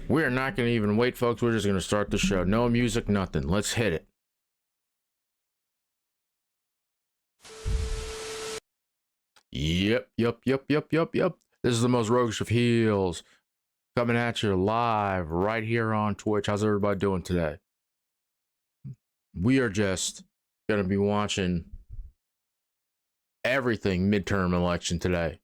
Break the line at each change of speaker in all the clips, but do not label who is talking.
We're not going to even wait, folks. We're just going to start the show. No music, nothing. Let's hit it. Yep. This is the most roguish of heels coming at you live right here on Twitch. How's everybody doing today? We are just going to be watching everything midterm election today.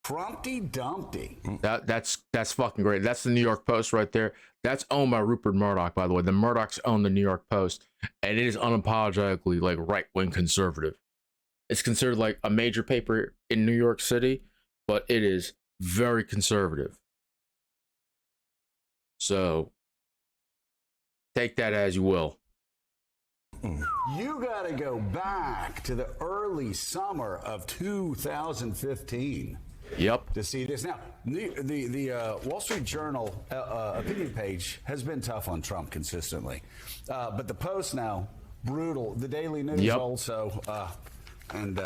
Trumpty Dumpty.
That's fucking great. That's the New York Post right there. That's owned by Rupert Murdoch, by the way. The Murdochs own the New York Post, and it is unapologetically like right-wing conservative. It's considered like a major paper in New York City, but it is very conservative. So take that as you will.
You got to go back to the early summer of 2015.
Yep.
To see this. Now, the Wall Street Journal opinion page has been tough on Trump consistently. But the Post now, brutal. The Daily News also. And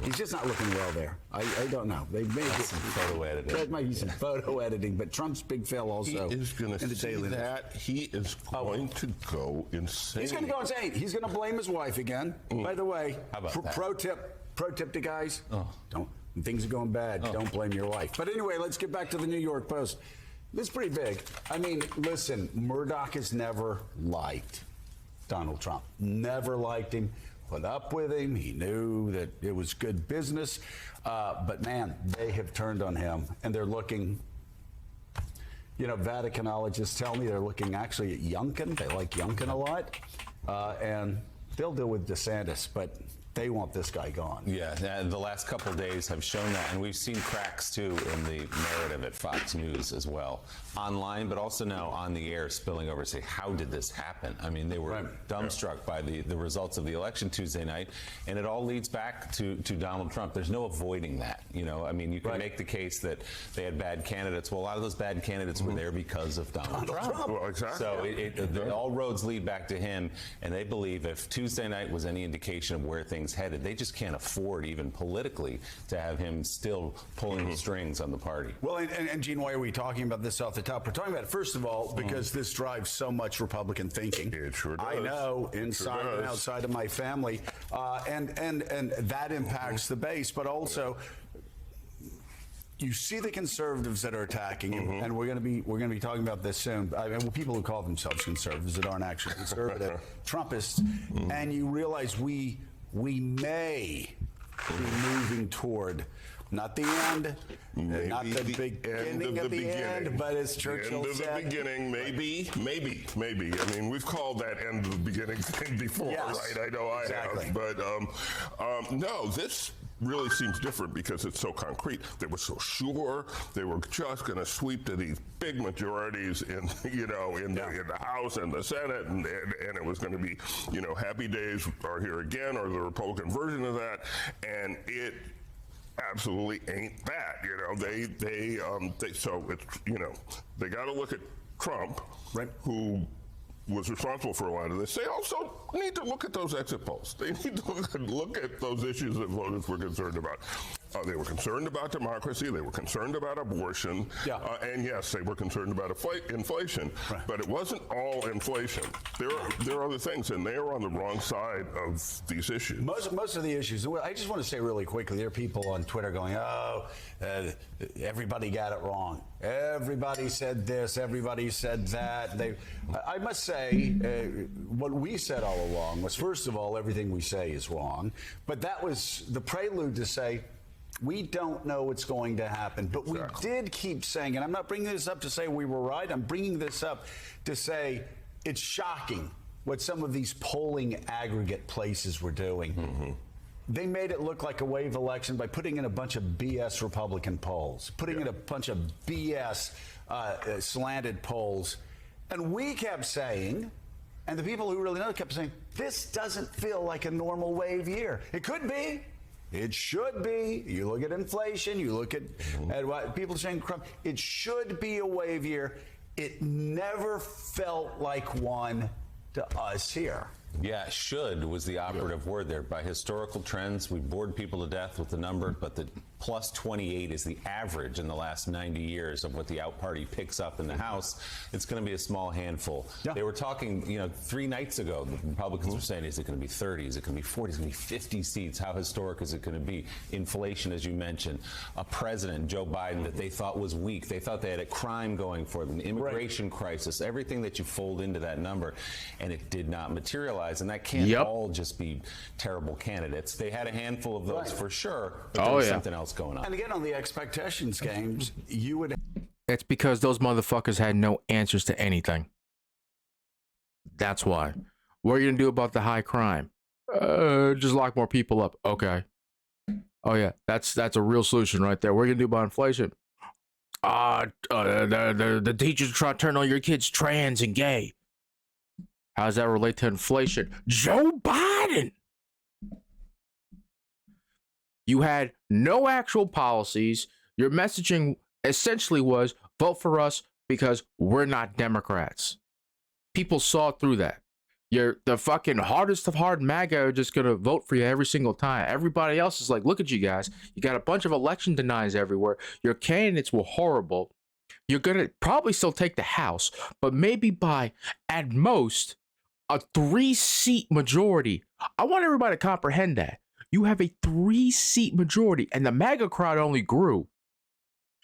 he's just not looking well there. I don't know. They've made
some photo editing.
That might be some photo editing, but Trump's big fail also.
He is going to see that. He is going to go insane.
He's going to go insane. He's going to blame his wife again. By the way,
how about that?
Pro tip to guys, don't. When things are going bad, don't blame your wife. But anyway, let's get back to the New York Post. This is pretty big. I mean, listen, Murdoch has never liked Donald Trump. Never liked him. Put up with him. He knew that it was good business. But man, they have turned on him, and they're looking. You know, Vaticanologists tell me they're looking actually at Youngkin. They like Youngkin a lot, and they'll deal with DeSantis, but they want this guy gone.
Yeah, the last couple of days have shown that, and we've seen cracks too in the narrative at Fox News as well, online, but also now on the air, spilling over to say, how did this happen? I mean, they were dumbstruck by the results of the election Tuesday night, and it all leads back to Donald Trump. There's no avoiding that. You know, I mean, you can make the case that they had bad candidates. Well, a lot of those bad candidates were there because of Donald Trump.
Well, exactly.
So all roads lead back to him, and they believe if Tuesday night was any indication of where things headed, they just can't afford, even politically, to have him still pulling the strings on the party.
Well, and Gene, why are we talking about this off the top? We're talking about it, first of all, because this drives so much Republican thinking.
It sure does.
I know, inside and outside of my family, and that impacts the base, but also you see the conservatives that are attacking him, and we're going to be talking about this soon. I mean, people who call themselves conservatives that aren't actually conservative, Trumpists, and you realize we may be moving toward not the end, not the beginning of the end, but as Churchill said,
end of the beginning, maybe. I mean, we've called that end of the beginning thing before, right? I know I have, but no, this really seems different because it's so concrete. They were so sure they were just going to sweep to these big majorities in the House and the Senate, and it was going to be, happy days are here again, or the Republican version of that, and it absolutely ain't that. So it's they got to look at Trump, who was responsible for a lot of this. They also need to look at those exit polls. They need to look at those issues that voters were concerned about. They were concerned about democracy. They were concerned about abortion. And yes, they were concerned about inflation. But it wasn't all inflation. There are other things, and they are on the wrong side of these issues.
Most of the issues. I just want to say really quickly, there are people on Twitter going, everybody got it wrong. Everybody said this. Everybody said that. I must say, what we said all along was, first of all, everything we say is wrong. But that was the prelude to say, we don't know what's going to happen. But we did keep saying, and I'm not bringing this up to say we were right. I'm bringing this up to say it's shocking what some of these polling aggregate places were doing. They made it look like a wave election by putting in a bunch of BS Republican polls, putting in a bunch of BS slanted polls. And we kept saying, and the people who really know kept saying, this doesn't feel like a normal wave year. It could be. It should be. You look at inflation, you look at what people are saying, it should be a wave year. It never felt like one to us here.
Yeah, should was the operative word there. By historical trends, we bored people to death with the number, but the plus 28 is the average in the last 90 years of what the out party picks up in the House, it's going to be a small handful.
Yeah.
They were talking, 3 nights ago, the Republicans were saying, is it going to be 30? Is it going to be 40? Is it going to be 50 seats? How historic is it going to be? Inflation, as you mentioned. A president, Joe Biden, that they thought was weak. They thought they had a crime going for them, the immigration crisis, everything that you fold into that number, and it did not materialize. And that can't all just be terrible candidates. They had a handful of those for sure, but there was something else going on.
And again, on the expectations games, you would.
It's because those motherfuckers had no answers to anything. That's why. What are you gonna do about the high crime? Just lock more people up. Okay. Oh yeah, that's a real solution right there. What are you gonna do about inflation? The teachers try to turn all your kids trans and gay. How does that relate to inflation? Joe Biden. You had no actual policies. Your messaging essentially was vote for us because we're not Democrats. People saw through that. You're the fucking hardest of hard MAGA are just gonna vote for you every single time. Everybody else is like, look at you guys. You got a bunch of election deniers everywhere. Your candidates were horrible. You're gonna probably still take the House, but maybe by at most a 3-seat majority. I want everybody to comprehend that. You have a 3-seat majority, and the MAGA crowd only grew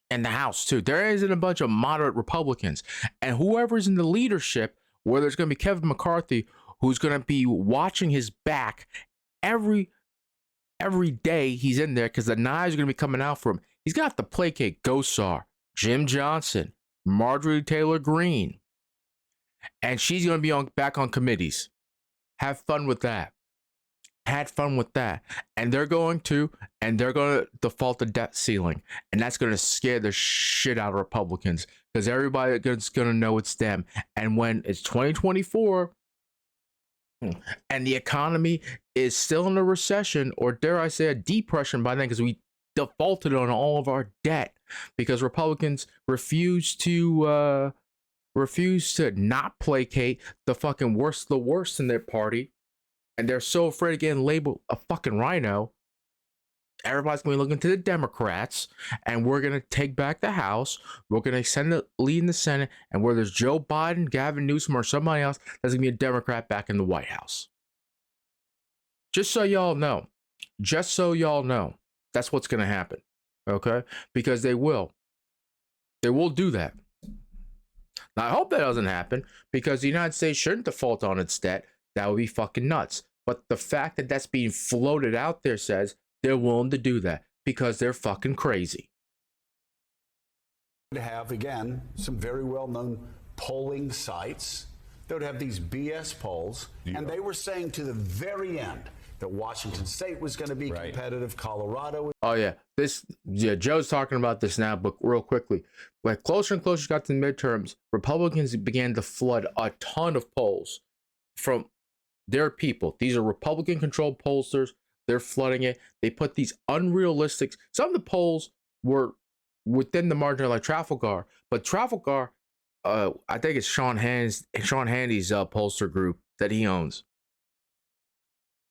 in the House, too. There isn't a bunch of moderate Republicans. And whoever's in the leadership, whether it's going to be Kevin McCarthy, who's going to be watching his back every day he's in there because the knives are going to be coming out for him. He's going to have to placate Gosar, Jim Johnson, Marjorie Taylor Greene. And she's going to be back on committees. Have fun with that. Had fun with that. And they're going to default the debt ceiling. And that's going to scare the shit out of Republicans because everybody is going to know it's them. And when it's 2024 and the economy is still in a recession, or dare I say a depression by then, because we defaulted on all of our debt because Republicans refuse to not placate the fucking worst of the worst in their party. And they're so afraid of getting labeled a fucking rhino. Everybody's going to be looking to the Democrats, and we're going to take back the House. We're going to extend the lead in the Senate, and where there's Joe Biden, Gavin Newsom, or somebody else, there's going to be a Democrat back in the White House. Just so y'all know. Just so y'all know. That's what's going to happen. Okay? Because they will. They will do that. Now, I hope that doesn't happen, because the United States shouldn't default on its debt. That would be fucking nuts. But the fact that that's being floated out there says they're willing to do that because they're fucking crazy.
To have, again, some very well-known polling sites that would have these BS polls. Yeah. And they were saying to the very end that Washington State was going to be competitive, Colorado.
Oh, yeah. Joe's talking about this now, but real quickly. When closer and closer got to the midterms, Republicans began to flood a ton of polls from their people. These are Republican-controlled pollsters. They're flooding it. They put these unrealistic. Some of the polls were within the margin, like Trafalgar, but Trafalgar, I think it's Sean Handy's pollster group that he owns.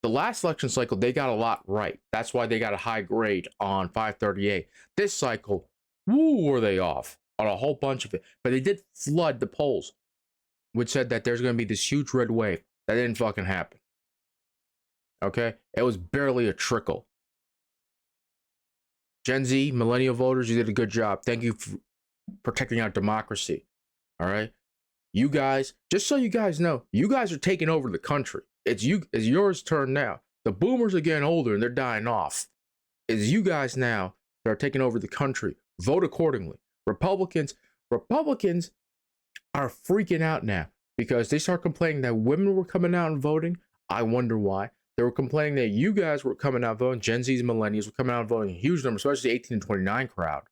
The last election cycle, they got a lot right. That's why they got a high grade on 538. This cycle, were they off on a whole bunch of it, but they did flood the polls, which said that there's going to be this huge red wave. That didn't fucking happen. Okay? It was barely a trickle. Gen Z, millennial voters, you did a good job. Thank you for protecting our democracy. All right? You guys, just so you guys know, you guys are taking over the country. It's yours turn now. The boomers are getting older and they're dying off. It's you guys now that are taking over the country. Vote accordingly. Republicans are freaking out now. Because they start complaining that women were coming out and voting. I wonder why. They were complaining that you guys were coming out voting. Gen Z's, millennials were coming out and voting in huge numbers, especially the 18 to 29 crowd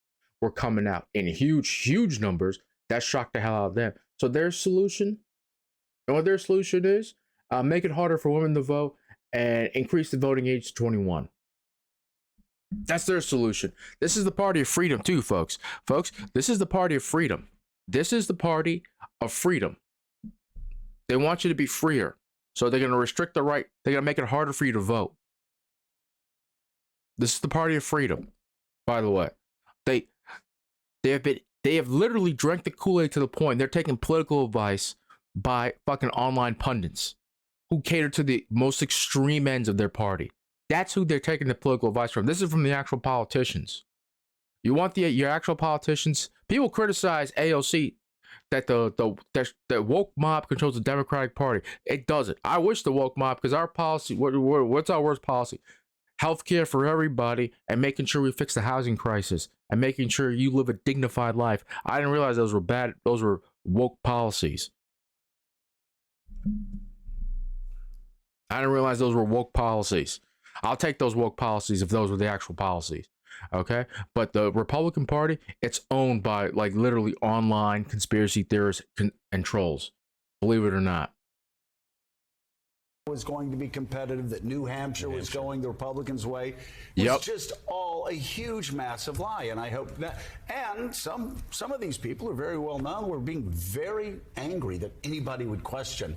were coming out in huge numbers. That shocked the hell out of them. So their solution, you know what their solution is? Make it harder for women to vote and increase the voting age to 21. That's their solution. This is the party of freedom too, folks. Folks, this is the party of freedom. This is the party of freedom. They want you to be freer. So they're going to restrict the right. They're going to make it harder for you to vote. This is the party of freedom. By the way, they they have literally drank the Kool-Aid to the point they're taking political advice by fucking online pundits who cater to the most extreme ends of their party. That's who they're taking the political advice from. This is from the actual politicians. You want your actual politicians? People criticize AOC that the woke mob controls the Democratic Party. It doesn't. I wish the woke mob, because our policy, what's our worst policy? Healthcare for everybody, and making sure we fix the housing crisis, and making sure you live a dignified life. I didn't realize those were bad. Those were woke policies. I'll take those woke policies if those were the actual policies. Okay, but the Republican Party, it's owned by like literally online conspiracy theorists and trolls. Believe it or not.
Was going to be competitive, that New Hampshire was going the Republicans' way. It was just all a huge, massive lie. And I hope that, and some of these people are very well known, were being very angry that anybody would question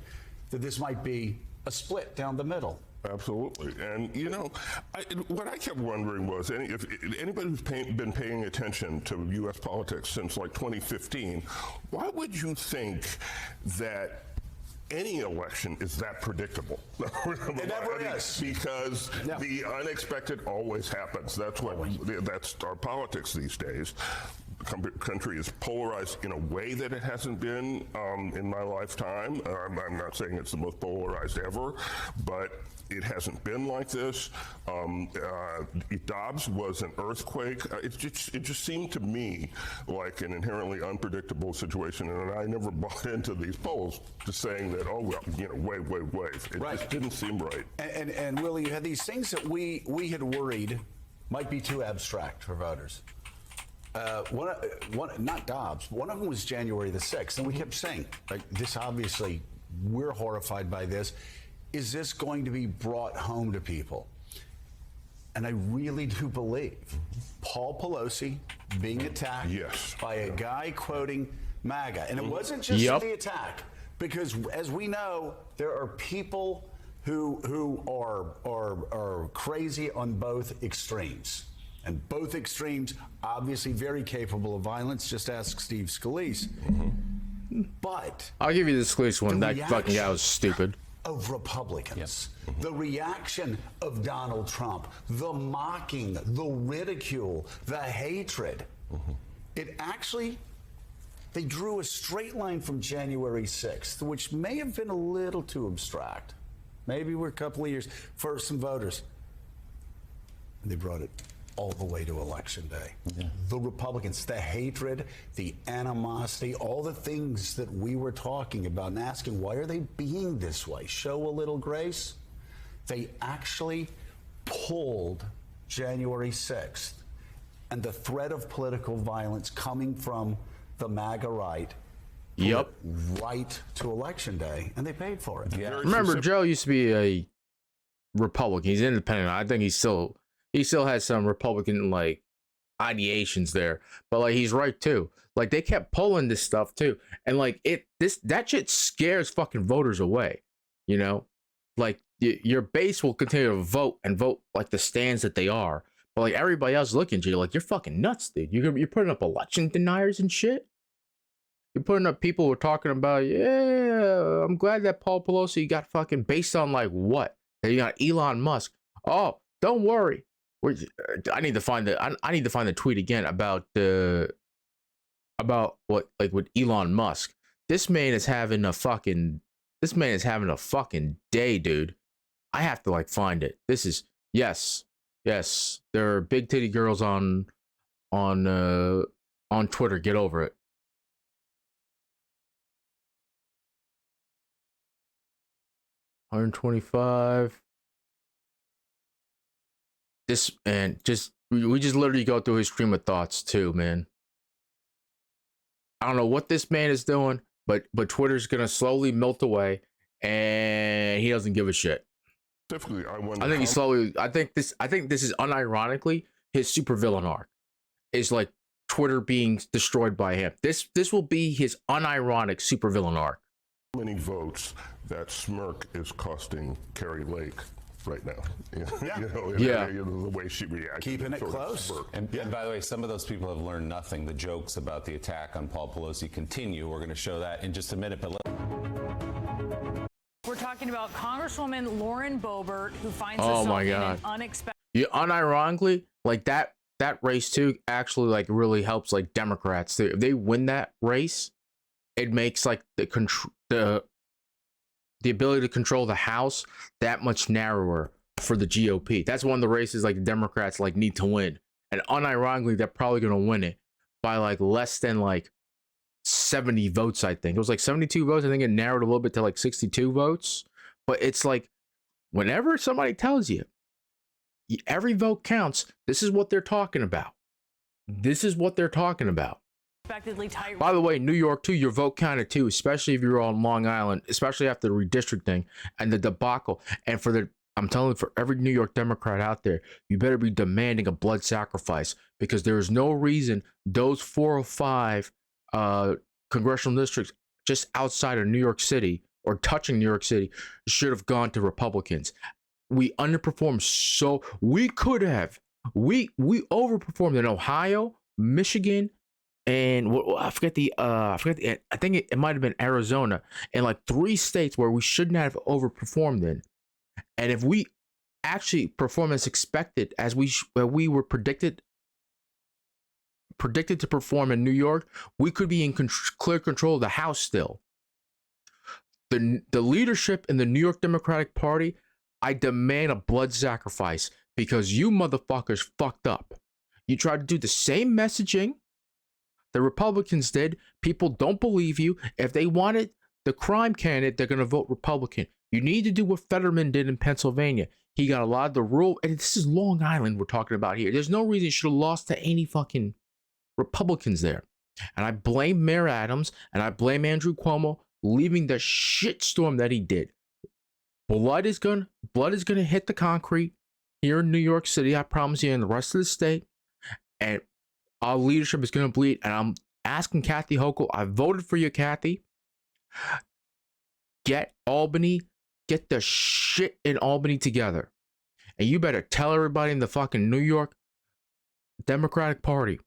that this might be a split down the middle.
Absolutely. And, you know, what I kept wondering was, if anybody who's been paying attention to U.S. politics since like 2015, why would you think that any election is that predictable?
It never is.
Because the unexpected always happens. That's our politics these days. The country is polarized in a way that it hasn't been in my lifetime. I'm not saying it's the most polarized ever, but it hasn't been like this. Dobbs was an earthquake. It just seemed to me like an inherently unpredictable situation, and I never bought into these polls just saying that, oh, well, you know, wait. It just didn't seem right.
And Willie, you had these things that we had worried might be too abstract for voters. One, not Dobbs. One of them was January the 6th, and we kept saying, like, this obviously, we're horrified by this. Is this going to be brought home to people? And I really do believe Paul Pelosi being attacked by a guy quoting MAGA. And it wasn't just the attack, because as we know, there are people who are crazy on both extremes. And both extremes, obviously very capable of violence. Just ask Steve Scalise. But
I'll give you the Scalise one. That fucking guy was stupid.
Of Republicans, the reaction of Donald Trump, the mocking, the ridicule, the hatred. It actually, they drew a straight line from January 6th, which may have been a little too abstract. Maybe we're a couple of years for some voters. And they brought it all the way to Election Day. The Republicans, the hatred, the animosity, all the things that we were talking about and asking, why are they being this way? Show a little grace. They actually pulled January 6th and the threat of political violence coming from the MAGA right. Right to Election Day, and they paid for it.
Remember, Joe used to be a Republican. He's independent. I think he still has some Republican like ideations there, but like he's right too. Like they kept pulling this stuff too, and like that shit scares fucking voters away. You know, like your base will continue to vote like the stands that they are, but like everybody else looking at you like you're fucking nuts, dude. You're putting up election deniers and shit. You're putting up people who are talking about, yeah, I'm glad that Paul Pelosi got fucking based on like what? That you got Elon Musk. Oh, don't worry. I need to find the tweet again about what, like, with Elon Musk. This man is having a fucking day, dude. I have to like find it. This is yes. There are big titty girls on Twitter. Get over it. $125. This and we just literally go through his stream of thoughts too, man. I don't know what this man is doing, but Twitter's gonna slowly melt away, and he doesn't give a shit.
Specifically, I
think this is unironically his supervillain arc. Is like Twitter being destroyed by him. This will be his unironic supervillain arc.
How many votes that smirk is costing Kari Lake right now.
Yeah.
The way she reacted.
Keeping it
sort of
close.
spurt.
And by the way, some of those people have learned nothing. The jokes about the attack on Paul Pelosi continue. We're going to show that in just a minute. But
we're talking about Congresswoman Lauren Boebert, who finds
Oh
herself
my
in
God.
an unexpected.
Yeah, unironically, like that race too actually like really helps like Democrats too. If they win that race, it makes like the ability to control the House that much narrower for the GOP. That's one of the races like the Democrats like need to win. And unironically, they're probably gonna win it by like less than like 70 votes, I think. It was like 72 votes. I think it narrowed a little bit to like 62 votes. But it's like whenever somebody tells you every vote counts, this is what they're talking about. This is what they're talking about.
Unexpectedly tight.
By the way, New York too, your vote counted too, especially if you're on Long Island, especially after the redistricting and the debacle. And I'm telling you, for every New York Democrat out there, you better be demanding a blood sacrifice, because there is no reason those 4 or 5 congressional districts just outside of New York City or touching New York City should have gone to Republicans. We underperformed, so we could have. We overperformed in Ohio, Michigan, and I think it might have been Arizona, and like 3 states where we shouldn't have overperformed in. And if we actually perform as expected, as we were predicted to perform in New York, we could be in clear control of the House still. The leadership in the New York Democratic Party, I demand a blood sacrifice, because you motherfuckers fucked up. You tried to do the same messaging the Republicans did. People don't believe you. If they wanted the crime candidate, they're going to vote Republican. You need to do what Fetterman did in Pennsylvania. He got a lot of the rule, and this is Long Island we're talking about here. There's no reason he should have lost to any fucking Republicans there. And I blame Mayor Adams, and I blame Andrew Cuomo leaving the shitstorm that he did. Blood is gonna hit the concrete here in New York City, I promise you, and the rest of the state. And our leadership is gonna bleed. And I'm asking Kathy Hochul, I voted for you, Kathy. Get the shit in Albany together. And you better tell everybody in the fucking New York Democratic Party,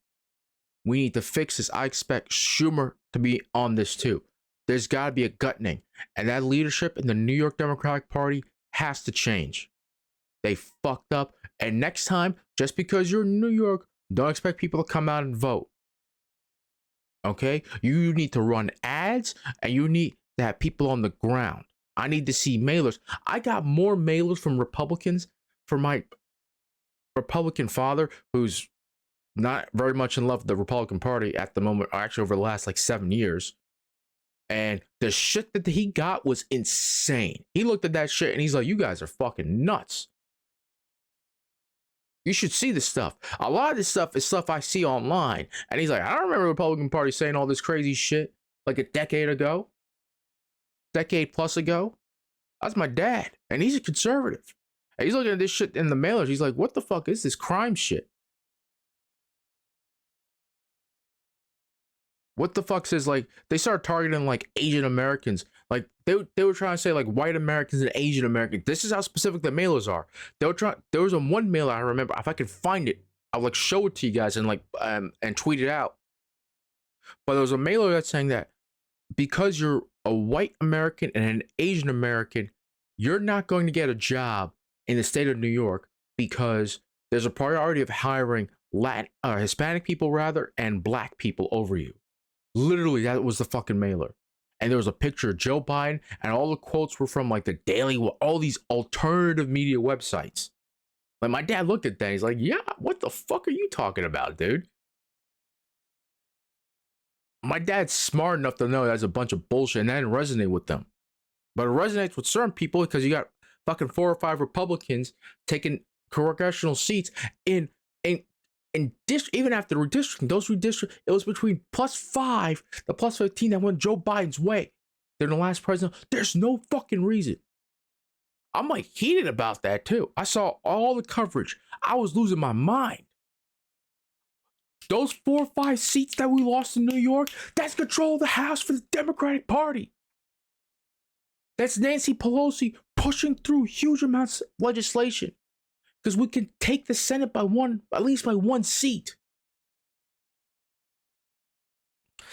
we need to fix this. I expect Schumer to be on this too. There's got to be a gutting. And that leadership in the New York Democratic Party has to change. They fucked up. And next time, just because you're in New York, don't expect people to come out and vote. Okay? You need to run ads, and you need to have people on the ground. I need to see mailers. I got more mailers from Republicans for my Republican father, who's not very much in love with the Republican Party at the moment, or actually over the last like 7 years. And the shit that he got was insane. He looked at that shit and he's like, you guys are fucking nuts. You should see this stuff. A lot of this stuff is stuff I see online. And he's like, I don't remember the Republican Party saying all this crazy shit like a decade plus ago. That's my dad. And he's a conservative. And he's looking at this shit in the mailers. He's like, what the fuck is this crime shit? What the fuck says, like, they started targeting like Asian Americans. Like they were trying to say like white Americans and Asian Americans. This is how specific the mailers are. There was one mailer I remember. If I could find it, I'll like show it to you guys and like and tweet it out. But there was a mailer that's saying that because you're a white American and an Asian American, you're not going to get a job in the state of New York because there's a priority of hiring Hispanic people rather and black people over you. Literally, that was the fucking mailer. And there was a picture of Joe Biden, and all the quotes were from like the Daily, all these alternative media websites. Like my dad looked at that, he's like, yeah, what the fuck are you talking about, dude? My dad's smart enough to know that's a bunch of bullshit, and that didn't resonate with them. But it resonates with certain people because you got fucking 4 or 5 Republicans taking congressional seats even after redistricting, it was between +5 to +15 that went Joe Biden's way. They're the last president. There's no fucking reason. I'm like heated about that too. I saw all the coverage. I was losing my mind. Those 4 or 5 seats that we lost in New York, that's control of the House for the Democratic Party. That's Nancy Pelosi pushing through huge amounts of legislation because we can take the Senate by at least by one seat.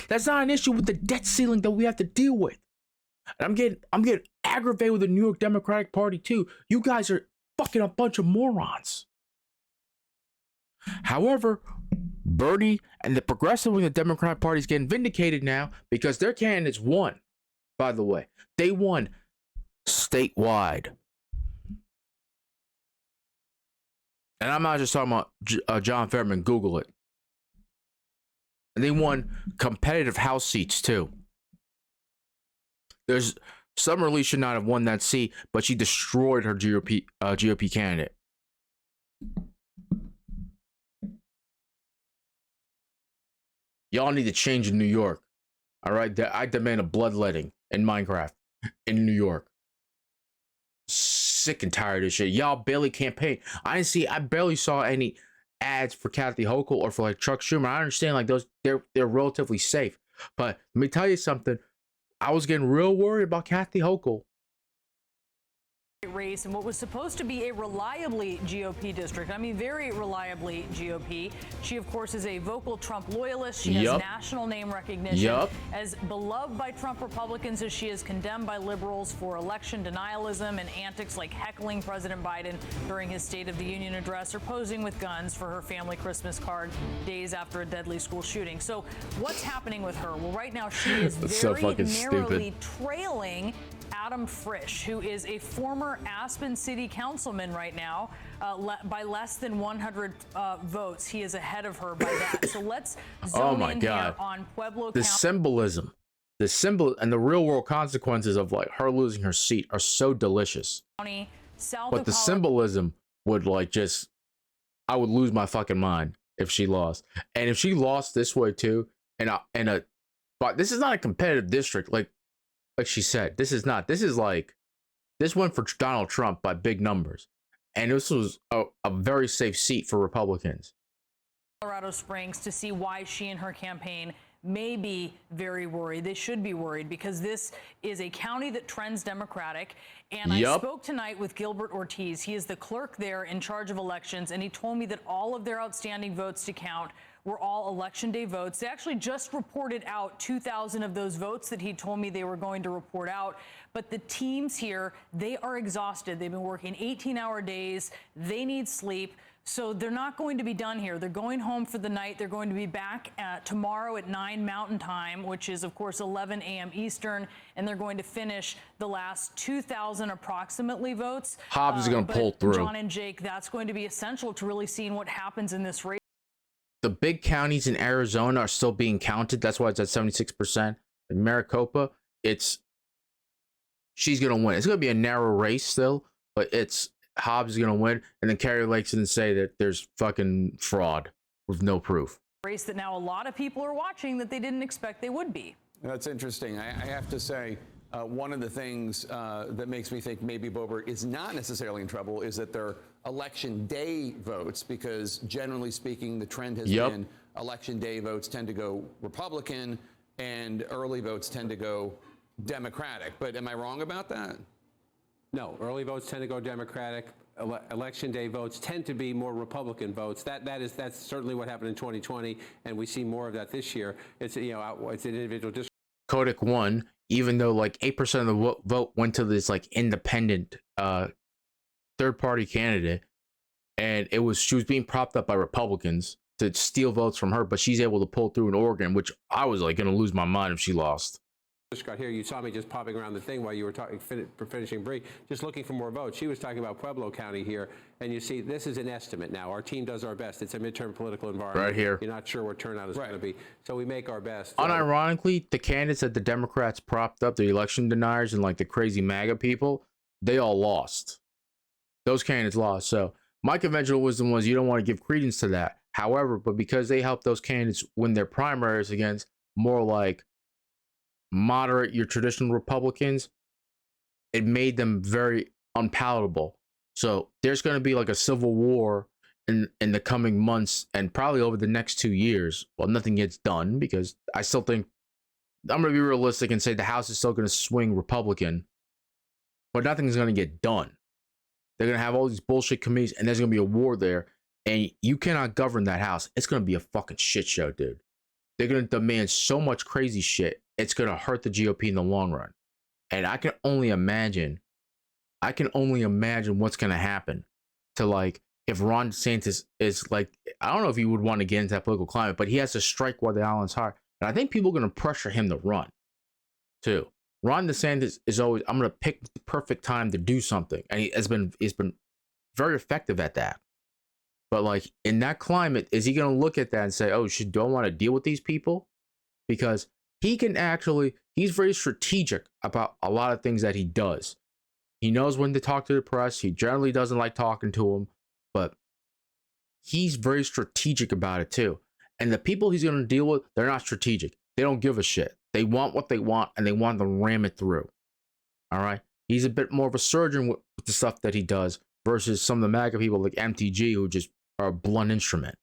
That's not an issue with the debt ceiling that we have to deal with. And I'm getting aggravated with the New York Democratic Party too. You guys are fucking a bunch of morons. However, Bernie and the progressive wing of the Democratic Party is getting vindicated now because their candidates won. By the way, they won statewide. And I'm not just talking about John Fetterman. Google it. And they won competitive House seats too. There's Summer Lee should not have won that seat, but she destroyed her GOP candidate. Y'all need to change in New York. All right, I demand a bloodletting in Minecraft in New York. Sick and tired of this shit. Y'all barely campaign. I barely saw any ads for Kathy Hochul or for like Chuck Schumer. I understand like those they're relatively safe, but let me tell you something. I was getting real worried about Kathy Hochul.
Race in what was supposed to be a reliably GOP district. I mean, very reliably GOP. She, of course, is a vocal Trump loyalist. She has national name recognition. As beloved by Trump Republicans as she is condemned by liberals for election denialism and antics like heckling President Biden during his State of the Union address or posing with guns for her family Christmas card days after a deadly school shooting. So what's happening with her? Well, right now she is very narrowly trailing Adam Frisch, who is a former Aspen City Councilman right now, by less than 100 votes. He is ahead of her by that. So let's zoom in here on Pueblo County.
The symbol and the real world consequences of like her losing her seat are so delicious. But the symbolism would like just, I would lose my fucking mind if she lost. And if she lost this way too, but this is not a competitive district. Like she said, this is like, this went for Donald Trump by big numbers. And this was a very safe seat for Republicans.
Colorado Springs to see why she and her campaign may be very worried. They should be worried because this is a county that trends Democratic. And I spoke tonight with Gilbert Ortiz. He is the clerk there in charge of elections. And he told me that all of their outstanding votes to count were all Election Day votes. They actually just reported out 2,000 of those votes that he told me they were going to report out. But the teams here, they are exhausted. They've been working 18-hour days. They need sleep. So they're not going to be done here. They're going home for the night. They're going to be back tomorrow at 9 Mountain Time, which is, of course, 11 a.m. Eastern. And they're going to finish the last 2,000 approximately votes.
Hobbs is going to pull through.
John and Jake, that's going to be essential to really seeing what happens in this race.
The big counties in Arizona are still being counted. That's why it's at 76%. In Maricopa, she's going to win. It's going to be a narrow race still, but Hobbs is going to win. And then Carrie Lake's going to say that there's fucking fraud with no proof.
Race that now a lot of people are watching that they didn't expect they would be.
That's interesting. I have to say, one of the things that makes me think maybe Boebert is not necessarily in trouble is that they're election day votes, because generally speaking, the trend has been election day votes tend to go Republican and early votes tend to go Democratic. But am I wrong about that?
No, early votes tend to go Democratic. Election day votes tend to be more Republican votes. That's certainly what happened in 2020, and we see more of that this year. It's it's an individual district.
Kodak won, even though like 8% of the vote went to this like independent third-party candidate, and she was being propped up by Republicans to steal votes from her, but she's able to pull through in Oregon, which I was like going to lose my mind if she lost.
Got here, you saw me just popping around the thing while you were finishing Bree, just looking for more votes. She was talking about Pueblo County here, and you see this is an estimate now. Our team does our best. It's a midterm political environment.
Right here.
You're not sure what turnout is going to be, so we make our best.
Unironically, the candidates that the Democrats propped up, the election deniers and like the crazy MAGA people, they all lost. Those candidates lost. So my conventional wisdom was you don't want to give credence to that. However, but because they helped those candidates win their primaries against more like moderate, your traditional Republicans, it made them very unpalatable. So there's going to be like a civil war in the coming months and probably over the next 2 years. Well, nothing gets done because I still think I'm going to be realistic and say the House is still going to swing Republican. but nothing's going to get done. They're going to have all these bullshit committees, and there's going to be a war there, and you cannot govern that house. It's going to be a fucking shit show, dude. They're going to demand so much crazy shit. It's going to hurt the GOP in the long run. And I can only imagine what's going to happen to, like, if Ron DeSantis is like, I don't know if he would want to get into that political climate, but he has to strike while the iron's hot. And I think people are going to pressure him to run too. Ron DeSantis is always, I'm going to pick the perfect time to do something. And he's been very effective at that. But like in that climate, is he going to look at that and say, oh, do I want to deal with these people? Because he can actually, he's very strategic about a lot of things that he does. He knows when to talk to the press. He generally doesn't like talking to them, but he's very strategic about it too. And the people he's going to deal with, they're not strategic. They don't give a shit. They want what they want, and they want to ram it through. All right? He's a bit more of a surgeon with the stuff that he does versus some of the MAGA people like MTG who just are a blunt instrument.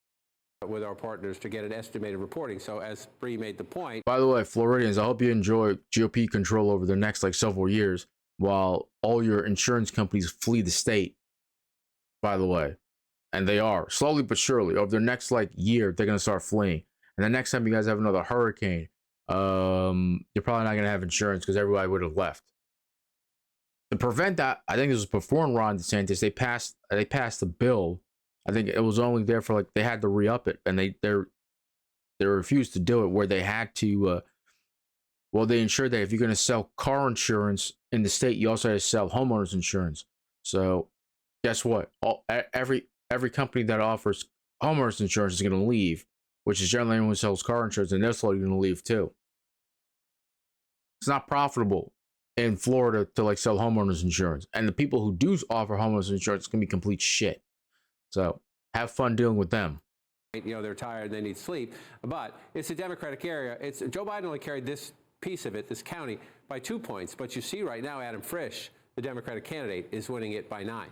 With our partners to get an estimated reporting. So as Bree made the point.
By the way, Floridians, I hope you enjoy GOP control over the next like several years while all your insurance companies flee the state, by the way. And they are, slowly but surely. Over the next like year, they're going to start fleeing. And the next time you guys have another hurricane, you're probably not going to have insurance because everybody would have left. To prevent that, I think this was before Ron DeSantis. They passed the bill. I think it was only there for like they had to re-up it, and they refused to do it. Where they had to, they ensured that if you're going to sell car insurance in the state, you also have to sell homeowners insurance. So, guess what? Every company that offers homeowners insurance is going to leave, which is generally anyone who sells car insurance, and they're slowly going to leave too. It's not profitable in Florida to like sell homeowners insurance, and the people who do offer homeowners insurance can be complete shit. So have fun dealing with them.
You know, they're tired and they need sleep, but it's a Democratic area. Joe Biden only carried this piece of it, this county, by 2 points. But you see right now, Adam Frisch, the Democratic candidate, is winning it by 9.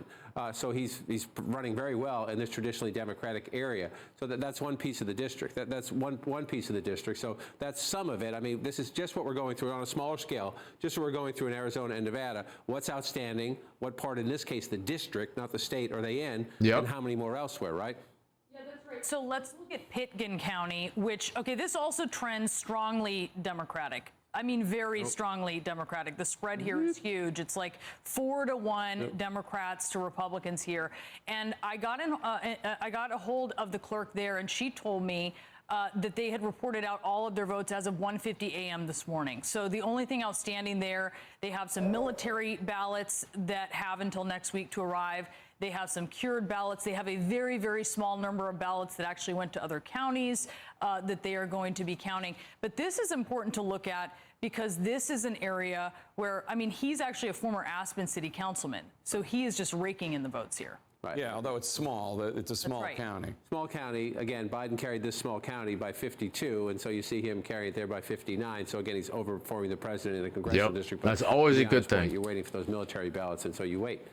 So he's running very well in this traditionally Democratic area. So that's one piece of the district. That's one piece of the district. So that's some of it. I mean, this is just what we're going through on a smaller scale, just what we're going through in Arizona and Nevada. What's outstanding? What part, in this case, the district, not the state, are they in?
Yep.
And how many more elsewhere, right?
Yeah, that's right. So let's look at Pitkin County, which, okay, this also trends strongly Democratic. I mean, very strongly Democratic. The spread here is huge. It's like 4-1 Democrats to Republicans here. And I got a hold of the clerk there, and she told me that they had reported out all of their votes as of 1:50 a.m. this morning. So the only thing outstanding there, they have some military ballots that have until next week to arrive. They have some cured ballots. They have a very, very small number of ballots that actually went to other counties that they are going to be counting. But this is important to look at because this is an area where, I mean, he's actually a former Aspen city councilman. So he is just raking in the votes here.
Right. Yeah, although it's small, it's a small county.
Small county. Again, Biden carried this small county by 52, and so you see him carry it there by 59. So again, he's overperforming the president in the congressional district.
That's always a good thing.
You're waiting for those military ballots, and so you wait.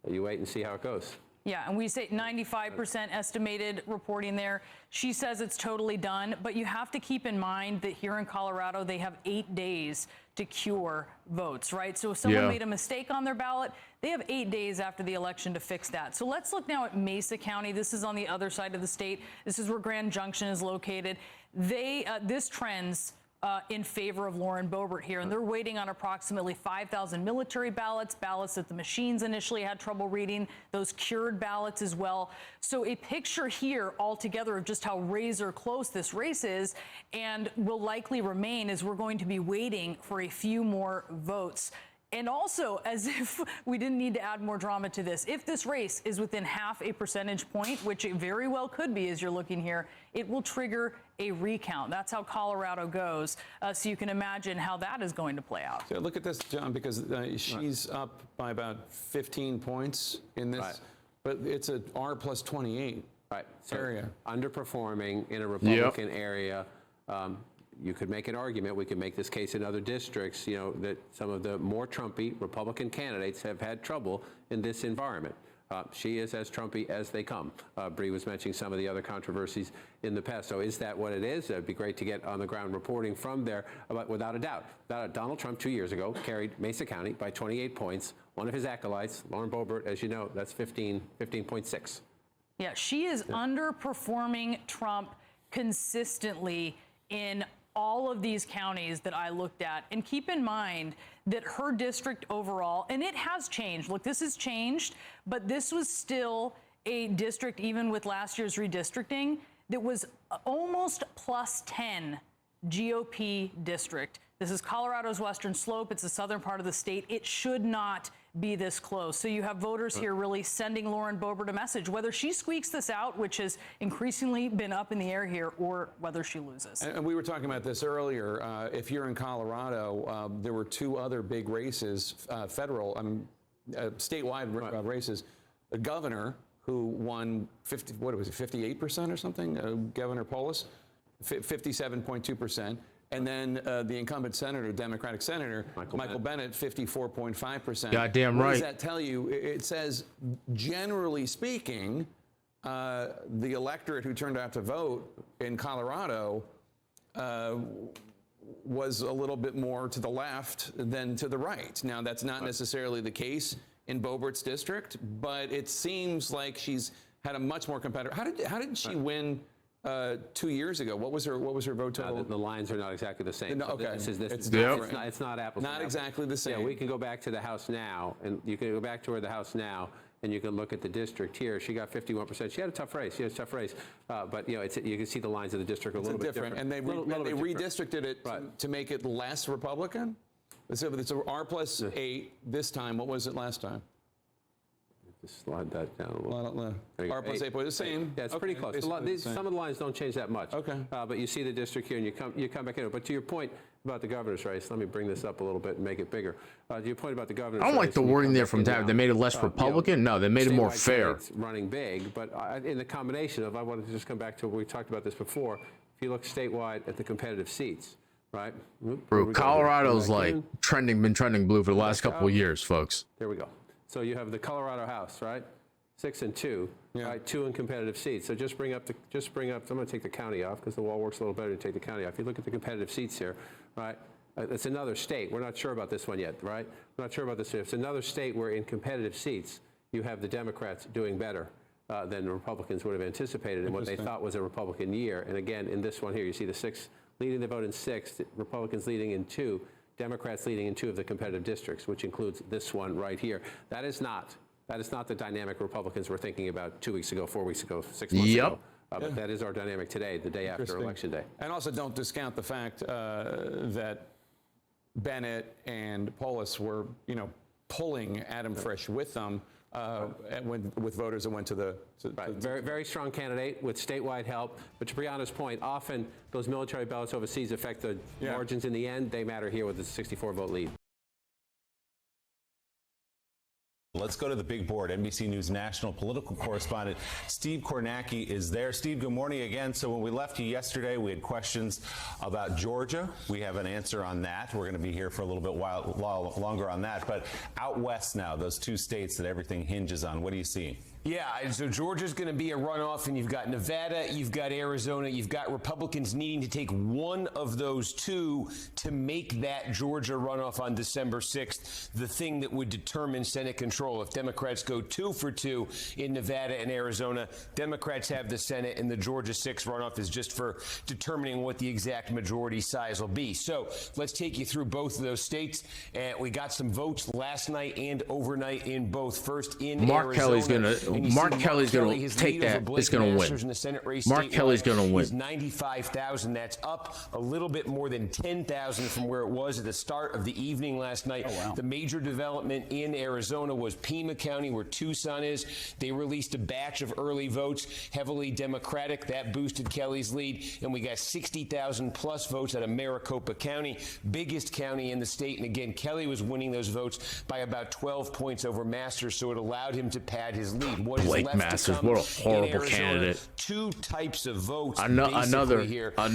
You wait and see how it goes.
Yeah, and we say 95% estimated reporting there. She says it's totally done, but you have to keep in mind that here in Colorado, they have 8 days to cure votes, right? So if someone made a mistake on their ballot, they have 8 days after the election to fix that. So let's look now at Mesa County. This is on the other side of the state. This is where Grand Junction is located. This trends in favor of Lauren Boebert here, and they're waiting on approximately 5,000 military ballots that the machines initially had trouble reading, those cured ballots as well. So a picture here altogether of just how razor close this race is and will likely remain as we're going to be waiting for a few more votes. And also, as if we didn't need to add more drama to this, if this race is within half a percentage point, which it very well could be as you're looking here, it will trigger a recount. That's how Colorado goes. So you can imagine how that is going to play out.
So look at this, John, because she's up by about 15 points in this, but it's a R plus 28 area.
Underperforming in a Republican area. You could make an argument, we could make this case in other districts, that some of the more Trumpy Republican candidates have had trouble in this environment. She is as Trumpy as they come. Bree was mentioning some of the other controversies in the past. So is that what it is? It'd be great to get on the ground reporting from there. But without a doubt, Donald Trump 2 years ago carried Mesa County by 28 points. One of his acolytes, Lauren Boebert, as you know, that's 15.6.
Yeah, she is underperforming Trump consistently in all of these counties that I looked at. And keep in mind that her district overall, and it has changed. Look, this has changed, but this was still a district, even with last year's redistricting, that was almost plus 10 GOP district. This is Colorado's western slope. It's the southern part of the state. It should not be this close. So you have voters here really sending Lauren Boebert a message, whether she squeaks this out, which has increasingly been up in the air here, or whether she loses.
And we were talking about this earlier. If you're in Colorado, there were two other big races, statewide races. The governor, who won 58% or something? Governor Polis, 57.2%. And then the incumbent senator, Democratic Senator, Michael Bennet, 54.5%.
Goddamn right.
What does that tell you? It says, generally speaking, the electorate who turned out to vote in Colorado was a little bit more to the left than to the right. Now, that's not necessarily the case in Boebert's district, but it seems like she's had a much more competitive. How did she win 2 years ago? What was her vote total?
The lines are not exactly the same.
No, okay.
It's not apples.
Not exactly the same.
Yeah, we can go back to the House now, and you can go back to the House now, and you can look at the district here. She got 51%. She had a tough race. But you can see the lines of the district a little bit different.
And they redistricted it to make it less Republican. So it's R+8 this time. What was it last time?
Just slide that down a little.
R+8 was the same.
Yeah, it's pretty close. Some of the lines don't change that much.
Okay.
But you see the district here, and you come back in. But to your point about the governor's race, let me bring this up a little bit and make it bigger. To your point about the governor's race.
I don't like the wording there from David. They made it less Republican. No, they made it more fair.
It's running big, but in the combination of, I wanted to just come back to, we talked about this before. If you look statewide at the competitive seats, right?
Bro, Colorado's been trending blue for the last couple of years, folks.
There we go. So you have the Colorado House, right? 6 and 2, right? 2 in competitive seats. So just bring up. I'm going to take the county off because the wall works a little better to take the county off. If you look at the competitive seats here, right? It's another state. We're not sure about this one yet, right? We're not sure about this. It's another state where in competitive seats you have the Democrats doing better than the Republicans would have anticipated in what they thought was a Republican year. And again, in this one here, you see the 6 leading the vote in 6, Republicans leading in 2. Democrats leading in 2 of the competitive districts, which includes this one right here. That is not the dynamic Republicans were thinking about 2 weeks ago, 4 weeks ago, 6 months ago. But that is our dynamic today, the day after Election Day.
And also don't discount the fact that Bennett and Polis were, pulling Adam Frisch with them with voters that went to the...
Very, very strong candidate with statewide help. But to Brianna's point, often those military ballots overseas affect the margins in the end. They matter here with a 64-vote lead.
Let's go to the big board. NBC News national political correspondent Steve Kornacki is there. Steve, good morning again. So when we left you yesterday, we had questions about Georgia. We have an answer on that. We're going to be here for a little bit while longer on that. But out west now, those 2 states that everything hinges on, what are you seeing?
Yeah, so Georgia's going to be a runoff, and you've got Nevada, you've got Arizona, you've got Republicans needing to take one of those 2 to make that Georgia runoff on December 6th the thing that would determine Senate control. If Democrats go 2 for 2 in Nevada and Arizona, Democrats have the Senate, and the Georgia 6 runoff is just for determining what the exact majority size will be. So let's take you through both of those states. And we got some votes last night and overnight in both. First in
Mark
Arizona.
Mark Kelly's going to take that. It's going to win. Mark Kelly's going to win.
95,000. That's up a little bit more than 10,000 from where it was at the start of the evening last night. Oh, wow. The major development in Arizona was Pima County, where Tucson is. They released a batch of early votes, heavily Democratic. That boosted Kelly's lead. And we got 60,000 plus votes out of Maricopa County, biggest county in the state. And again, Kelly was winning those votes by about 12 points over Masters, so it allowed him to pad his lead. lead. What is
Blake
left
Masters,
to come
what a horrible
in Arizona,
candidate.
Two types of votes.
Another
here.
Trump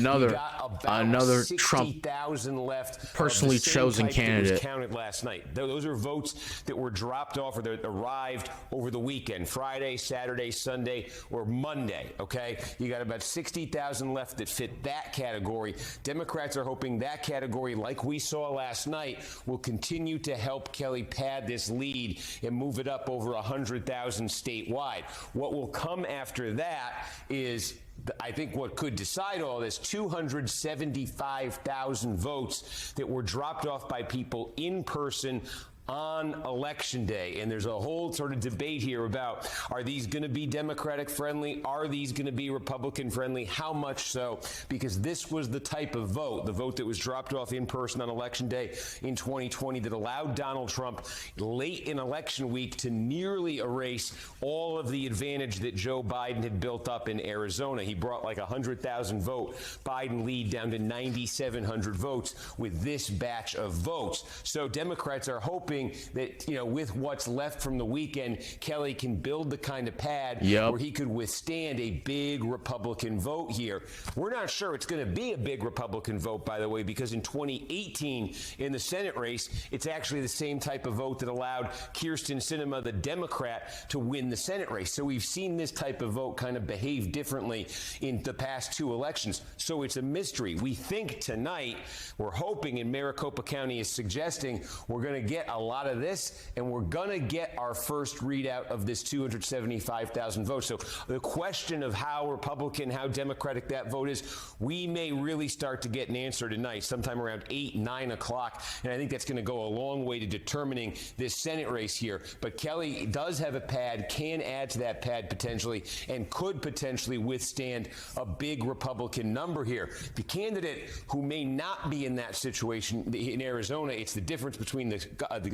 60,000 left.
personally
of the same
chosen
type that
candidate.
was counted last night. Those are votes that were dropped off or that arrived over the weekend, Friday, Saturday, Sunday, or Monday. Okay, you got about 60,000 left that fit that category. Democrats are hoping that category, like we saw last night, will continue to help Kelly pad this lead and move it up over 100,000 statewide. What will come after that is, I think, what could decide all this, 275,000 votes that were dropped off by people in person on Election Day. And there's a whole sort of debate here about, are these going to be Democratic friendly? Are these going to be Republican friendly? How much so? Because this was the type of vote, the vote that was dropped off in person on Election Day in 2020 that allowed Donald Trump late in election week to nearly erase all of the advantage that Joe Biden had built up in Arizona. He brought like 100,000 vote Biden lead down to 9,700 votes with this batch of votes. So Democrats are hoping that, you know, with what's left from the weekend, Kelly can build the kind of pad where he could withstand a big Republican vote here. We're not sure it's going to be a big Republican vote, by the way, because in 2018 in the Senate race, it's actually the same type of vote that allowed Kyrsten Sinema, the Democrat, to win the Senate race. So we've seen this type of vote kind of behave differently in the past two elections. So it's a mystery. We think tonight, we're hoping, and Maricopa County is suggesting, we're going to get a lot of this, and we're going to get our first readout of this 275,000 votes. So the question of how Republican, how Democratic that vote is, we may really start to get an answer tonight, sometime around 8, 9 o'clock. And I think that's going to go a long way to determining this Senate race here. But Kelly does have a pad, can add to that pad potentially, and could potentially withstand a big Republican number here. The candidate who may not be in that situation in Arizona, it's the difference between the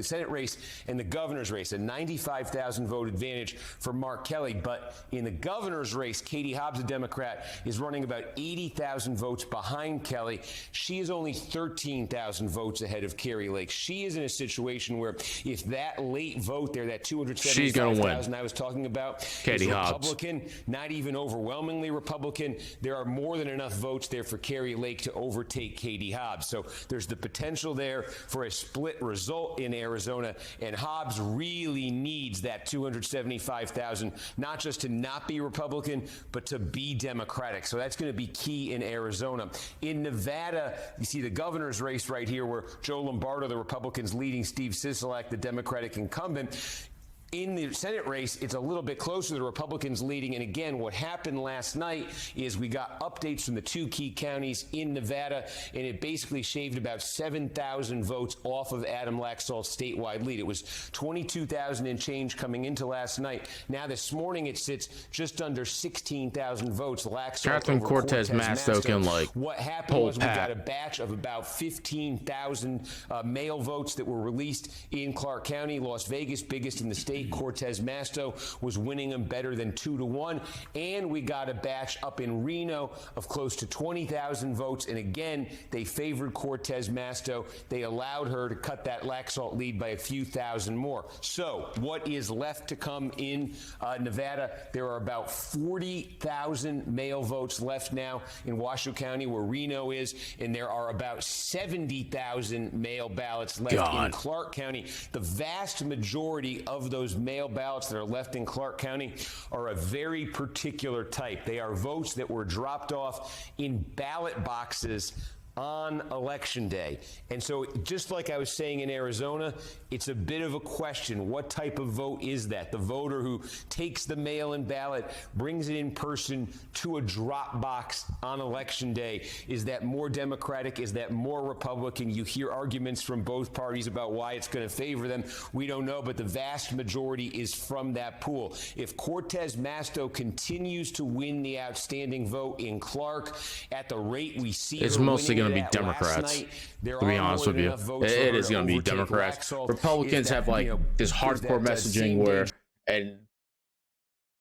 Senate race and the governor's race, a 95,000 vote advantage for Mark Kelly. But in the governor's race, Katie Hobbs, a Democrat, is running about 80,000 votes behind Kelly. She is only 13,000 votes ahead of Kari Lake. She is in a situation where if that late vote there, that 275,000 I was talking about,
Katie
is
Hobbs.
Republican, not even overwhelmingly Republican, there are more than enough votes there for Kari Lake to overtake Katie Hobbs. So there's the potential there for a split result in Arizona, and Hobbs really needs that 275,000, not just to not be Republican, but to be Democratic. So that's going to be key in Arizona. In Nevada, you see the governor's race right here where Joe Lombardo, the Republicans, leading Steve Sisolak, the Democratic incumbent. In the Senate race, it's a little bit closer. The Republicans leading. And again, what happened last night is we got updates from the two key counties in Nevada, and it basically shaved about 7,000 votes off of Adam Laxalt's statewide lead. It was 22,000 and change coming into last night. Now this morning it sits just under 16,000 votes. Laxalt
Catherine
over
Cortez Masto can
what happened was we got a batch of about 15,000 mail votes that were released in Clark County. Las Vegas, biggest in the state. Cortez Masto was winning them better than 2-1. And we got a batch up in Reno of close to 20,000 votes. And again, they favored Cortez Masto. They allowed her to cut that Laxalt lead by a few thousand more. So what is left to come in Nevada? There are about 40,000 mail votes left now in Washoe County, where Reno is. And there are about 70,000 mail ballots left in Clark County. The vast majority of those mail ballots that are left in Clark County are a very particular type. They are votes that were dropped off in ballot boxes on Election Day. And so just like I was saying in Arizona, it's a bit of a question. What type of vote is that? The voter who takes the mail-in ballot, brings it in person to a drop box on Election Day. Is that more Democratic? Is that more Republican? You hear arguments from both parties about why it's going to favor them. We don't know, but the vast majority is from that pool. If Cortez Masto continues to win the outstanding vote in Clark at the rate we see,
it's mostly going to be Democrats. To be honest with you, it is going to be Democrats. Republicans have like this hardcore messaging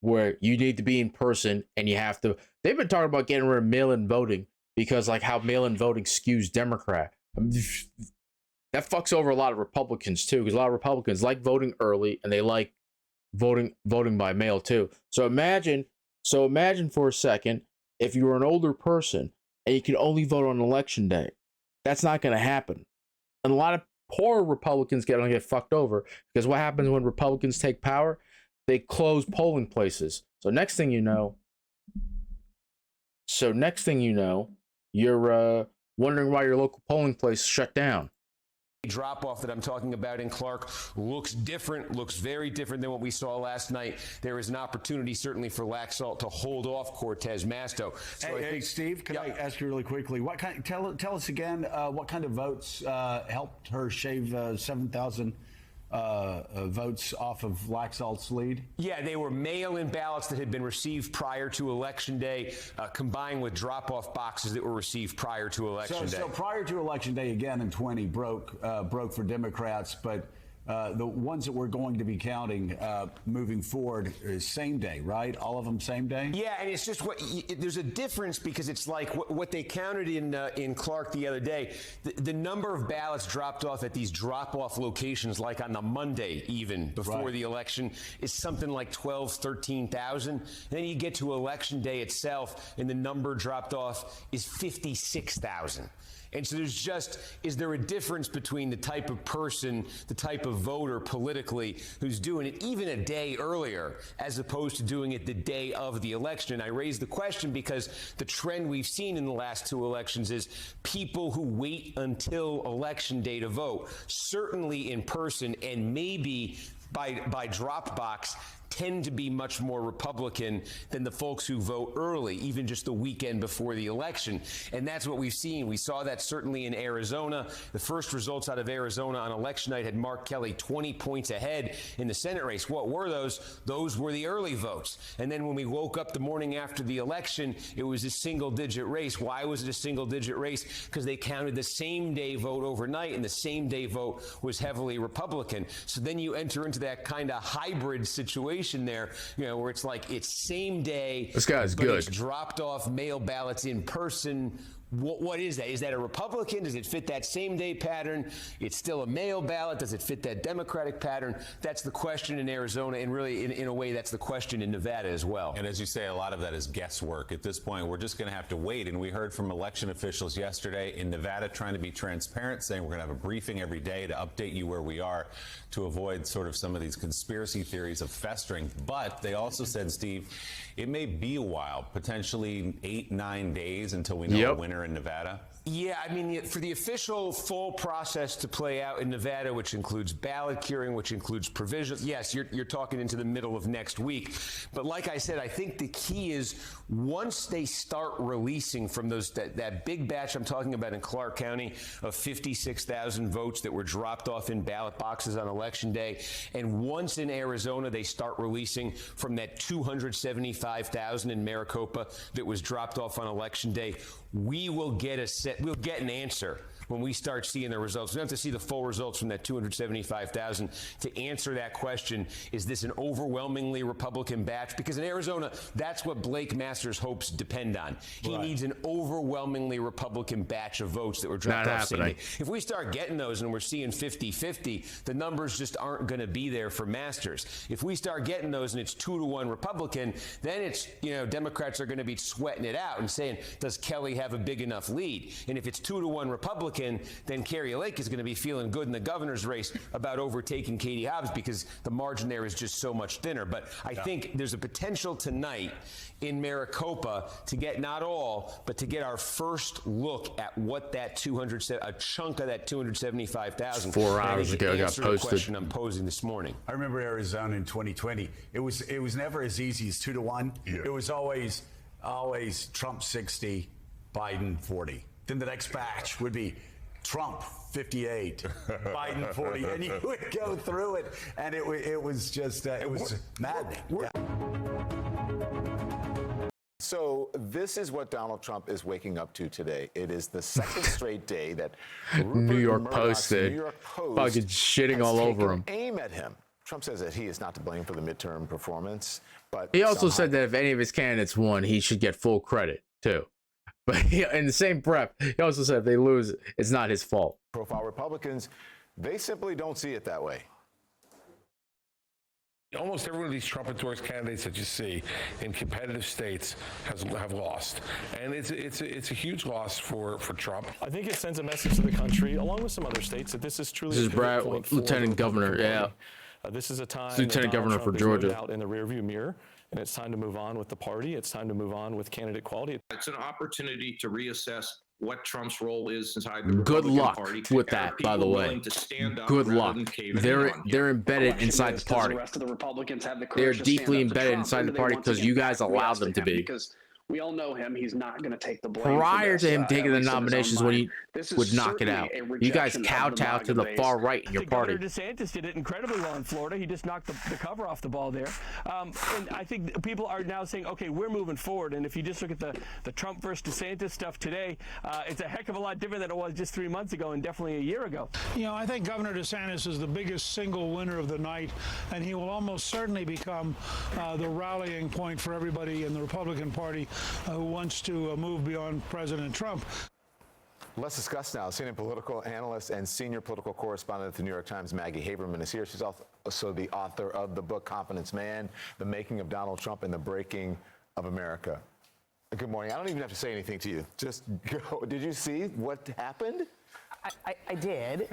where you need to be in person and you have to. They've been talking about getting rid of mail-in voting because like how mail-in voting skews Democrat. That fucks over a lot of Republicans too, because a lot of Republicans like voting early and they like voting by mail too. So imagine for a second if you were an older person and you could only vote on election day. That's not going to happen. And a lot of poor Republicans get fucked over because what happens when Republicans take power? They close polling places. So next thing you know, you're wondering why your local polling place shut down.
Drop off that I'm talking about in Clark looks different, looks very different than what we saw last night. There is an opportunity certainly for Laxalt to hold off Cortez Masto. So
hey, Steve, can I ask you really quickly? What kind? Tell us again. What kind of votes helped her shave 7,000 votes off of Laxalt's lead?
Yeah, they were mail-in ballots that had been received prior to Election Day, combined with drop-off boxes that were received prior to Election Day.
So prior to Election Day, again in 20, broke for Democrats, but the ones that we're going to be counting moving forward is same day, right? All of them same day?
Yeah, and it's just there's a difference because it's like what they counted in Clark the other day. The number of ballots dropped off at these drop-off locations, like on the Monday even before the election, is something like 13,000. Then you get to Election Day itself, and the number dropped off is 56,000. And so is there a difference between the type of person, the type of voter politically who's doing it even a day earlier as opposed to doing it the day of the election? And I raise the question because the trend we've seen in the last two elections is people who wait until Election Day to vote, certainly in person and maybe by drop box, tend to be much more Republican than the folks who vote early, even just the weekend before the election. And that's what we've seen. We saw that certainly in Arizona. The first results out of Arizona on election night had Mark Kelly 20 points ahead in the Senate race. What were those? Those were the early votes. And then when we woke up the morning after the election, it was a single-digit race. Why was it a single-digit race? Because they counted the same-day vote overnight, and the same-day vote was heavily Republican. So then you enter into that kind of hybrid situation there, where it's like it's same day.
This guy's
but
good.
It's dropped off mail ballots in person. What is that? Is that a Republican? Does it fit that same day pattern? It's still a mail ballot. Does it fit that Democratic pattern? That's the question in Arizona, and really, in a way, that's the question in Nevada as well.
And as you say, a lot of that is guesswork. At this point, we're just going to have to wait. And we heard from election officials yesterday in Nevada trying to be transparent, saying we're going to have a briefing every day to update you where we are to avoid sort of some of these conspiracy theories of festering. But they also said, Steve, it may be a while, potentially 8-9 days until we know a winner in Nevada.
Yeah, I mean, for the official full process to play out in Nevada, which includes ballot curing, which includes provisional, yes, you're talking into the middle of next week. But like I said, I think the key is once they start releasing from that big batch I'm talking about in Clark County of 56,000 votes that were dropped off in ballot boxes on Election Day, and once in Arizona they start releasing from that 275,000 in Maricopa that was dropped off on Election Day, we'll get an answer when we start seeing the results. We have to see the full results from that 275,000 to answer that question. Is this an overwhelmingly Republican batch? Because in Arizona, that's what Blake Masters' hopes depend on. He needs an overwhelmingly Republican batch of votes that were dropped off same day. If we start getting those and we're seeing 50-50, the numbers just aren't going to be there for Masters. If we start getting those and it's 2-1 Republican, then it's, Democrats are going to be sweating it out and saying, does Kelly have a big enough lead? And if it's 2-1 Republican, then Kari Lake is going to be feeling good in the governor's race about overtaking Katie Hobbs because the margin there is just so much thinner. But I think there's a potential tonight in Maricopa to get not all, but to get our first look at what that a chunk of that 275,000.
4 hours ago, it got posted.
The question I'm posing this morning.
I remember Arizona in 2020. It was never as easy as 2-1. Yeah. It was always Trump 60, Biden 40. Then the next batch would be Trump 58, Biden 40, and you would go through it, and it was just it was maddening.
So this is what Donald Trump is waking up to today. It is the second straight day that
New York Post fucking shitting all over him.
Aim at him. Trump says that he is not to blame for the midterm performance, but
he also said that if any of his candidates won, he should get full credit too. But in the same breath, he also said if they lose, it's not his fault.
Profile Republicans, they simply don't see it that way.
Almost every one of these Trump endorsed candidates that you see in competitive states have lost, and it's a huge loss for Trump.
I think it sends a message to the country, along with some other states, that this is truly.
This is Brad, Lieutenant Governor. Yeah.
This is a time.
Lieutenant Governor for Georgia.
Out in the rearview mirror, and it's time to move on with the party. It's time to move on with candidate quality.
It's an opportunity to reassess what Trump's role is inside the
Good
Republican
luck
Party.
with that, by the way. Good luck. They're embedded inside the party.
The rest of the Republicans have the
They're
courage to stand
deeply
up to
embedded
Trump,
inside
or
the
do they
party
want to
because
get
you guys allowed them to be.
Because we all know him. He's not going to take the blame.
Prior
for this,
to him taking the
at least in his own
nominations when
mind.
he
This is
would knock it
certainly
out.
a
You guys
rejection of
kowtow to the
MAGA
far
base.
right in your party.
Governor DeSantis did it incredibly well in Florida. He just knocked the cover off the ball there. And I think people are now saying, okay, we're moving forward. And if you just look at the Trump versus DeSantis stuff today, it's a heck of a lot different than it was just 3 months ago and definitely a year ago.
You know, I think Governor DeSantis is the biggest single winner of the night, and he will almost certainly become the rallying point for everybody in the Republican Party who wants to move beyond President Trump.
Let's discuss now. CNN political analyst and senior political correspondent at the New York Times, Maggie Haberman, is here. She's also the author of the book Confidence Man, The Making of Donald Trump and the Breaking of America. Good morning. I don't even have to say anything to you. Just go. Did you see what happened?
I did.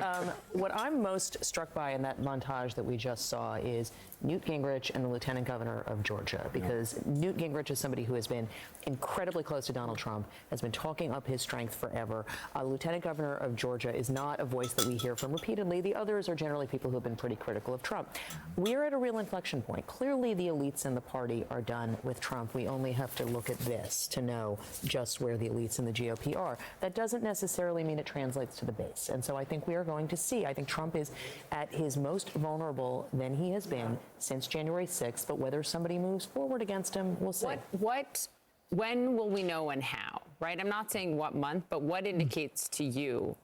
What I'm most struck by in that montage that we just saw is Newt Gingrich and the Lieutenant Governor of Georgia, because Newt Gingrich is somebody who has been incredibly close to Donald Trump, has been talking up his strength forever. Lieutenant Governor of Georgia is not a voice that we hear from repeatedly. The others are generally people who have been pretty critical of Trump. We're at a real inflection point. Clearly, the elites in the party are done with Trump. We only have to look at this to know just where the elites in the GOP are. That doesn't necessarily mean it translates to the base. And so I think we are going to see. I think Trump is at his most vulnerable than he has been since January 6th. But whether somebody moves forward against him, we'll see.
When will we know and how, right? I'm not saying what month, but what indicates to you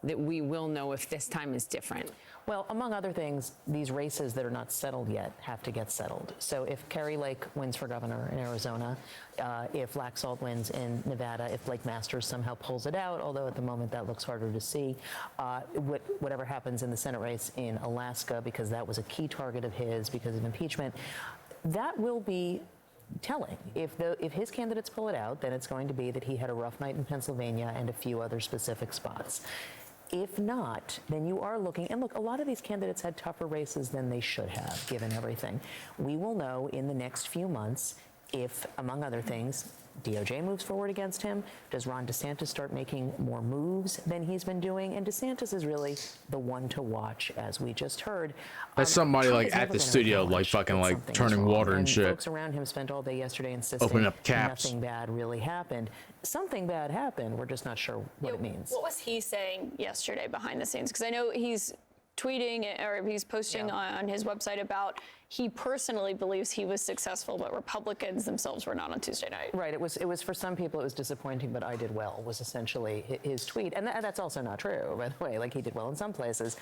that we will know if this time is different?
Well, among other things, these races that are not settled yet have to get settled. So if Kari Lake wins for governor in Arizona, if Laxalt wins in Nevada, if Blake Masters somehow pulls it out, although at the moment that looks harder to see, whatever happens in the Senate race in Alaska, because that was a key target of his because of impeachment, that will be telling. If his candidates pull it out, then it's going to be that he had a rough night in Pennsylvania and a few other specific spots. If not, then you are looking, and look, a lot of these candidates had tougher races than they should have, given everything. We will know in the next few months if, among other things, DOJ moves forward against him. Does Ron DeSantis start making more moves than he's been doing? And DeSantis is really the one to watch, as we just heard.
That's somebody
Trump
like
is
at
never
the
gonna
studio,
acknowledge
like fucking
that
like
something is
turning
wrong.
water and
And
shit.
folks around him spent all day yesterday insisting
Opening up caps.
nothing bad really happened. Something bad happened. We're just not sure what it means.
What was he saying yesterday behind the scenes? Because I know he's tweeting or he's posting on his website about he personally believes he was successful, but Republicans themselves were not on Tuesday night.
Right. It was for some people it was disappointing, but I did well was essentially his tweet, and that's also not true, by the way. Like, he did well in some places.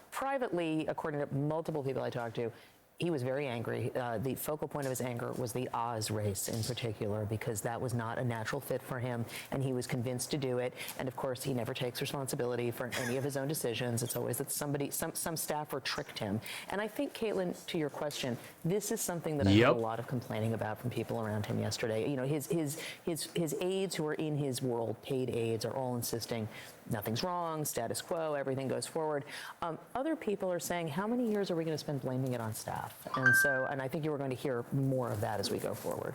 Privately, according to multiple people I talked to, he was very angry. The focal point of his anger was the Oz race in particular, because that was not a natural fit for him, and he was convinced to do it. And of course, he never takes responsibility for any of his own decisions. It's always that some staffer tricked him. And I think, Caitlin, to your question, this is something that I heard a lot of complaining about from people around him yesterday. You know, his aides who are in his world, paid aides, are all insisting nothing's wrong, status quo, everything goes forward. Other people are saying, how many years are we going to spend blaming it on staff? And I think you are going to hear more of that as we go forward.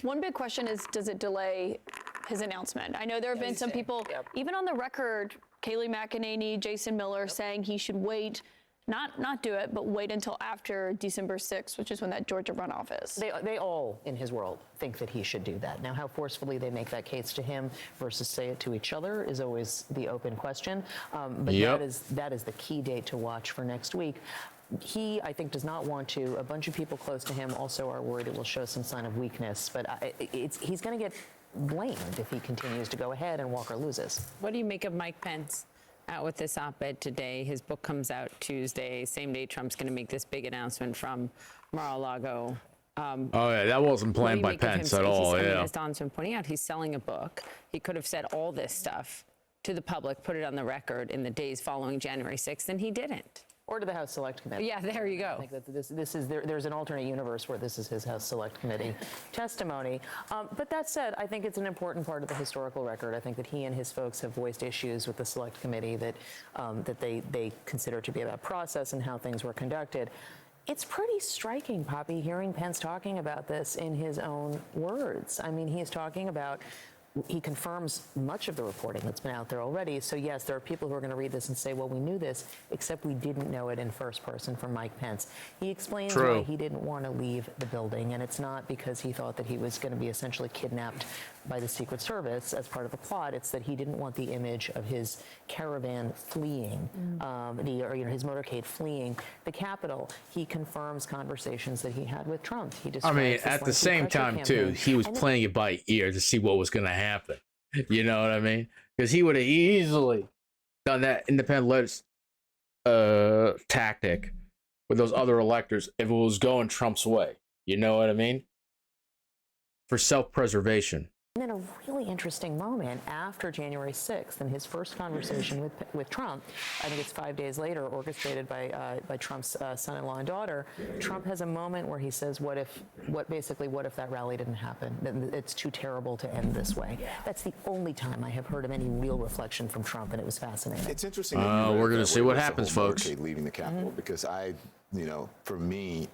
One big question is, does it delay his announcement? I know there have been some people, even on the record, Kayleigh McEnany, Jason Miller, saying he should wait, not do it, but wait until after December 6th, which is when that Georgia runoff is.
They all, in his world, think that he should do that. Now, how forcefully they make that case to him versus say it to each other is always the open question. But that is the key date to watch for next week. He, I think, does not want to. A bunch of people close to him also are worried it will show some sign of weakness. But he's going to get blamed if he continues to go ahead and Walker loses.
What do you make of Mike Pence out with this op-ed today? His book comes out Tuesday, same day Trump's going to make this big announcement from Mar-a-Lago.
Oh, yeah, that wasn't planned by Pence at all,
As Don's been pointing out, he's selling a book. He could have said all this stuff to the public, put it on the record in the days following January 6th, and he didn't.
Or to the House Select Committee.
Yeah, there you go.
I think that this is there's an alternate universe where this is his House Select Committee testimony. But that said, I think it's an important part of the historical record. I think that he and his folks have voiced issues with the Select Committee that they consider to be about process and how things were conducted. It's pretty striking, Poppy, hearing Pence talking about this in his own words. I mean, he's talking about. He confirms much of the reporting that's been out there already. So, yes, there are people who are going to read this and say, well, we knew this, except we didn't know it in first person from Mike Pence. He explains why he didn't want to leave the building, and it's not because he thought that he was going to be essentially kidnapped by the Secret Service as part of a plot. It's that he didn't want the image of his caravan fleeing, his motorcade fleeing the Capitol. He confirms conversations that he had with Trump. He
I mean, at the same time, too, he was playing it by ear to see what was going to happen. You know what I mean? Because he would have easily done that independent letters tactic with those other electors if it was going Trump's way. You know what I mean? For self-preservation.
And then a really interesting moment after January 6th in his first conversation with Trump, I think it's 5 days later, orchestrated by Trump's son-in-law and daughter, Trump has a moment where he says, what if that rally didn't happen? It's too terrible to end this way. That's the only time I have heard of any real reflection from Trump, and it was fascinating.
It's interesting.
We're going to see what happens, folks.
Leaving the Capitol, because for me,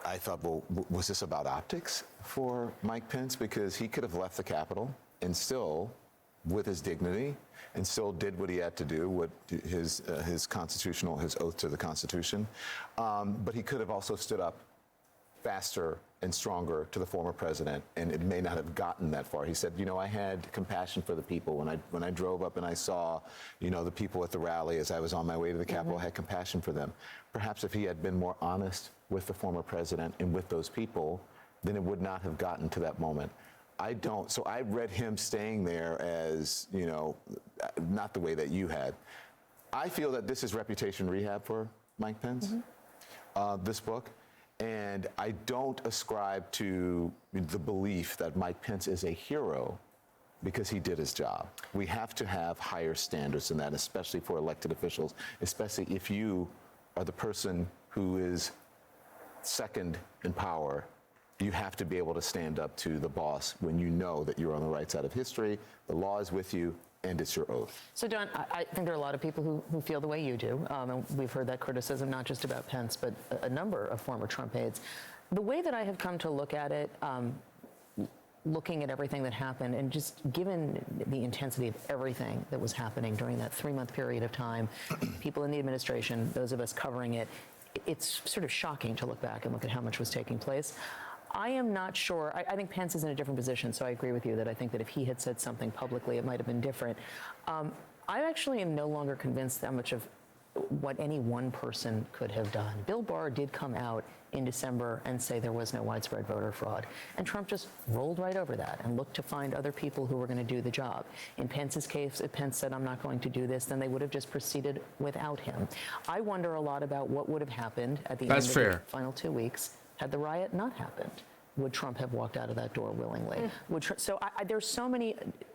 I thought, well, was this about optics for Mike Pence? Because he could have left the Capitol and still, with his dignity, and still did what he had to do, what his oath to the Constitution. But he could have also stood up faster and stronger to the former president, and it may not have gotten that far. He said, I had compassion for the people. When I drove up and I saw, the people at the rally as I was on my way to the Capitol, I had compassion for them. Perhaps if he had been more honest with the former president and with those people, then it would not have gotten to that moment. I don't. So I read him staying there as, not the way that you had. I feel that this is reputation rehab for Mike Pence, this book. And I don't ascribe to the belief that Mike Pence is a hero because he did his job. We have to have higher standards than that, especially for elected officials, especially if you are the person who is second in power. You have to be able to stand up to the boss when you know that you're on the right side of history, the law is with you, and it's your oath.
So, Don, I think there are a lot of people who feel the way you do. And we've heard that criticism, not just about Pence, but a number of former Trump aides. The way that I have come to look at it, looking at everything that happened, and just given the intensity of everything that was happening during that 3-month period of time, people in the administration, those of us covering it, it's sort of shocking to look back and look at how much was taking place. I am not sure. I think Pence is in a different position, so I agree with you that I think that if he had said something publicly, it might have been different. I actually am no longer convinced that much of what any one person could have done. Bill Barr did come out in December and say there was no widespread voter fraud, and Trump just rolled right over that and looked to find other people who were going to do the job. In Pence's case, if Pence said, I'm not going to do this, then they would have just proceeded without him. I wonder a lot about what would have happened at the end of the final 2 weeks had the riot not happened. Would Trump have walked out of that door willingly? There's so many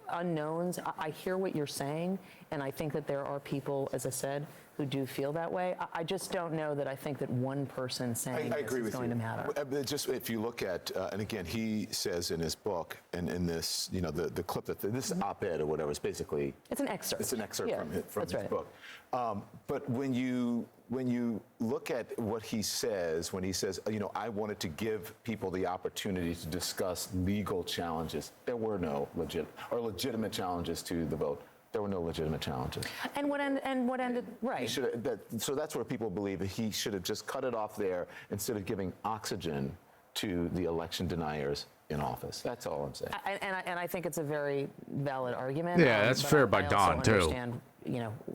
unknowns. I hear what you're saying, and I think that there are people, as I said, who do feel that way. I just don't know that I think that one person saying
I agree
this is going to matter.
Just if you look at, and again, he says in his book and in this, the clip that this op-ed or whatever is basically
it's an excerpt.
It's an excerpt from his book. But when you look at what he says, when he says, I wanted to give people the opportunity to discuss legal challenges, there were no legitimate challenges to the vote. There were no legitimate challenges.
And what ended right?
So that's where people believe that he should have just cut it off there instead of giving oxygen to the election deniers in office. That's all I'm saying.
And I think it's a very valid argument.
Yeah, that's fair by Don too.
Understand,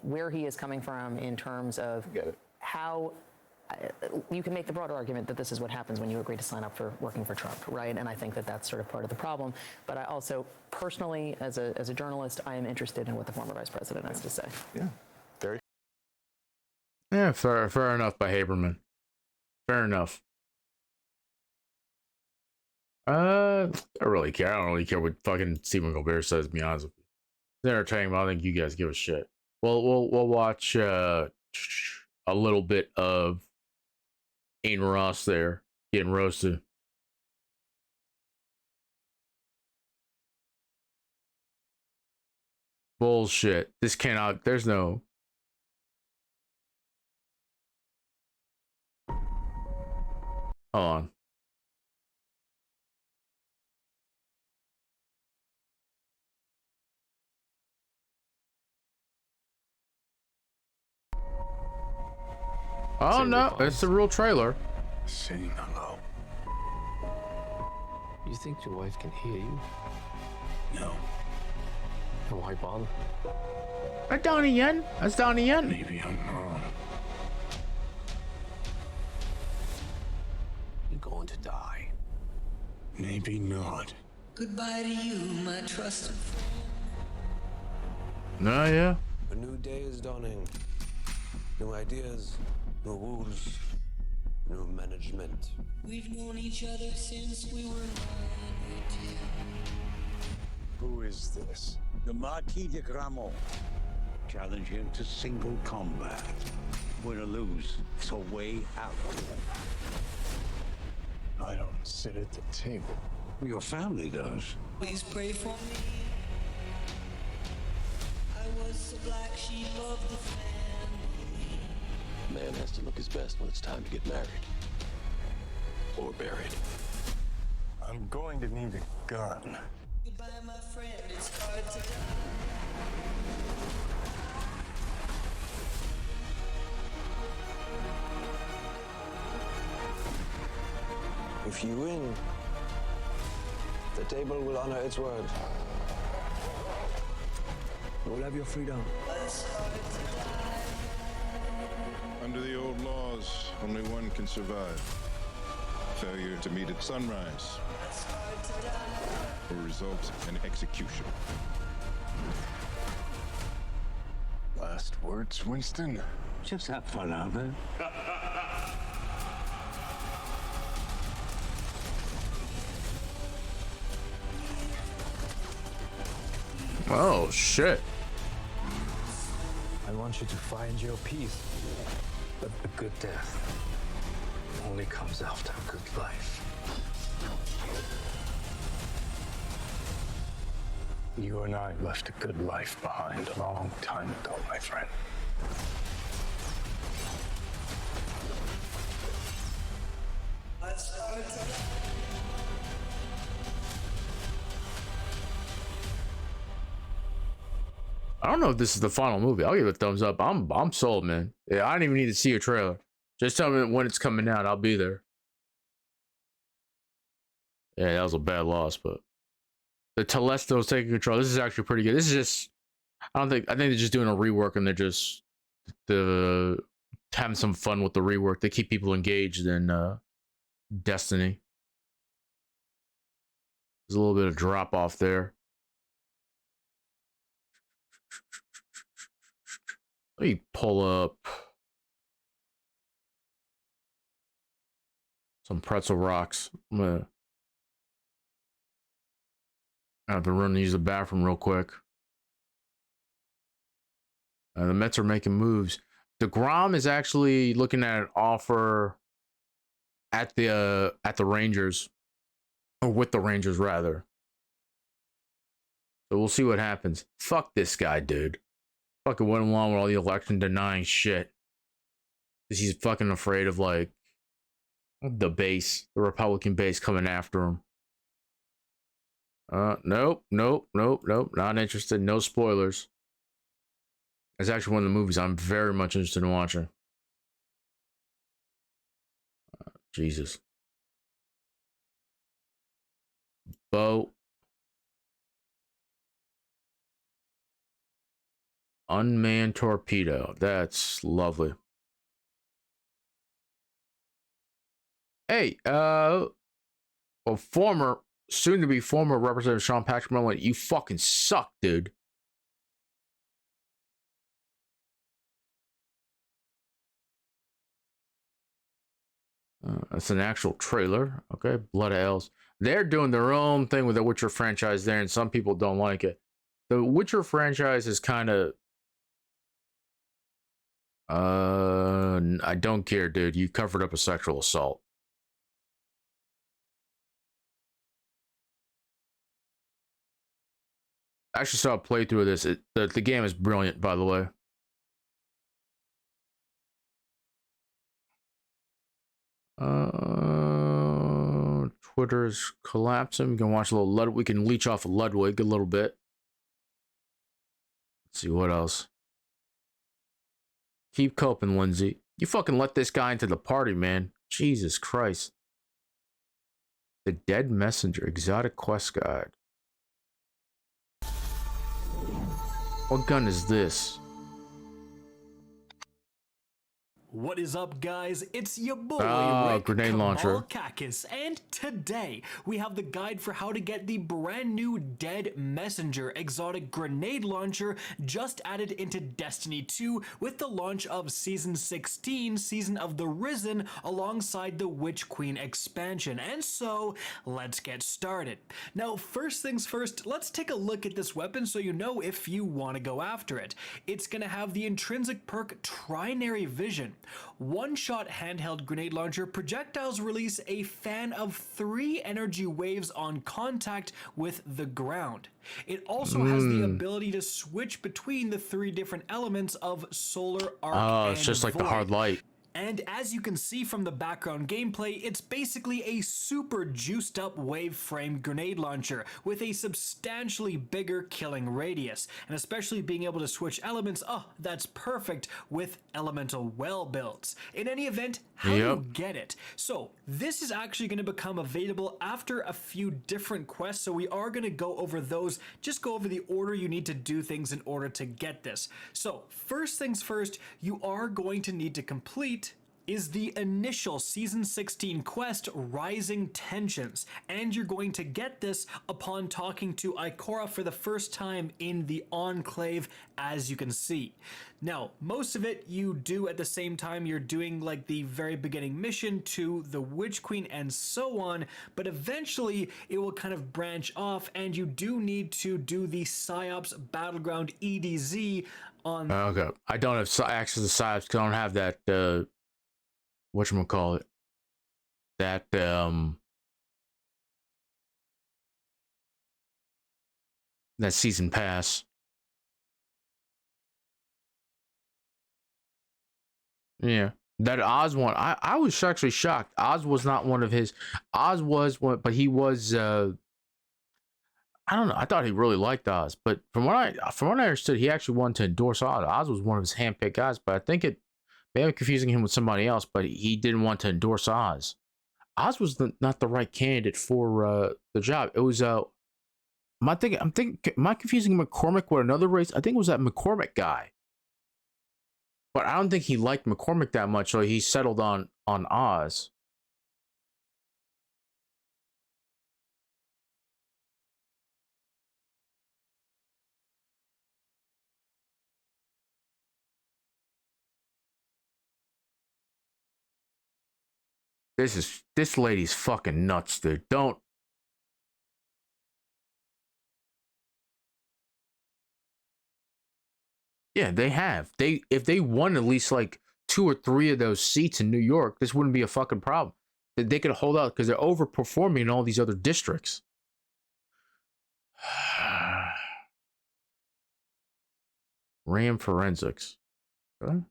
where he is coming from in terms of how you can make the broader argument that this is what happens when you agree to sign up for working for Trump, right? And I think that that's sort of part of the problem. But I also, personally, as a journalist, I am interested in what the former vice president has to say.
Yeah,
fair enough by Haberman. Fair enough. I don't really care. I don't really care what fucking Stephen Colbert says, to be honest with you. It's entertaining, but I don't think you guys give a shit. We'll watch a little bit of Aiden Ross there getting roasted. Bullshit. This cannot, there's no. Hold on. Oh no, it's the real trailer.
Saying hello.
You think your wife can hear you?
No.
Then why bother?
That's Donnie Yen. That's Donnie Yen.
Maybe I'm wrong.
You're going to die.
Maybe not.
Goodbye to you, my trusted friend.
No, yeah.
A new day is dawning. New ideas, new rules, new management.
We've known each other since we were 9 or 10.
Who is this?
The Marquis de Gramont. Challenge him to single combat. Win or lose, it's a way out.
I don't sit at the table.
Your family does.
Please pray for me. I was the black sheep of the family.
Man has to look his best when it's time to get married. Or buried.
I'm going to need a gun.
Goodbye, my friend. It's hard to die.
If you win, the table will honor its word. You'll have your freedom.
Under the old laws, only one can survive. Failure to meet at sunrise will result in execution.
Last words, Winston?
Just have fun out there.
Oh, shit.
I want you to find your peace. But a good death only comes after a good life.
You and I left a good life behind a long time ago, my friend.
I don't know if this is the final movie. I'll give it a thumbs up. I'm sold, man. Yeah, I don't even need to see a trailer. Just tell me when it's coming out. I'll be there. Yeah, that was a bad loss, but the Telesto's taking control. This is actually pretty good. This is just, I think they're just doing a rework and they're just having some fun with the rework. They keep people engaged in Destiny. There's a little bit of drop off there. Let me pull up some pretzel rocks. I have to run to use the bathroom real quick. The Mets are making moves. DeGrom is actually looking at an offer at the Rangers, or with the Rangers rather. So we'll see what happens. Fuck this guy, dude. Fucking went along with all the election denying shit. Because he's fucking afraid of, like, the base, the Republican base coming after him. Nope. Not interested. No spoilers. It's actually one of the movies I'm very much interested in watching. Jesus. Bo. Unmanned torpedo. That's lovely. Hey, well, soon to be former Representative Sean Patrick Mullen, you fucking suck, dude. That's an actual trailer. Okay, Blood of Elves. They're doing their own thing with the Witcher franchise there, and some people don't like it. The Witcher franchise is kind of and I don't care, dude. You covered up a sexual assault. I actually saw a playthrough of this. The game is brilliant, by the way. Twitter's collapsing. We can watch a little Ludwig. We can leech off of Ludwig a little bit. Let's see what else. Keep coping, Lindsay. You fucking let this guy into the party, man. Jesus Christ. The Dead Messenger, exotic quest guide. What gun is this?
What is up, guys? It's your boy, Rick
grenade launcher.
Kamalakakis, and today we have the guide for how to get the brand new Dead Messenger exotic grenade launcher just added into Destiny 2 with the launch of Season 16, Season of the Risen, alongside the Witch Queen expansion. And so, let's get started. Now, first things first, let's take a look at this weapon so you know if you want to go after it. It's going to have the intrinsic perk Trinary Vision. One-shot handheld grenade launcher, projectiles release a fan of 3 energy waves on contact with the ground. It also has the ability to switch between the 3 different elements of solar, arc, and
it's just like the
void.
hard light.
And as you can see from the background gameplay, it's basically a super juiced up wave frame grenade launcher with a substantially bigger killing radius, and especially being able to switch elements, that's perfect with elemental well builds. In any event, how do you get it? So this is actually going to become available after a few different quests, so we are going to go over those, just go over the order you need to do things in order to get this. So first things first, you are going to need to complete is the initial Season 16 quest, Rising Tensions, and you're going to get this upon talking to Ikora for the first time in the Enclave, as you can see. Now, most of it you do at the same time you're doing like the very beginning mission to the Witch Queen and so on, but eventually it will kind of branch off and you do need to do the PsyOps Battleground EDZ on...
Okay, I don't have access to PsyOps because I don't have that, whatchamacallit, that that season pass. Yeah, that Oz one, I was actually shocked. Oz was not one of his. Oz was one, but he was I don't know, I thought he really liked Oz, but from what I understood, he actually wanted to endorse Oz. Oz was one of his handpicked guys, but I think maybe I'm confusing him with somebody else, but he didn't want to endorse Oz. Oz was not the right candidate for the job. It was am I confusing McCormick with another race? I think it was that McCormick guy. But I don't think he liked McCormick that much, so he settled on Oz. This lady's fucking nuts, dude. Don't. Yeah, they have. If they won at least like 2 or 3 of those seats in New York, this wouldn't be a fucking problem. They could hold out because they're overperforming in all these other districts. RAM Forensics. Okay.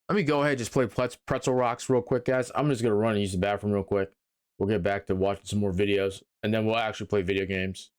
Let me go ahead and just play Pretzel Rocks real quick, guys. I'm just going to run and use the bathroom real quick. We'll get back to watching some more videos, and then we'll actually play video games.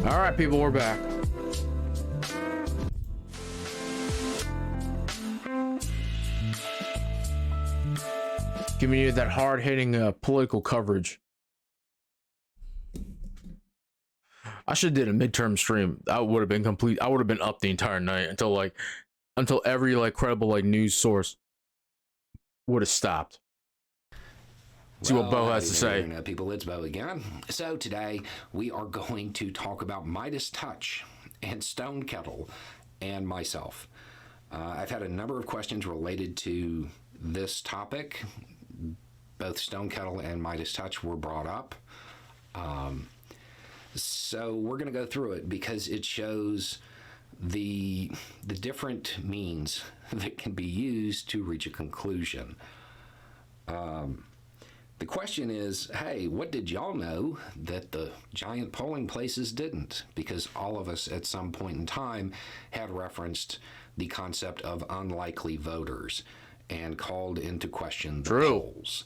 All right, people, we're back. Giving you that hard-hitting political coverage. I should have did a midterm stream. I would have been complete. I would have been up the entire night until every credible news source would have stopped. See what Bo has to say.
Internet people, it's Bo again. So today we are going to talk about Midas Touch and Stone Kettle and myself. I've had a number of questions related to this topic. Both Stone Kettle and Midas Touch were brought up. So we're going to go through it because it shows the different means that can be used to reach a conclusion. The question is, hey, what did y'all know that the giant polling places didn't? Because all of us at some point in time had referenced the concept of unlikely voters and called into question the polls.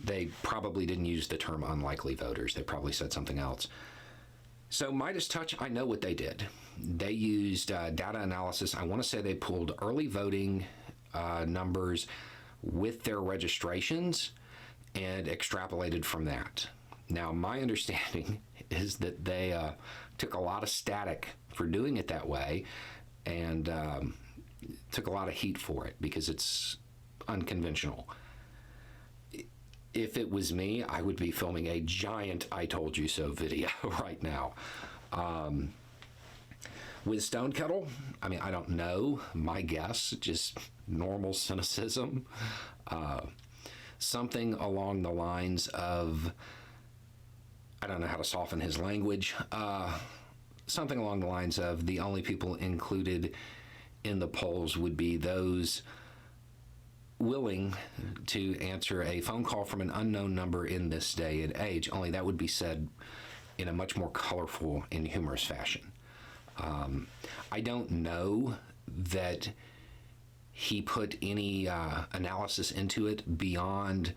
They probably didn't use the term unlikely voters. They probably said something else. So Midas Touch, I know what they did. They used data analysis. I want to say they pulled early voting numbers with their registrations and extrapolated from that. Now, my understanding is that they took a lot of static for doing it that way and took a lot of heat for it because it's unconventional. If it was me, I would be filming a giant I told you so video right now. With Stone Kettle, I mean, I don't know. My guess, just normal cynicism. Something along the lines of, I don't know how to soften his language. Something along the lines of the only people included in the polls would be those willing to answer a phone call from an unknown number in this day and age, only that would be said in a much more colorful and humorous fashion. I don't know that he put any analysis into it beyond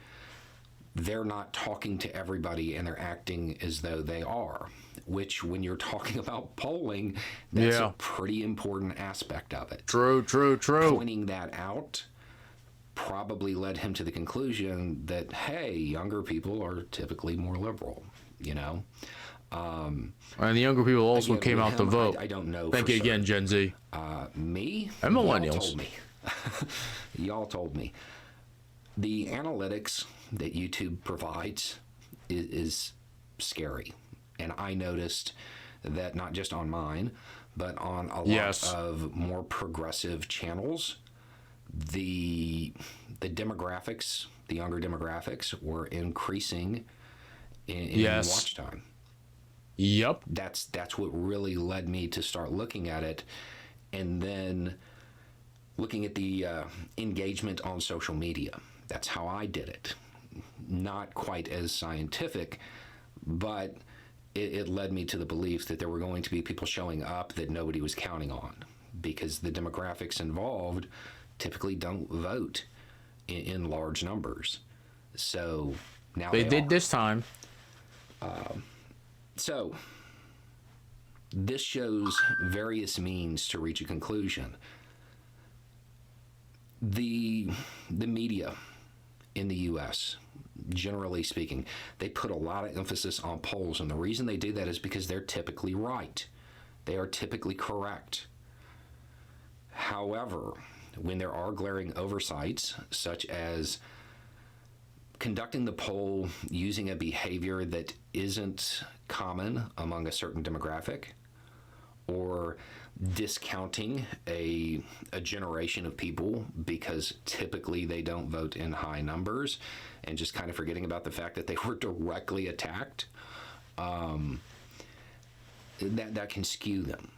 they're not talking to everybody and they're acting as though they are, which when you're talking about polling, that's a pretty important aspect of it.
True.
Pointing that out probably led him to the conclusion that, hey, younger people are typically more liberal, you know?
And the younger people also
again,
came out to vote.
I don't know.
Thank you again, Gen Z.
Me?
And millennials.
Y'all told me. Y'all told me. The analytics that YouTube provides is scary. And I noticed that not just on mine, but on a lot of more progressive channels, the demographics, the younger demographics were increasing in watch time.
Yep.
That's what really led me to start looking at it, and then looking at the engagement on social media. That's how I did it. Not quite as scientific, but it led me to the belief that there were going to be people showing up that nobody was counting on, because the demographics involved typically don't vote in large numbers. So now
they did this time.
So this shows various means to reach a conclusion. The media in the U.S., generally speaking, they put a lot of emphasis on polls, and the reason they do that is because they're typically right. They are typically correct. However, when there are glaring oversights, such as conducting the poll using a behavior that isn't common among a certain demographic, or discounting a generation of people because typically they don't vote in high numbers, and just kind of forgetting about the fact that they were directly attacked, that can skew them.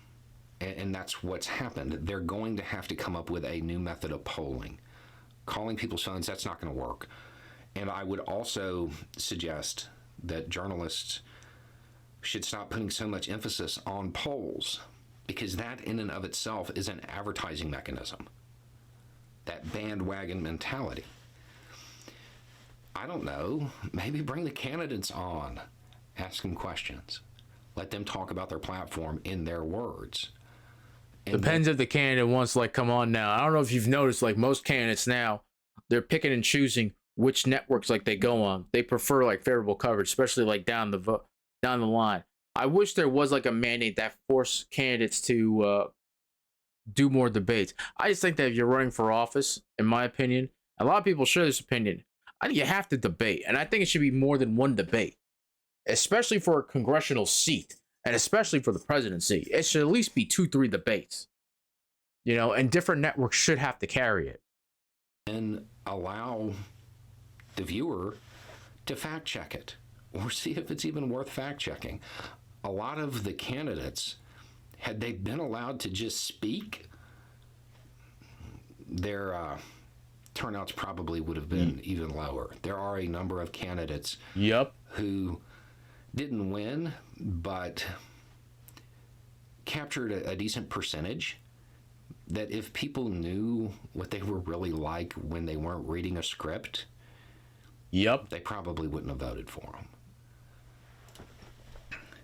And that's what's happened. They're going to have to come up with a new method of polling. Calling people's phones, that's not going to work. And I would also suggest that journalists should stop putting so much emphasis on polls, because that in and of itself is an advertising mechanism. That bandwagon mentality. I don't know, maybe bring the candidates on, ask them questions. Let them talk about their platform in their words. And
Depends if the candidate wants to, like, come on now. I don't know if you've noticed, like, most candidates now, they're picking and choosing which networks, like, they go on. They prefer, like, favorable coverage, especially, like, down the line. I wish there was, like, a mandate that forced candidates to do more debates. I just think that if you're running for office, in my opinion, a lot of people share this opinion, I think you have to debate. And I think it should be more than one debate, especially for a congressional seat. And especially for the presidency, it should at least be 2-3 debates, you know, and different networks should have to carry it.
And allow the viewer to fact check it or see if it's even worth fact checking. A lot of the candidates, had they been allowed to just speak, their turnouts probably would have been even lower. There are a number of candidates who didn't win, but captured a decent percentage that if people knew what they were really like when they weren't reading a script, they probably wouldn't have voted for them.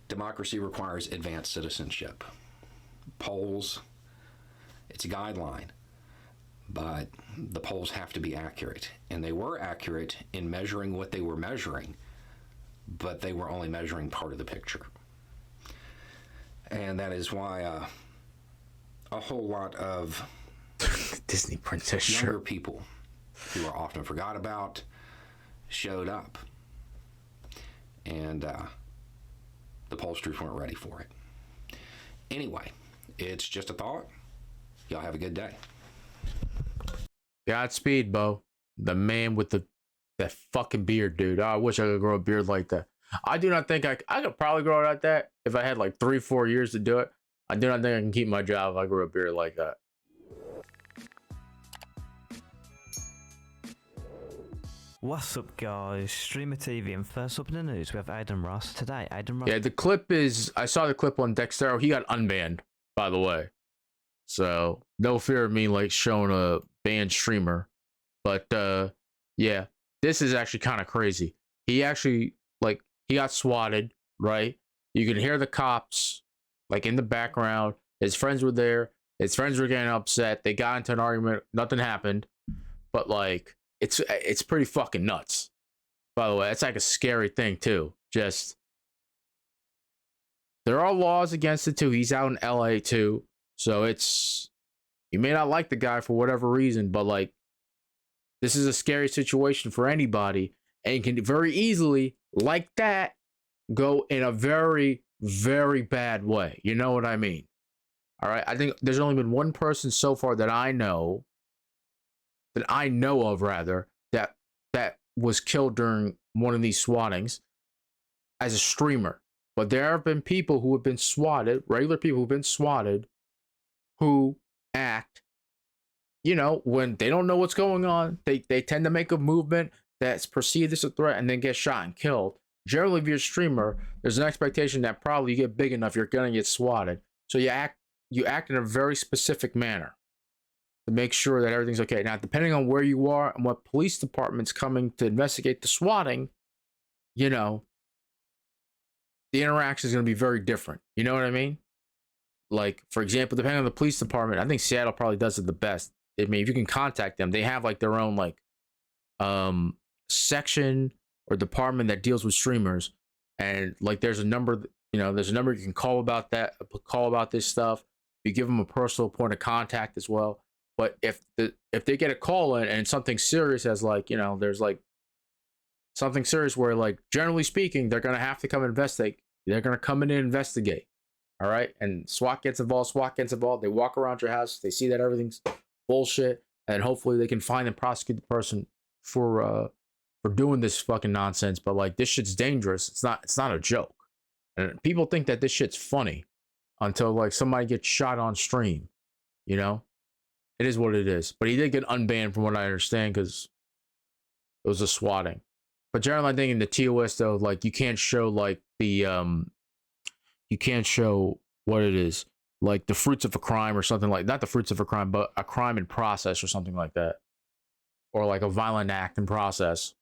Democracy requires advanced citizenship. Polls, it's a guideline, but the polls have to be accurate. And they were accurate in measuring what they were measuring, but they were only measuring part of the picture. And that is why a whole lot of
Disney princess
younger people who are often forgot about showed up. And the pollsters weren't ready for it. Anyway, it's just a thought. Y'all have a good day.
Godspeed, Bo. The man with that fucking beard, dude. I wish I could grow a beard like that. I do not think I could probably grow it like that if I had like 3-4 years to do it. I do not think I can keep my job if I grow a beard like that.
What's up, guys? Streamer TV, and first up in the news, we have Adin Ross. Today, Adin Ross.
Yeah, the clip is, I saw the clip on Dextero. He got unbanned, by the way. So, no fear of me, like, showing a banned streamer. But, yeah, this is actually kind of crazy. He actually, like, he got swatted, right? You can hear the cops, like, in the background. His friends were there. His friends were getting upset. They got into an argument. Nothing happened. But, like, it's pretty fucking nuts. By the way, it's like a scary thing, too. Just, there are laws against it, too. He's out in LA, too. So it's, you may not like the guy for whatever reason, but, like, this is a scary situation for anybody. And you can very easily, like that, go in a very, very bad way. You know what I mean? All right. I think there's only been one person so far that I know of, rather, that was killed during one of these swattings as a streamer. But there have been people who have been swatted, regular people who've been swatted, who act, you know, when they don't know what's going on. They tend to make a movement that's perceived as a threat and then get shot and killed. Generally, if you're a streamer, there's an expectation that probably you get big enough, you're gonna get swatted. So you act in a very specific manner to make sure that everything's okay. Now, depending on where you are and what police department's coming to investigate the swatting, you know, the interaction is going to be very different. You know what I mean? Like, for example, depending on the police department, I think Seattle probably does it the best. I mean, if you can contact them, they have like their own like section or department that deals with streamers, and like there's a number, you know, there's a number you can call about this stuff. You give them a personal point of contact as well. But if they get a call in and something serious, as like, you know, there's like something serious where, like, generally speaking, they're gonna have to come investigate. They're gonna come in and investigate. All right, and SWAT gets involved. They walk around your house. They see that everything's bullshit, and hopefully they can find and prosecute the person for doing this fucking nonsense. But like, this shit's dangerous. It's not a joke. And people think that this shit's funny until like somebody gets shot on stream. You know, it is what it is. But he did get unbanned from what I understand because it was a swatting. But generally, I think in the TOS though, like you can't show like the you can't show what it is, like the fruits of a crime or something like, not the fruits of a crime, but a crime in process or something like that, or like a violent act in process.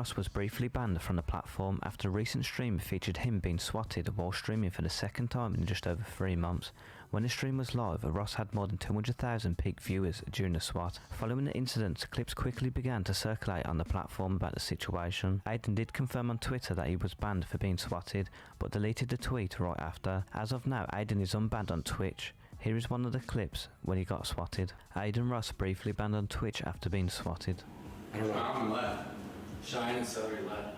Ross was briefly banned from the platform after a recent stream featured him being swatted while streaming for the second time in just over 3 months. When the stream was live, Ross had more than 200,000 peak viewers during the swat. Following the incident, clips quickly began to circulate on the platform about the situation. Aiden did confirm on Twitter that he was banned for being swatted, but deleted the tweet right after. As of now, Aiden is unbanned on Twitch. Here is one of the clips when he got swatted. Aiden Ross briefly banned on Twitch after being swatted.
I'm left. Shine and Celery left.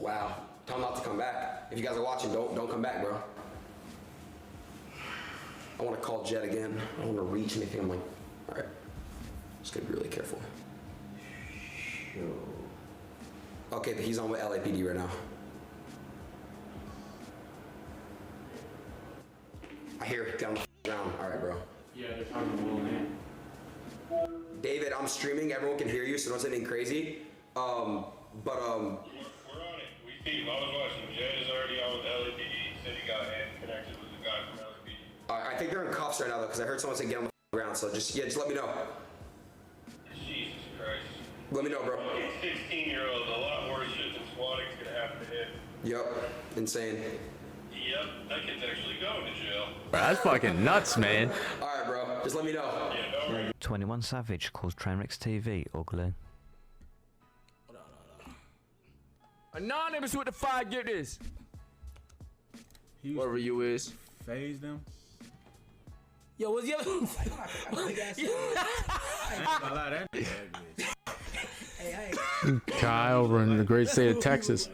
Wow. Tell him not to come back. If you guys are watching, don't come back, bro. I want to call Jet again. I don't want to reach anything. I'm like, all right. Just gotta be really careful. Okay, but he's on with LAPD right now. I hear it. Get on the ground. All right, bro. Yeah, they're talking to Will Man. David, I'm streaming. Everyone can hear you, so don't say anything crazy.
We're on it. We see. I was watching. Jet is already on with LAPD. Said he got connected with the guy from LAPD.
I think they're in cuffs right now, though, because I heard someone say get on the ground. So just let me know.
Jesus Christ.
Let me know, bro.
16-year-olds. A lot more shit than swatting's gonna happen to him.
Yep. Insane.
Yep. That kid's actually going to jail.
Bro, that's fucking nuts, man.
All right, bro. Just let me know.
21 Savage calls Trainwreck TV ugly.
Anonymous with the 5 get this.
Whoever you is.
Phase them. Yo, what's your?
Kai over in the great state of Texas.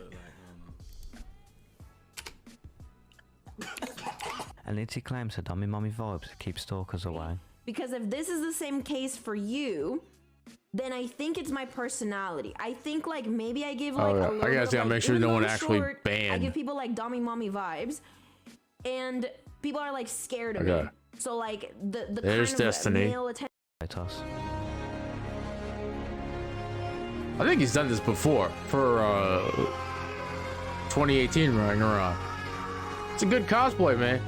Alinity claims her dummy mommy vibes keep stalkers away.
Because if this is the same case for you, then I think it's my personality. I think like maybe I give like a little
I gotta make sure no one actually banned.
I give people like dummy mommy vibes, and people are like scared of
Okay.
me. So like the
There's
kind of
Destiny.
male attention.
I think he's done this before for 2018 Ragnarok. It's a good cosplay, man.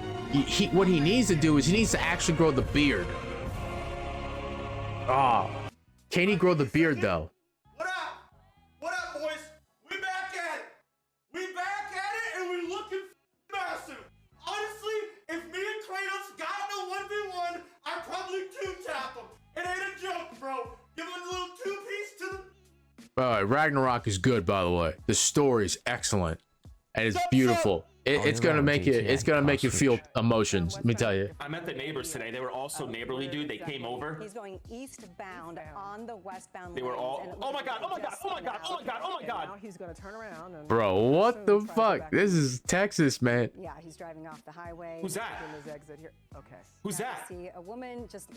What he needs to do is he needs to actually grow the beard. Ah, can he grow the beard though?
What up, boys? We back at it. We back at it, and we're looking massive. Honestly, if me and Kratos got in a 1v1, I'd probably two-tap him. It ain't a joke, bro. Give him a little two-piece to the...
Ragnarok is good, by the way. The story is excellent, and it's beautiful. It's gonna make it. It's gonna make you feel emotions. Let me tell you.
I met the neighbors today. They were also neighborly, dude. They came over.
He's going eastbound on the westbound.
They were all. Oh my god! Oh my god! Oh my god! Oh my god! Oh my god!
Now he's going to turn around. And
Bro, what the fuck? This is Texas, man.
Yeah, he's driving off the highway.
Who's that?
In his exit here. Okay.
Who's
Now
that?
I see a woman just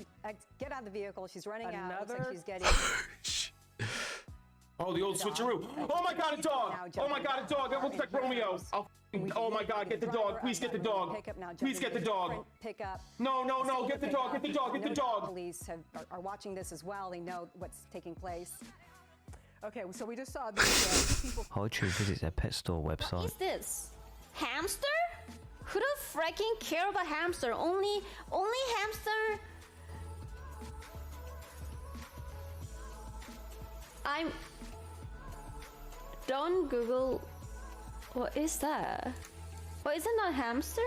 get out of the vehicle. She's running out. Looks like she's getting.
Oh, the old switcheroo. Oh my god, a dog! Oh my god, a dog! It looks like Romeo. Oh my god, get the dog. Please get the dog. Please get the dog.
Pick up.
No, no, no, get the dog, get the dog, get the dog.
Police are watching this as well. They know what's taking place. Okay, so we just saw these people.
Hoichu visits their pet store website.
What is this? Hamster? Who the freaking care of a hamster? Only hamster. Don't Google. What is that? What is it? Not hamster?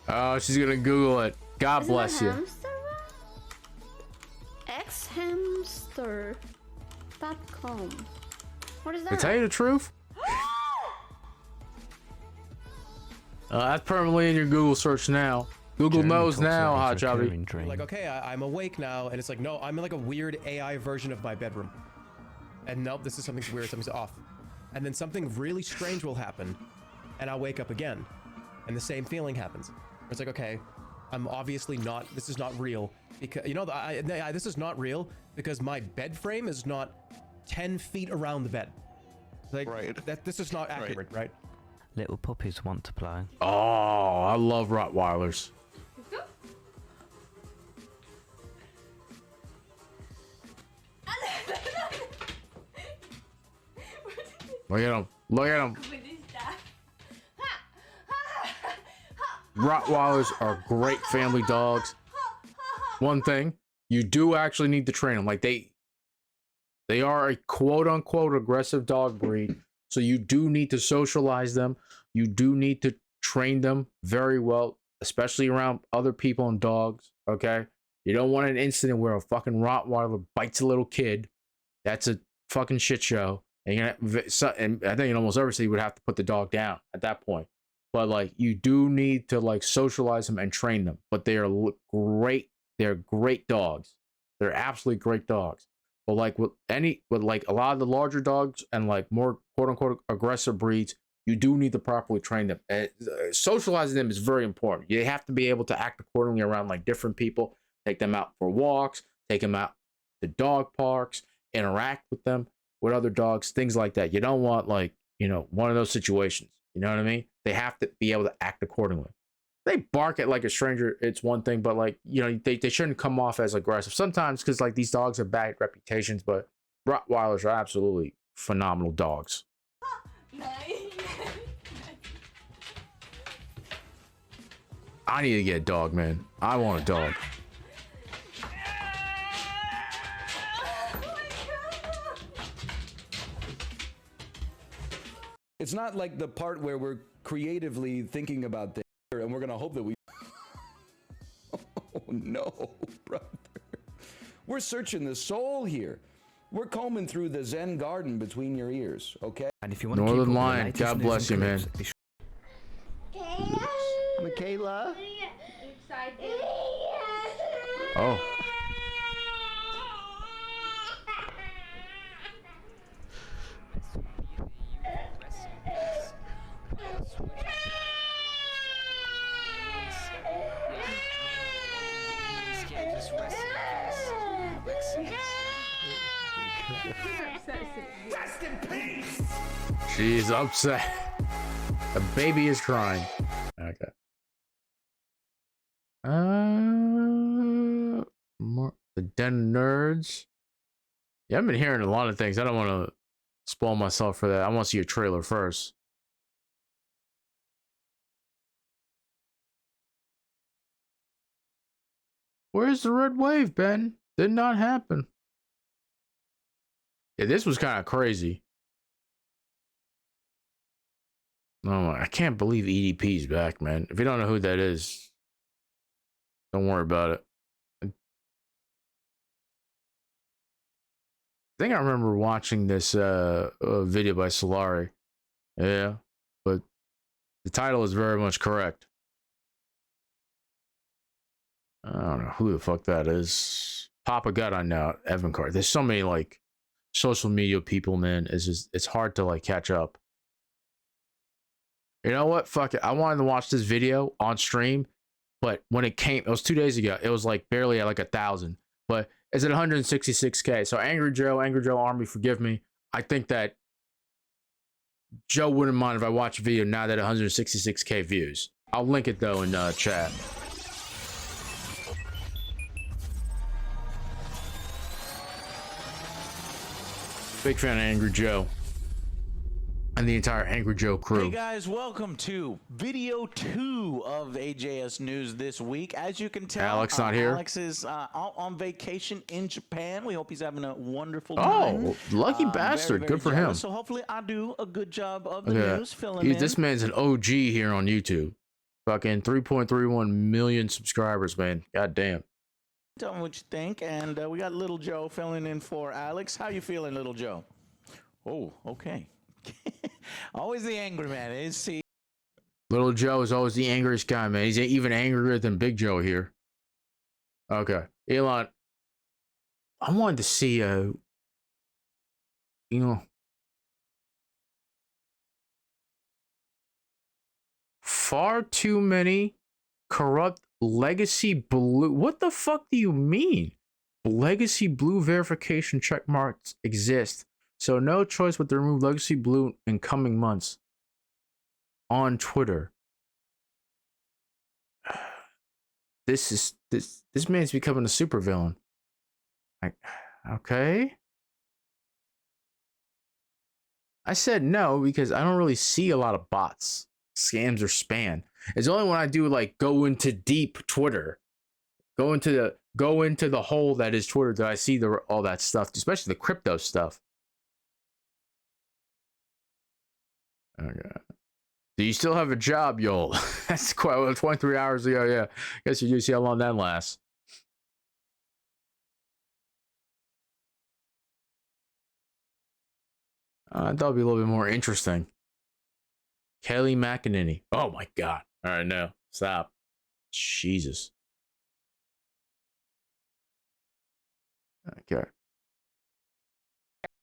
Oh, she's gonna Google it. God
Isn't
bless
that
you.
Hamster? Xhamster.com. What is that?
To tell you the truth, that's permanently in your Google search now. Google knows now, Hot Jobby.
Like, okay, I'm awake now, and it's like, no, I'm in like a weird AI version of my bedroom. And nope, this is something's weird, something's off. And then something really strange will happen, and I'll wake up again, and the same feeling happens. It's like, okay, I'm obviously not. This is not real because this is not real because my bed frame is not 10 feet around the bed. Like, this is not accurate, right?
Little puppies want to play.
Oh, I love Rottweilers. Look at him. Look at him. Rottweilers are great family dogs. One thing, you do actually need to train them. Like They are a quote unquote aggressive dog breed. So you do need to socialize them. You do need to train them very well, especially around other people and dogs. Okay. You don't want an incident where a fucking Rottweiler bites a little kid. That's a fucking shit show. And I think in almost every city you would have to put the dog down at that point. But like, you do need to like socialize them and train them. But they are great. They're great dogs. They're absolutely great dogs. But like with like a lot of the larger dogs and like more quote unquote aggressive breeds, you do need to properly train them. And socializing them is very important. You have to be able to act accordingly around like different people. Take them out for walks. Take them out to dog parks. Interact with them, with other dogs, things like that. You don't want like, you know, one of those situations. You know what I mean? They have to be able to act accordingly. They bark at like a stranger, it's one thing, but like, you know, they shouldn't come off as aggressive sometimes because like these dogs have bad reputations, but Rottweilers are absolutely phenomenal dogs. I need to get a dog, man. I want a dog.
It's not like the part where we're creatively thinking about things and we're going to hope that we... Oh, no, brother. We're searching the soul here. We're combing through the Zen garden between your ears, okay?
And if you want
Northern Lion, God bless you, man.
Michaela?
Oh.
Rest in peace.
She's upset. The baby is crying. Okay. More the Den Nerds. Yeah, I've been hearing a lot of things. I don't want to spoil myself for that. I want to see a trailer first. Where's the red wave, Ben? Did not happen. Yeah, this was kind of crazy. Oh, I can't believe EDP's back, man. If you don't know who that is, don't worry about it. I think I remember watching this video by Solari. Yeah, but the title is very much correct. I don't know who the fuck that is. Papa got on now, Evan Card. There's so many like social media people, man. It's hard to like catch up. You know what? Fuck it. I wanted to watch this video on stream, but when it came, it was 2 days ago. It was like barely at like 1,000, but it's at 166K. So Angry Joe Army, forgive me. I think that Joe wouldn't mind if I watch a video now that 166K views. I'll link it though in chat. Big fan of Angry Joe and the entire Angry Joe crew.
Hey guys, welcome to video 2 of AJS News this week. As you can tell,
Alex not here.
Alex is out on vacation in Japan. We hope he's having a wonderful time.
Oh, lucky bastard.
Very
Good for
jealous.
him.
So hopefully I do a good job of the news, filling in.
This man's an OG here on YouTube. Fucking 3.31 million subscribers, man. God damn.
Tell me what you think. And we got Little Joe filling in for Alex. How you feeling, Little Joe? Oh, okay. Always the angry man, is he?
Little Joe is always the angriest guy, man. He's even angrier than Big Joe here. Okay. Elon, I wanted to see, you know, far too many corrupt Legacy Blue. What the fuck do you mean? Legacy Blue verification check marks exist, so no choice but to remove Legacy Blue in coming months. On Twitter. This man's becoming a supervillain. Like, okay. I said no because I don't really see a lot of bots, scams, or spam. It's only when I do like go into deep Twitter, go into the go into the hole that is Twitter that I see all that stuff, especially the crypto stuff. Okay. Do you still have a job, y'all? That's quite 23 hours ago. Yeah, guess you do see how long that lasts. I thought it'd be a little bit more interesting. Kelly McEnany. Oh my God. All right, no, stop. Jesus. Okay.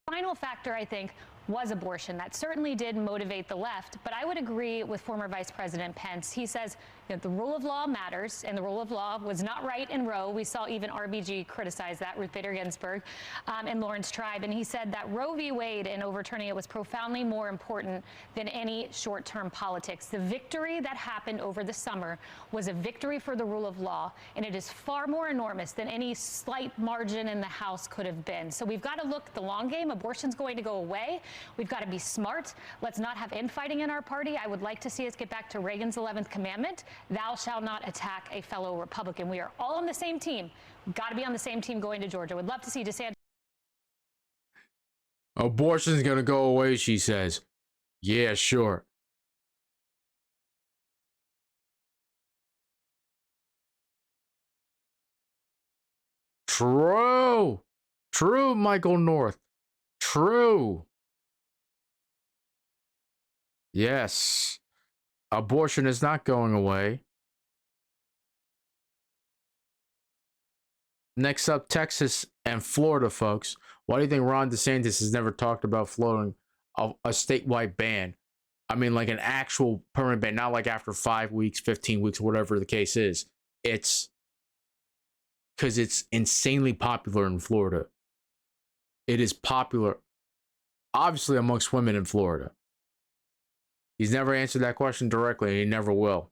Final factor, I think, was abortion. That certainly did motivate the left, but I would agree with former Vice President Pence. He says the rule of law matters, and the rule of law was not right in Roe. We saw even RBG criticize that, Ruth Bader Ginsburg, and Lawrence Tribe, and he said that Roe v. Wade and overturning it was profoundly more important than any short-term politics. The victory that happened over the summer was a victory for the rule of law, and it is far more enormous than any slight margin in the House could have been. So we've got to look at the long game. Abortion's going to go away. We've got to be smart. Let's not have infighting in our party. I would like to see us get back to Reagan's 11th commandment. Thou shalt not attack a fellow Republican. We are all on the same team. We've got to be on the same team going to Georgia. Would love to see DeSantis.
Abortion's going to go away, she says. Yeah, sure. True. True, Michael North. True. Yes. Abortion is not going away. Next up, Texas and Florida, folks. Why do you think Ron DeSantis has never talked about floating a statewide ban? I mean, like an actual permanent ban, not like after 5 weeks, 15 weeks, whatever the case is. It's because it's insanely popular in Florida. It is popular, obviously, amongst women in Florida. He's never answered that question directly, and he never will.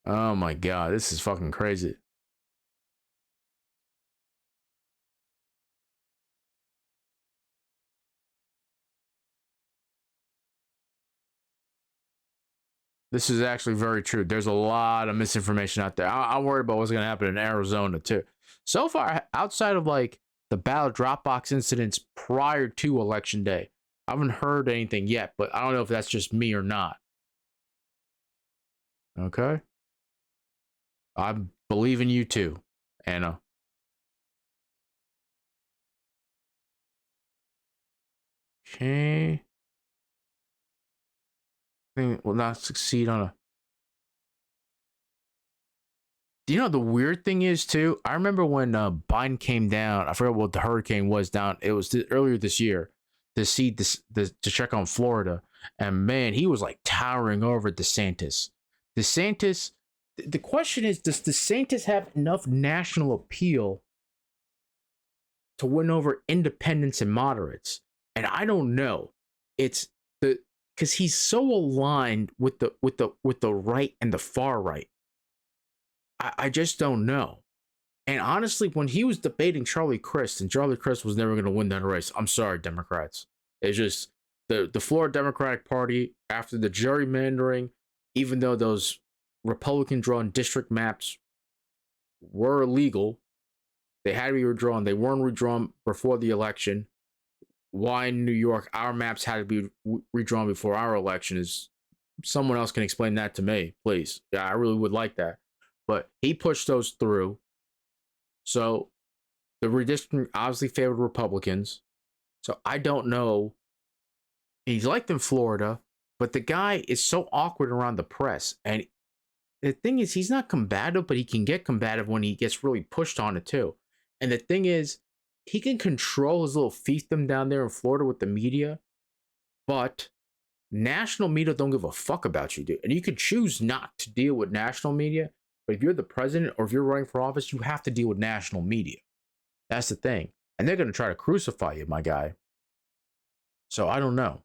Oh my God, this is fucking crazy. This is actually very true. There's a lot of misinformation out there. I'm worried about what's going to happen in Arizona, too. So far, outside of like the ballot Dropbox incidents prior to Election Day, I haven't heard anything yet, but I don't know if that's just me or not. Okay. I believe in you too, Anna. Okay. Will not succeed on a. Do you know the weird thing is too? I remember when Biden came down. I forgot what the hurricane was down. It was earlier this year to see to check on Florida, and man, he was like towering over DeSantis. DeSantis. The question is, does DeSantis have enough national appeal to win over independents and moderates? And I don't know. It's the because he's so aligned with the right and the far right. I just don't know. And honestly, when he was debating Charlie Crist, and Charlie Crist was never going to win that race. I'm sorry, Democrats. It's just the Florida Democratic Party, after the gerrymandering, even though those Republican-drawn district maps were illegal, they had to be redrawn. They weren't redrawn before the election. Why in New York our maps had to be redrawn before our election is someone else can explain that to me, please. Yeah, I really would like that. But he pushed those through. So the redistricting obviously favored Republicans. So I don't know. He's liked in Florida, but the guy is so awkward around the press. And the thing is, he's not combative, but he can get combative when he gets really pushed on it too. And the thing is, he can control his little fiefdom down there in Florida with the media, but national media don't give a fuck about you, dude. And you could choose not to deal with national media, but if you're the president or if you're running for office, you have to deal with national media. That's the thing. And they're going to try to crucify you, my guy. So I don't know.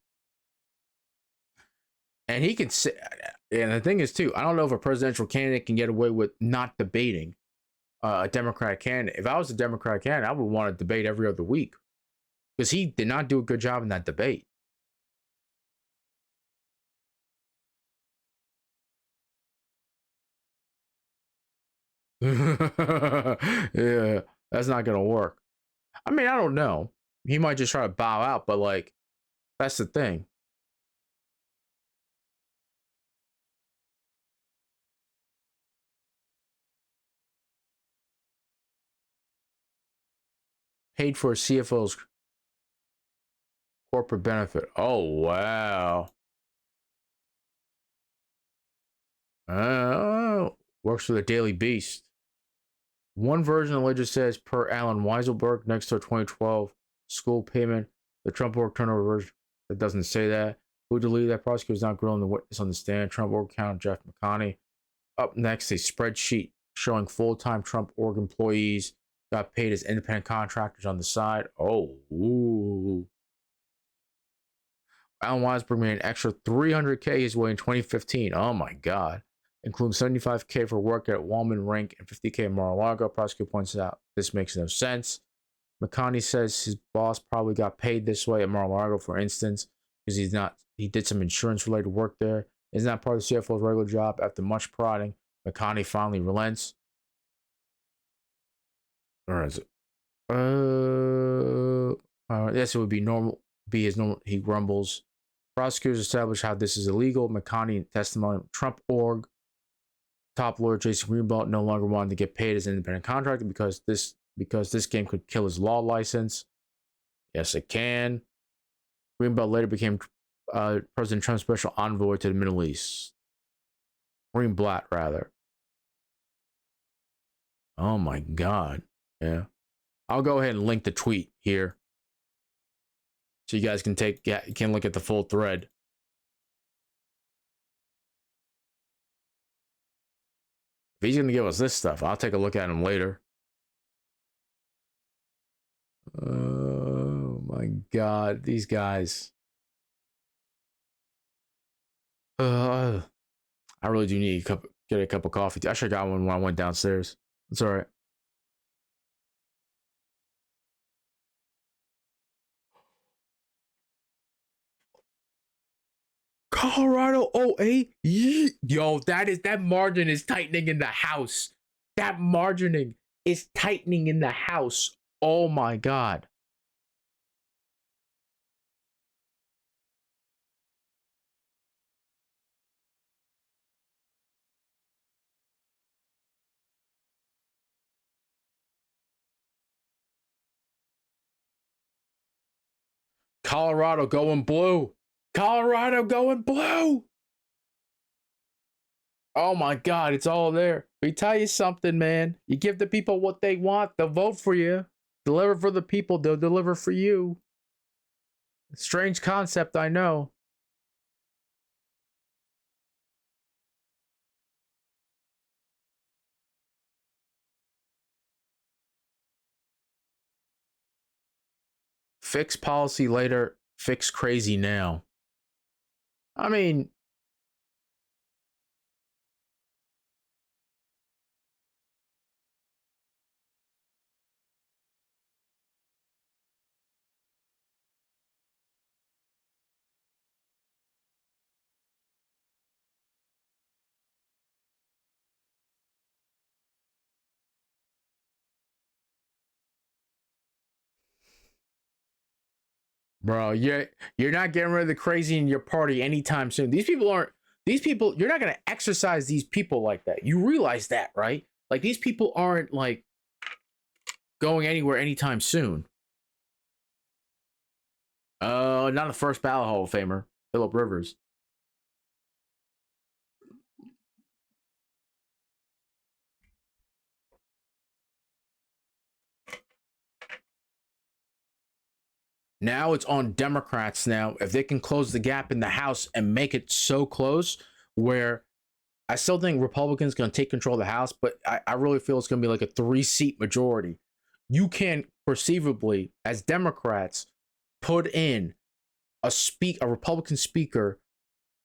And he can say, and the thing is too, I don't know if a presidential candidate can get away with not debating a Democratic candidate. If I was a Democratic candidate, I would want to debate every other week. because he did not do a good job in that debate. Yeah, that's not gonna work. I mean, I don't know. He might just try to bow out, but like, that's the thing. Paid for a CFO's corporate benefit. Oh, wow. Works for the Daily Beast. One version of the ledger says, per Alan Weiselberg, next to a 2012 school payment. The Trump org turnover version that doesn't say that. Who deleted that? Prosecutor's not grilling the witness on the stand. Trump org count Jeff McConney. Up next, a spreadsheet showing full-time Trump org employees got paid as independent contractors on the side. Oh, ooh. Alan Weisberg made an extra $300K his way in 2015. Oh my God. Including $75K for work at Wallman Rink and $50K at Mar-a-Lago. Prosecutor points out this makes no sense. McConney says his boss probably got paid this way at Mar-a-Lago, for instance, because he did some insurance-related work there. It's not part of the CFO's regular job. After much prodding, McConney finally relents. Where is it? Yes, it would be normal. Be his normal. He grumbles. Prosecutors establish how this is illegal. McConney testimony. Trump org top lawyer Jason Greenblatt no longer wanted to get paid as an independent contractor because this game could kill his law license. Yes, it can. Greenblatt later became President Trump's special envoy to the Middle East. Greenblatt, rather. Oh my God. Yeah. I'll go ahead and link the tweet here, so you guys can look at the full thread. If he's gonna give us this stuff, I'll take a look at him later. Oh my God, these guys. I really do need to get a cup of coffee. I should have got one when I went downstairs. It's all right. Colorado OA? Yo, that margin is tightening in the house. That margining is tightening in the house. Oh my God. Colorado going blue. Colorado going blue. Oh my God, it's all there. We tell you something, man. You give the people what they want, they'll vote for you. Deliver for the people, they'll deliver for you. Strange concept, I know. Fix policy later, fix crazy now. I mean, bro, you're not getting rid of the crazy in your party anytime soon. These people, you're not going to exercise these people like that. You realize that, right? Like, these people aren't, like, going anywhere anytime soon. Not the first ballot Hall of Famer, Phillip Rivers. Now it's on Democrats now. If they can close the gap in the House and make it so close where I still think Republicans going to take control of the House, but I really feel it's going to be like a 3-seat majority. You can perceivably, as Democrats, put in a Republican speaker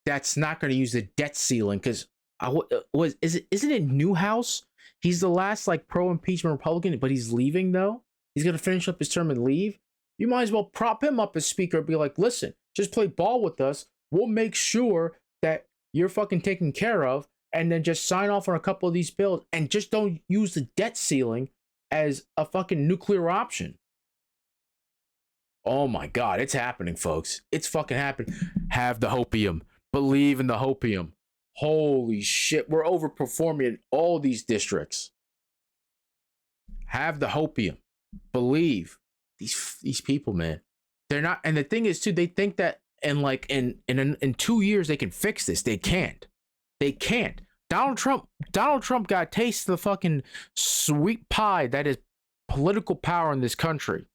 that's not going to use the debt ceiling, because isn't it Newhouse? He's the last like pro-impeachment Republican, but he's leaving though. He's going to finish up his term and leave. You might as well prop him up as speaker and be like, listen, just play ball with us. We'll make sure that you're fucking taken care of, and then just sign off on a couple of these bills and just don't use the debt ceiling as a fucking nuclear option. Oh my God, it's happening, folks. It's fucking happening. Have the hopium. Believe in the hopium. Holy shit, we're overperforming in all these districts. Have the hopium. Believe. These people, man. They're not, and the thing is too, they think that in 2 years they can fix this. They can't. They can't. Donald Trump got a taste of the fucking sweet pie that is political power in this country.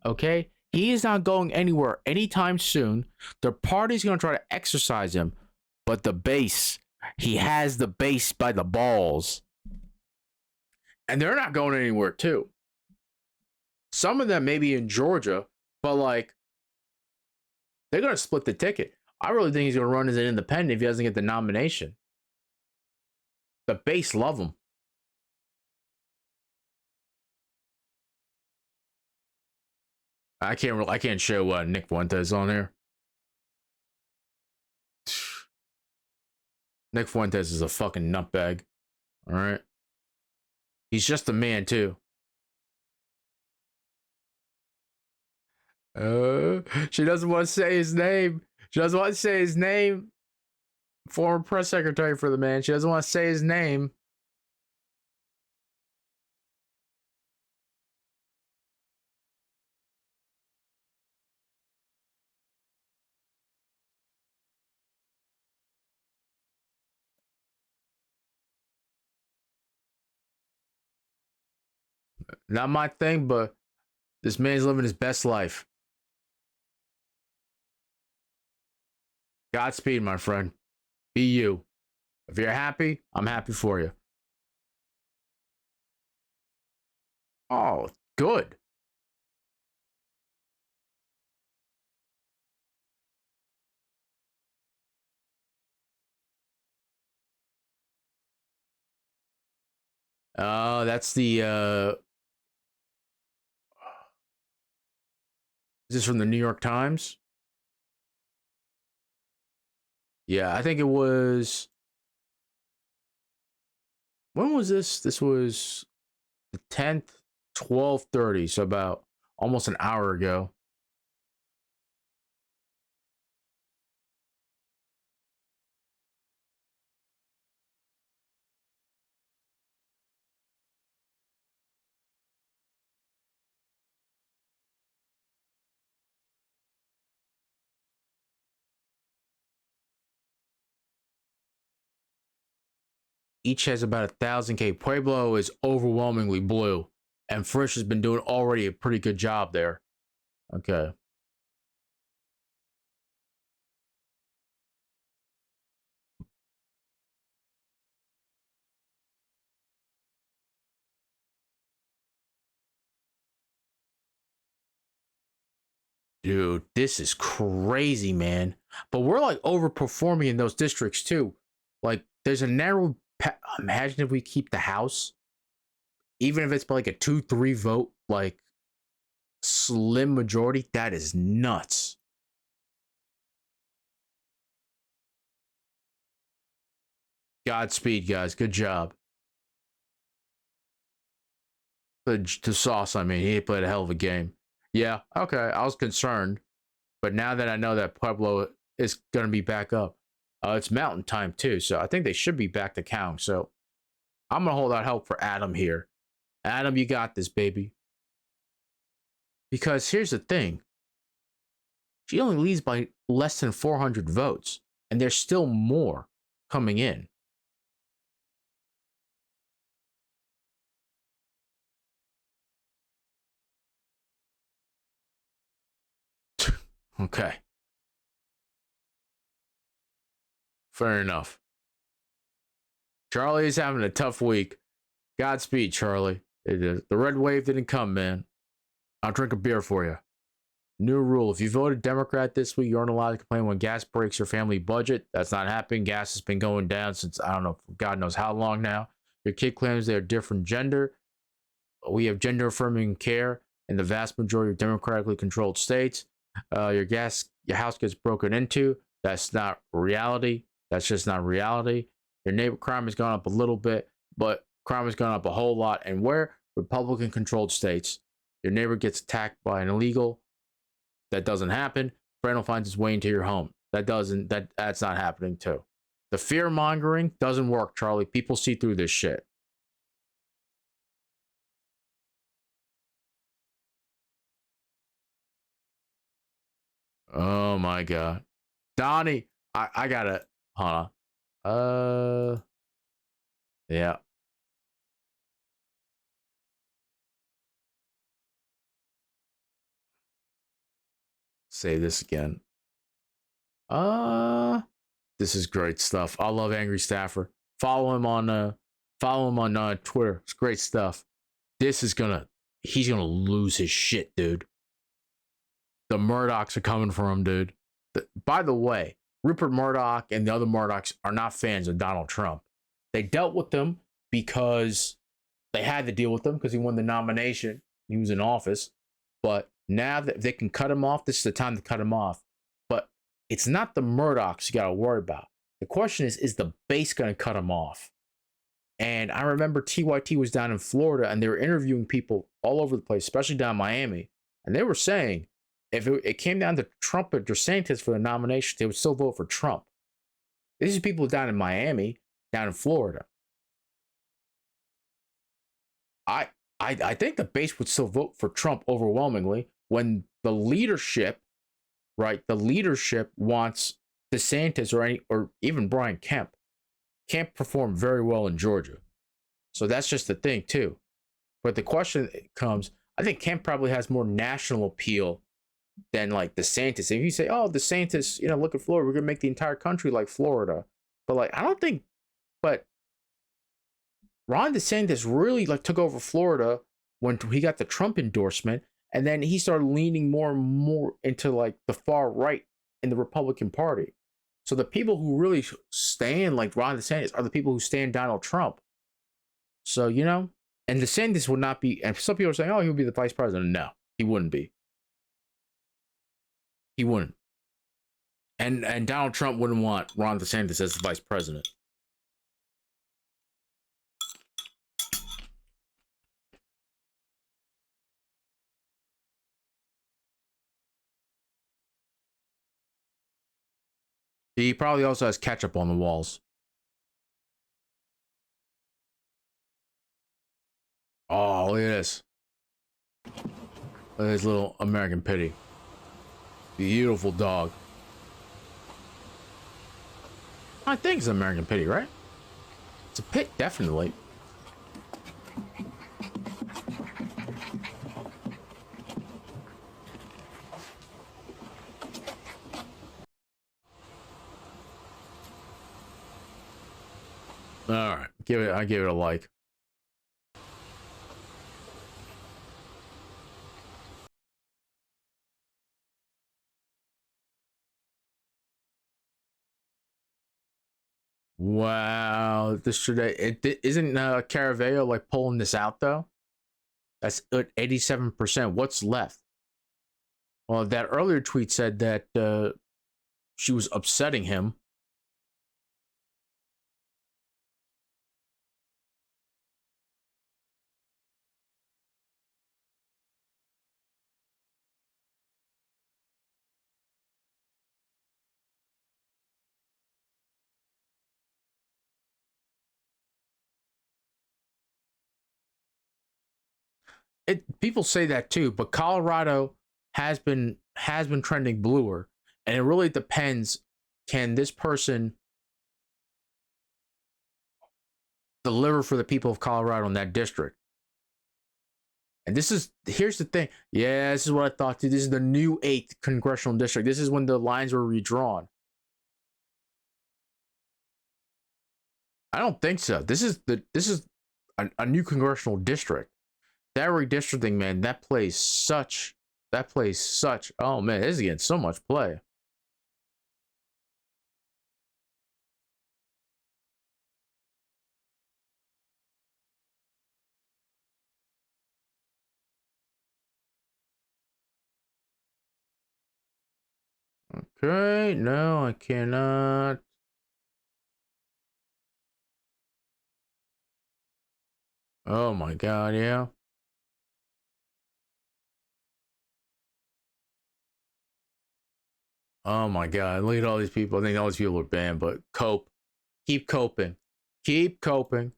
Okay? He is not going anywhere anytime soon. The party's going to try to exercise him, but the base, he has the base by the balls. And they're not going anywhere too. Some of them may be in Georgia, but like, they're going to split the ticket. I really think he's going to run as an independent if he doesn't get the nomination. The base love him. I can't show Nick Fuentes on here. Nick Fuentes is a fucking nutbag. All right. He's just a man too. She doesn't want to say his name. She doesn't want to say his name. Former press secretary for the man. She doesn't want to say his name. Not my thing, but this man's living his best life. Godspeed, my friend. Be you. If you're happy, I'm happy for you. Oh, good. That's the is this from the New York Times? Yeah, I think it was. When was this? This was the 10th, 12:30, so about almost an hour ago. Each has about 1,000K. Pueblo is overwhelmingly blue, and Frisch has been doing already a pretty good job there. Okay. Dude, this is crazy, man. But we're like overperforming in those districts too. Like, there's a narrow. Imagine if we keep the House, even if it's like a 2-3 vote, like slim majority. That is nuts. Godspeed, guys. Good job. To Sauce, I mean, he played a hell of a game. Yeah, okay. I was concerned, but now that I know that Pueblo is going to be back up, it's Mountain Time too, so I think they should be back to count. So I'm going to hold out hope for Adam here. Adam, you got this, baby. Because here's the thing. She only leads by less than 400 votes, and there's still more coming in. Okay. Fair enough. Charlie is having a tough week. Godspeed, Charlie. The red wave didn't come, man. I'll drink a beer for you. New rule. If you voted Democrat this week, you aren't allowed to complain when gas breaks your family budget. That's not happening. Gas has been going down since, I don't know, God knows how long now. Your kid claims they're different gender. We have gender affirming care. in the vast majority of democratically controlled states. Your house gets broken into. That's not reality. That's just not reality. Your neighbor crime has gone up a little bit, but crime has gone up a whole lot. And where Republican controlled states, your neighbor gets attacked by an illegal. That doesn't happen. Friend finds his way into your home. That's not happening too. The fear mongering doesn't work, Charlie. People see through this shit. Oh my god. Donnie, I gotta hold on. Yeah. Say this again. This is great stuff. I love Angry Staffer. Follow him on Twitter. It's great stuff. He's gonna lose his shit, dude. The Murdochs are coming for him, dude. By the way, Rupert Murdoch and the other Murdochs are not fans of Donald Trump. They dealt with them because they had to deal with him because he won the nomination. He was in office. But now that they can cut him off, this is the time to cut him off. But it's not the Murdochs you got to worry about. The question is the base going to cut him off? And I remember TYT was down in Florida and they were interviewing people all over the place, especially down in Miami. And they were saying if it came down to Trump or DeSantis for the nomination, they would still vote for Trump. These are people down in Miami, down in Florida. I think the base would still vote for Trump overwhelmingly when the leadership, right? The leadership wants DeSantis or even Brian Kemp. Kemp performed very well in Georgia. So that's just the thing too. But the question comes, I think Kemp probably has more national appeal than like DeSantis. If you say, oh, DeSantis, look at Florida, we're gonna make the entire country like Florida. But like, I don't think, but Ron DeSantis really like took over Florida when he got the Trump endorsement, and then he started leaning more and more into like the far right in the Republican Party. So the people who really stand like Ron DeSantis are the people who stand Donald Trump. So, and DeSantis would not be, and some people are saying, oh, he would be the vice president. No, he wouldn't be. He wouldn't. And Donald Trump wouldn't want Ron DeSantis as the vice president. He probably also has ketchup on the walls. Oh, look at this. Look at this little American Pity. Beautiful dog. I think it's an American Pity, right? It's a pit, definitely. All right, I give it a like. Wow, this should isn't Caraveo like pulling this out though? That's at 87%. What's left? Well, that earlier tweet said that she was upsetting him. People say that too, but Colorado has been trending bluer, and it really depends. Can this person deliver for the people of Colorado in that district? And here's the thing. Yeah, this is what I thought too. This is the new 8th congressional district. This is when the lines were redrawn. I don't think so. This is a new congressional district. That redistricting, man, that plays such, oh man, this is getting so much play. Okay, no, I cannot. Oh my god, yeah. Oh my god, look at all these people. I think all these people are banned, but cope. Keep coping. Keep coping.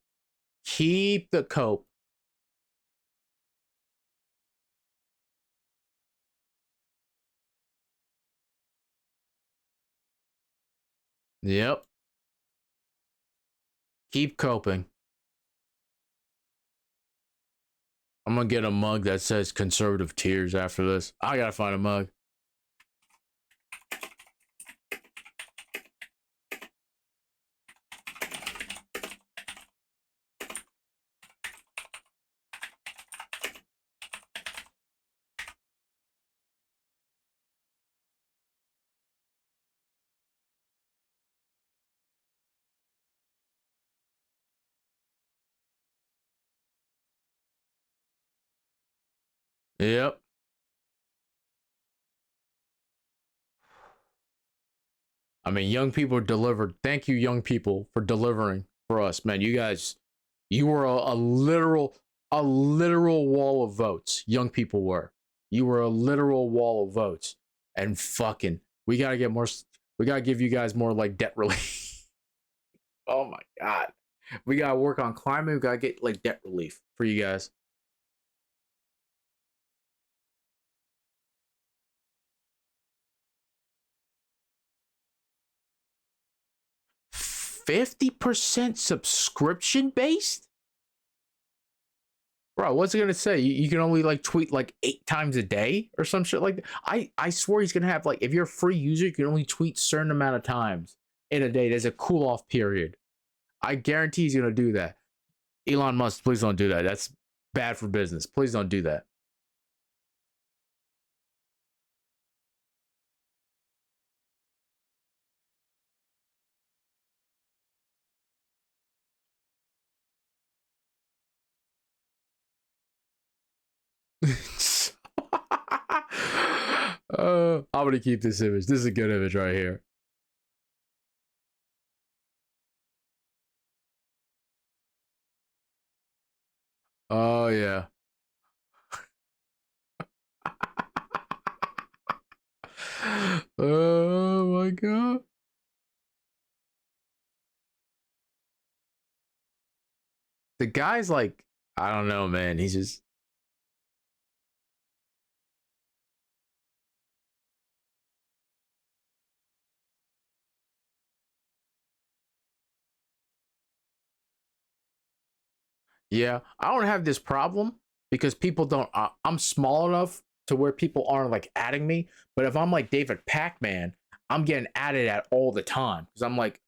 Keep the cope. Yep. Keep coping. I'm gonna get a mug that says conservative tears after this. I gotta find a mug. Yep. I mean, young people delivered. Thank you, young people, for delivering for us, man. You guys, you were a literal wall of votes. Young people were. You were a literal wall of votes, and fucking, we gotta get more. We gotta give you guys more like debt relief. Oh my god, we gotta work on climate. We gotta get like debt relief for you guys. %50 subscription based? Bro, what's it gonna say? You can only like tweet like 8 times a day or some shit like that. I swear he's gonna have like, if you're a free user, you can only tweet certain amount of times in a day. There's a cool off period. I guarantee he's gonna do that. Elon Musk, please don't do that. That's bad for business. Please don't do that. I'm gonna keep this image. This is a good image right here. Oh yeah. Oh my god. The guy's like, I don't know, man. He's just. Yeah, I don't have this problem because people don't. I'm small enough to where people aren't like adding me. But if I'm like David Pac-Man, I'm getting added at all the time because I'm like,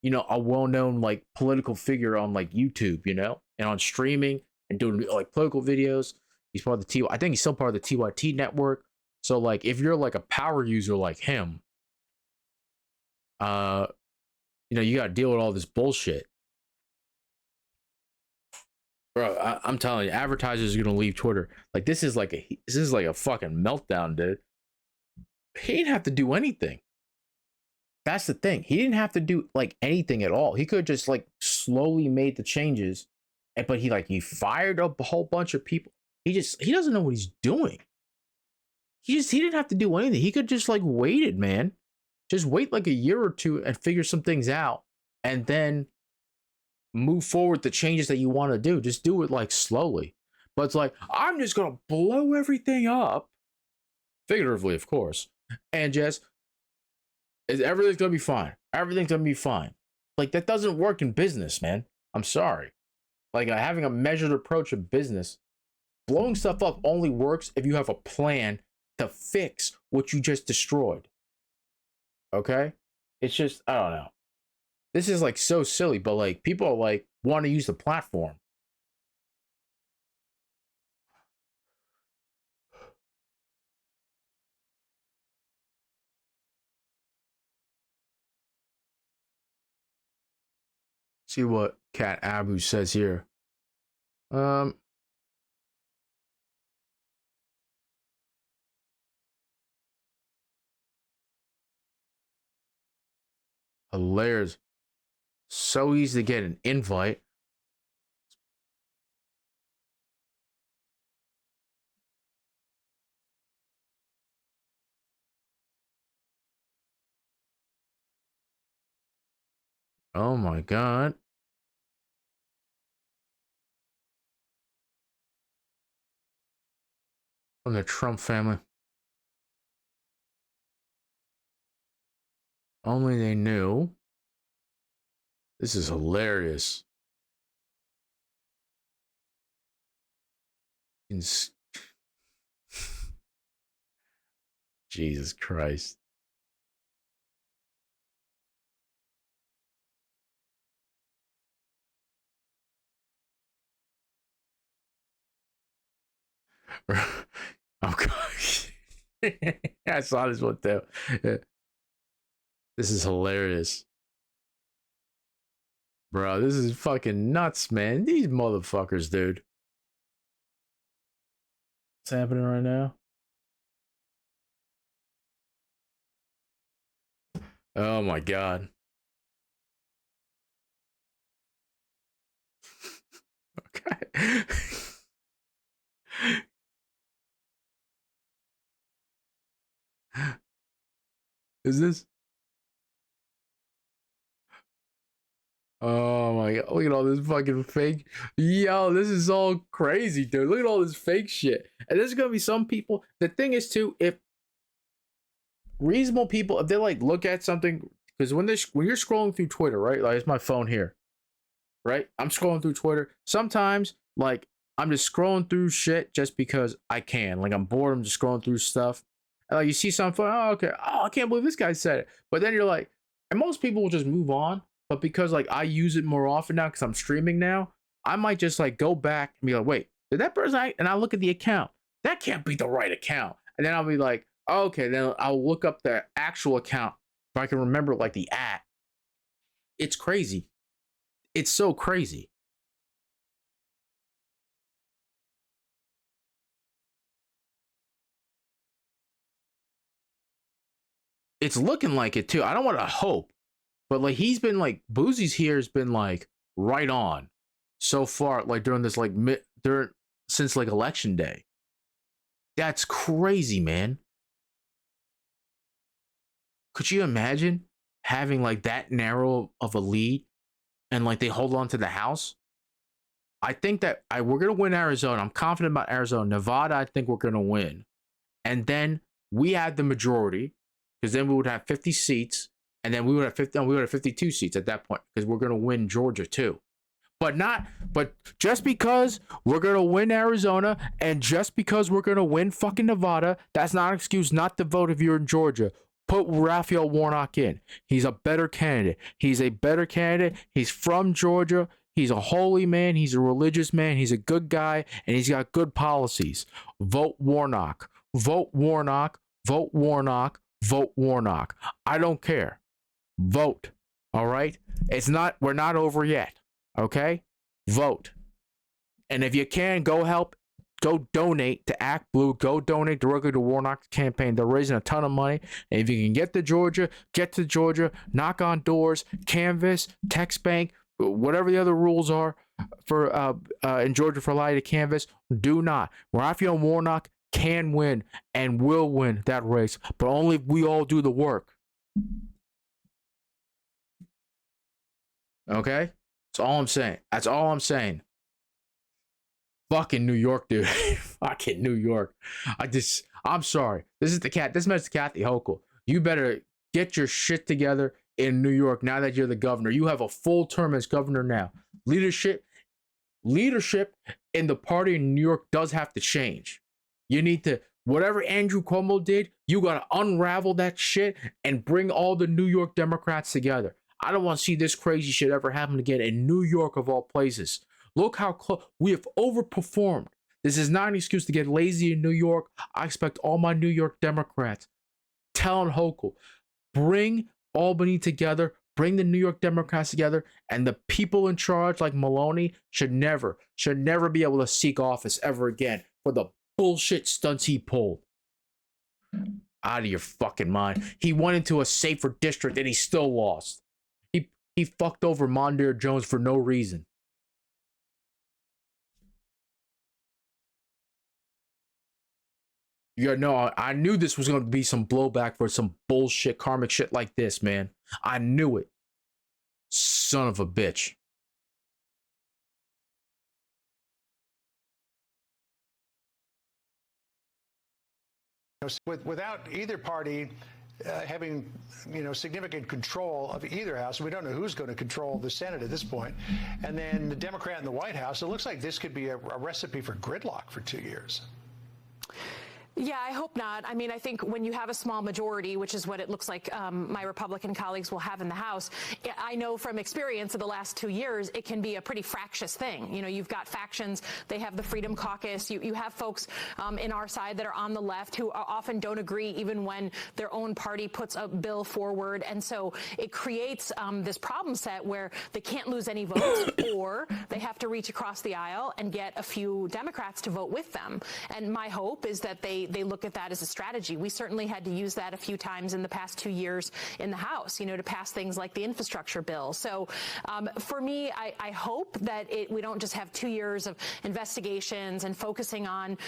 you know, a well-known like political figure on like YouTube, you know, and on streaming and doing like political videos. He's part of the I think he's still part of the TYT network. So like, if you're like a power user like him, you know, you got to deal with all this bullshit. Bro, I'm telling you, advertisers are gonna leave Twitter. Like this is like a fucking meltdown, dude. He didn't have to do anything. That's the thing. He didn't have to do like anything at all. He could just like slowly made the changes, but he fired up a whole bunch of people. He doesn't know what he's doing. He didn't have to do anything. He could just like waited, man. Just wait like a year or two and figure some things out, and then move forward the changes that you want to do. Just do it like slowly. But it's like, I'm just gonna blow everything up, figuratively, of course, and just everything's gonna be fine. Everything's gonna be fine. Like that doesn't work in business, man. I'm sorry. Like having a measured approach of business, blowing stuff up only works if you have a plan to fix what you just destroyed. Okay? It's just, I don't know. This is like so silly, but like people are like want to use the platform. See what Cat Abu says here. Hilarious. So easy to get an invite. Oh my God. From the Trump family. Only they knew. This is hilarious. Jesus Christ. Oh gosh. I saw this one too. This is hilarious. Bro, this is fucking nuts, man. These motherfuckers, dude. What's happening right now? Oh my God. Okay. Is this? Oh my God. Look at all this fucking fake. Yo, this is all crazy, dude. Look at all this fake shit. And there's gonna be some people. The thing is too, if reasonable people, if they like look at something, because when you're scrolling through Twitter, right? Like it's my phone here. Right? I'm scrolling through Twitter. Sometimes, like, I'm just scrolling through shit just because I can. Like I'm bored, I'm just scrolling through stuff. And like you see something, oh, okay. Oh, I can't believe this guy said it. But then you're like, and most people will just move on. But because like I use it more often now because I'm streaming now, I might just like go back and be like, wait, did that person? And I look at the account. That can't be the right account. And then I'll be like, oh, okay, then I'll look up the actual account if I can remember like the @ It's crazy. It's so crazy. It's looking like it too. I don't want to hope, but like he's been like Boozy's here has been like right on so far, like during this like since like election day. That's crazy, man. Could you imagine having like that narrow of a lead and like they hold on to the House? I think that we're gonna win Arizona. I'm confident about Arizona. Nevada, I think we're gonna win, and then we had the majority. Because then we would have 50 seats, and then we would have 52 seats at that point, because we're gonna win Georgia too. But just because we're gonna win Arizona, and just because we're gonna win fucking Nevada, that's not an excuse not to vote if you're in Georgia. Put Raphael Warnock in. He's a better candidate. He's a better candidate. He's from Georgia. He's a holy man. He's a religious man. He's a good guy, and he's got good policies. Vote Warnock. Vote Warnock. Vote Warnock. Vote Warnock. I don't care. Vote. All right? We're not over yet. Okay? Vote. And if you can, go help. Go donate to Act Blue. Go donate directly to Warnock's campaign. They're raising a ton of money. And if you can get to Georgia, get to Georgia. Knock on doors. Canvas. Text Bank. Whatever the other rules are for in Georgia for allowing to canvas. Do not. Raphael Warnock can win and will win that race, but only if we all do the work. Okay? That's all I'm saying. That's all I'm saying. Fucking New York, dude. Fucking New York. I'm sorry. This is Kathy Hochul. You better get your shit together in New York now that you're the governor. You have a full term as governor now. Leadership in the party in New York does have to change. You need to, whatever Andrew Cuomo did, you got to unravel that shit and bring all the New York Democrats together. I don't want to see this crazy shit ever happen again in New York of all places. Look how close we have overperformed. This is not an excuse to get lazy in New York. I expect all my New York Democrats, telling Hochul, bring Albany together, bring the New York Democrats together, and the people in charge like Maloney should never be able to seek office ever again for the bullshit stunts he pulled. Out of your fucking mind. He went into a safer district and he still lost. He fucked over Mondaire Jones for no reason. Yeah, no, I knew this was going to be some blowback for some bullshit karmic shit like this, man. I knew it. Son of a bitch.
Without either party having, significant control of either house, we don't know who's going to control the Senate at this point. And then the Democrat in the White House, it looks like this could be a recipe for gridlock for 2 years.
Yeah, I hope not. I mean, I think when you have a small majority, which is what it looks like my Republican colleagues will have in the House, I know from experience of the last 2 years, it can be a pretty fractious thing. You've got factions. They have the Freedom Caucus. You have folks in our side that are on the left who often don't agree even when their own party puts a bill forward. And so it creates this problem set where they can't lose any votes or they have to reach across the aisle and get a few Democrats to vote with them. And my hope is that they look at that as a strategy. We certainly had to use that a few times in the past 2 years in the House, to pass things like the infrastructure bill. So for me, I hope that we don't just have 2 years of investigations and focusing on,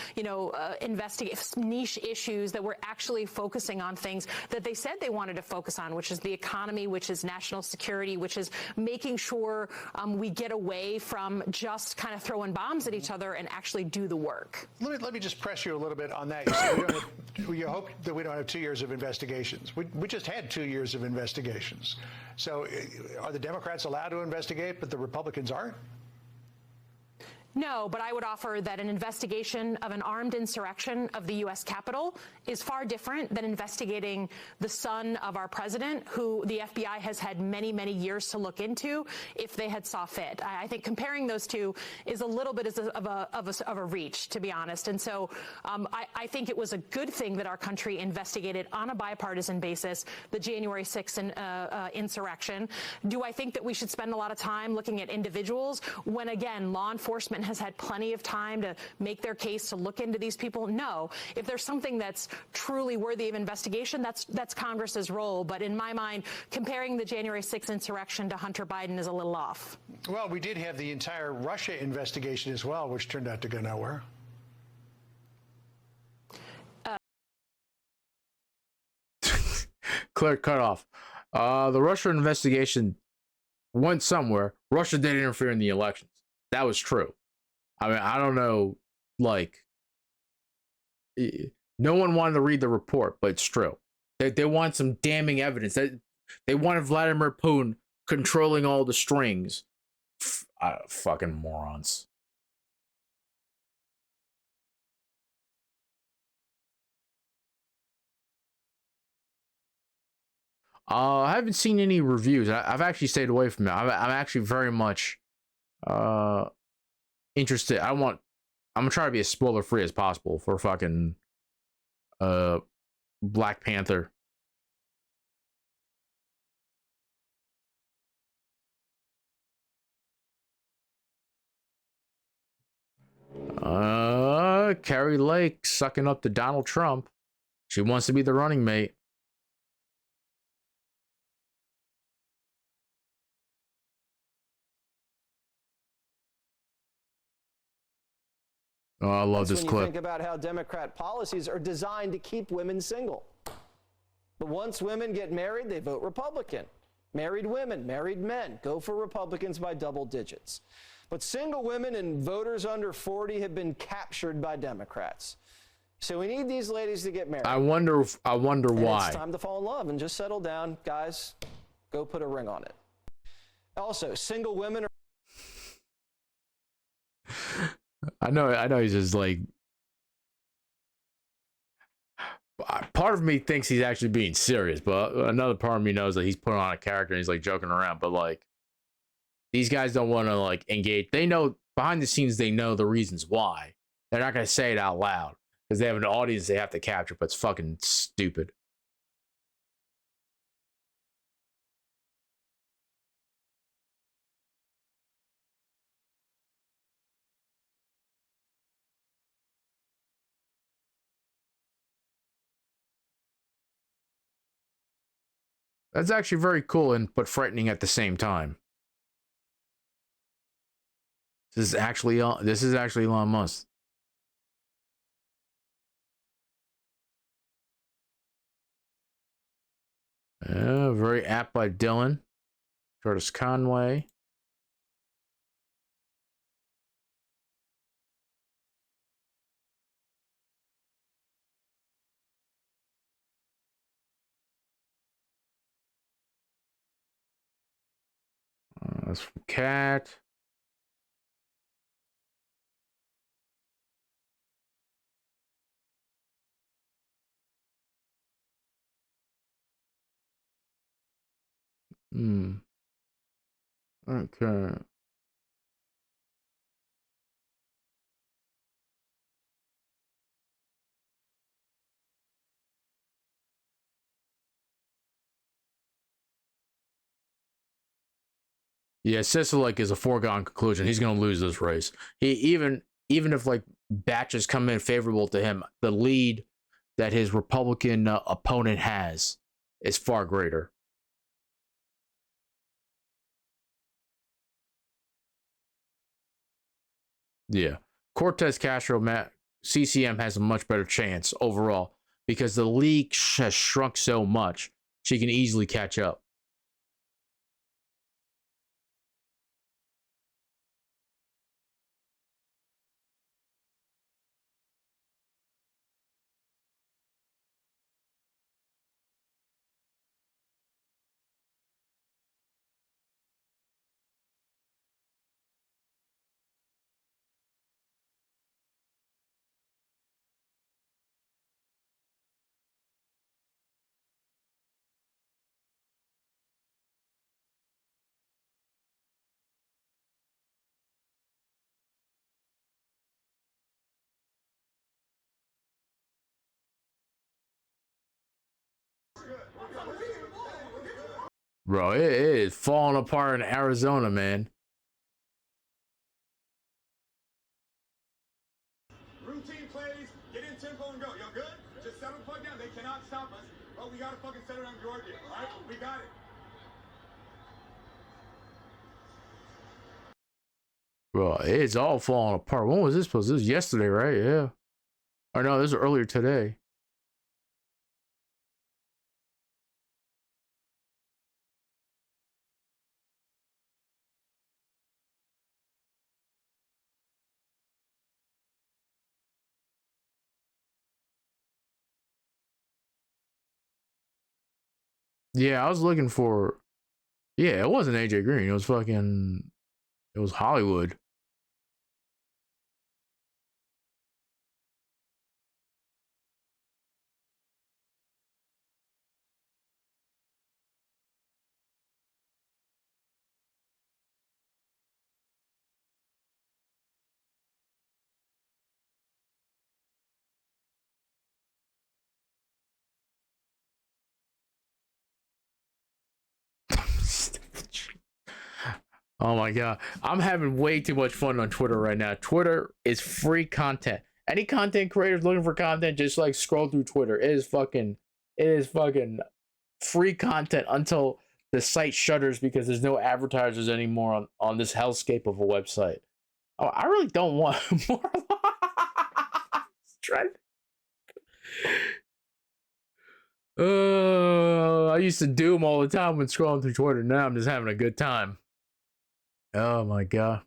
niche issues, that we're actually focusing on things that they said they wanted to focus on, which is the economy, which is national security, which is making sure we get away from just kind of throwing bombs at each other and actually do the work.
Let me just press you a little bit on that. You hope that we don't have 2 years of investigations. We just had 2 years of investigations. So are the Democrats allowed to investigate, but the Republicans aren't?
No, but I would offer that an investigation of an armed insurrection of the U.S. Capitol is far different than investigating the son of our president, who the FBI has had many, many years to look into if they had saw fit. I think comparing those two is a little bit of a reach, to be honest. And so I think it was a good thing that our country investigated on a bipartisan basis the January 6th insurrection. Do I think that we should spend a lot of time looking at individuals when, again, law enforcement has had plenty of time to make their case, to look into these people? No. If there's something that's truly worthy of investigation, that's Congress's role. But in my mind, comparing the January 6th insurrection to Hunter Biden is a little off.
Well, we did have the entire Russia investigation as well, which turned out to go nowhere.
Clear cut off. The Russia investigation went somewhere. Russia did interfere in the elections. That was true. I mean, I don't know, no one wanted to read the report, but it's true. They want some damning evidence. They wanted Vladimir Putin controlling all the strings. Fucking morons. I haven't seen any reviews. I've actually stayed away from it. I'm actually very much interested. I'm gonna try to be as spoiler free as possible for fucking Black Panther. Carrie Lake sucking up to Donald Trump. She wants to be the running mate. Oh, I love this
when
clip.
You think about how Democrat policies are designed to keep women single. But once women get married, they vote Republican. Married women, married men go for Republicans by double digits. But single women and voters under 40 have been captured by Democrats. So we need these ladies to get married.
I wonder
And
why.
it's time to fall in love and just settle down. Guys, go put a ring on it. Also, single women are...
I know he's just like, part of me thinks he's actually being serious, but another part of me knows that he's putting on a character and he's like joking around. But like, these guys don't want to like engage. They know behind the scenes, they know the reasons why. They're not going to say it out loud because they have an audience they have to capture, but it's fucking stupid. That's actually very cool and but frightening at the same time. This is actually Elon Musk. Very apt by Dylan. Curtis Conway. That's from Cat. Okay. Yeah, Sisolak is a foregone conclusion. He's going to lose this race. He even if like batches come in favorable to him, the lead that his Republican opponent has is far greater. Yeah, Cortez Castro, CCM has a much better chance overall because the league has shrunk so much. She can easily catch up. Bro, it is falling apart in Arizona, man.
Routine plays, get in tempo and go. Y'all good? Just settle the fuck down. They cannot stop us. But we gotta fucking settle down Georgia. Alright? We got it.
Bro, it's all falling apart. When was this supposed? This was yesterday, right? Yeah. Or no, this was earlier today. Yeah, I was looking for. Yeah, it wasn't AJ Green. It was fucking. It was Hollywood. Oh my god, I'm having way too much fun on Twitter right now. Twitter is free content. Any content creators looking for content, just like scroll through Twitter. It is fucking free content until the site shutters because there's no advertisers anymore on this hellscape of a website. Oh, I really don't want more. I used to do them all the time when scrolling through Twitter. Now I'm just having a good time. Oh my god.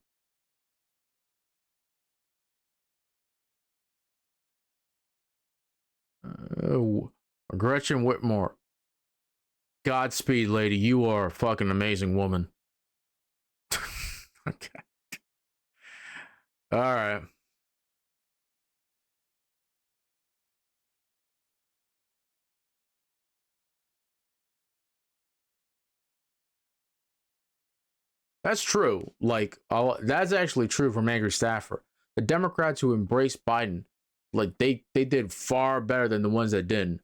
Gretchen Whitmore. Godspeed, lady. You are a fucking amazing woman. Okay. All right. That's true. Like, that's actually true from Angry Staffer. The Democrats who embraced Biden, like they did far better than the ones that didn't.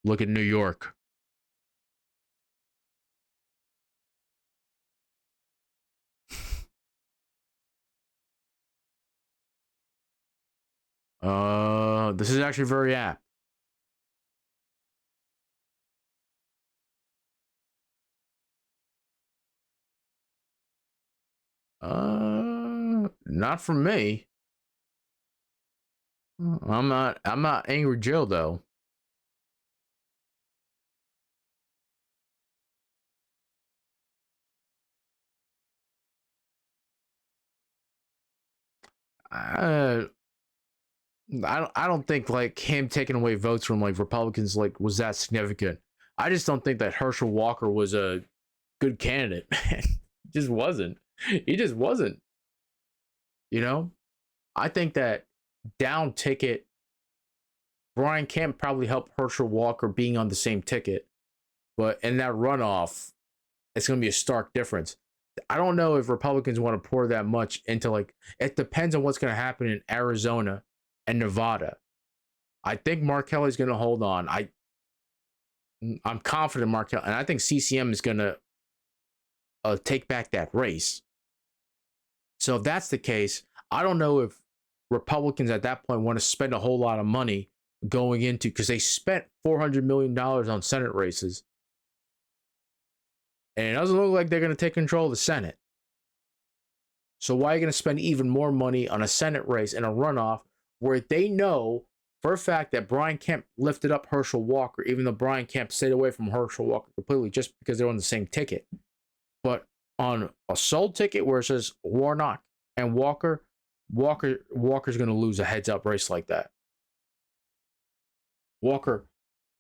Look at New York. This is actually very apt. Not from me. I'm not Angry Joe though. I don't think like him taking away votes from like Republicans like was that significant. I just don't think that Herschel Walker was a good candidate. Man, he just wasn't. He just wasn't. You know, I think that down ticket, Brian Kemp probably helped Herschel Walker being on the same ticket, but in that runoff, it's going to be a stark difference. I don't know if Republicans want to pour that much into like, it depends on what's going to happen in Arizona and Nevada. I think Mark Kelly's going to hold on. I'm confident Mark Kelly, and I think CCM is going to take back that race. So if that's the case, I don't know if Republicans at that point want to spend a whole lot of money going into, because they spent $400 million on Senate races. And it doesn't look like they're going to take control of the Senate. So why are you going to spend even more money on a Senate race and a runoff where they know for a fact that Brian Kemp lifted up Herschel Walker, even though Brian Kemp stayed away from Herschel Walker completely just because they're on the same ticket. But on a sold ticket where it says Warnock and Walker's going to lose a heads-up race like that. Walker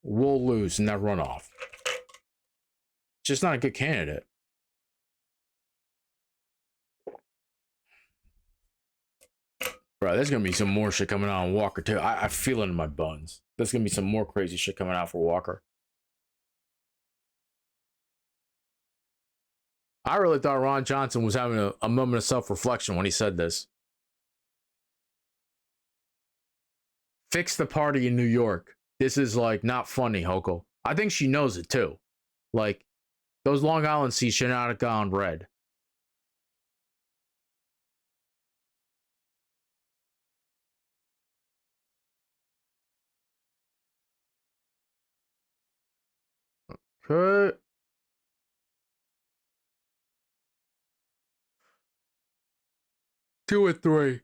will lose in that runoff. Just not a good candidate. Bro, there's gonna be some more shit coming out on Walker too. I feel it in my bones. There's gonna be some more crazy shit coming out for Walker. I really thought Ron Johnson was having a moment of self-reflection when he said this. Fix the party in New York. This is like not funny, Hochul. I think she knows it too. Like, those Long Island seats should not have gone red. Okay. Two or three.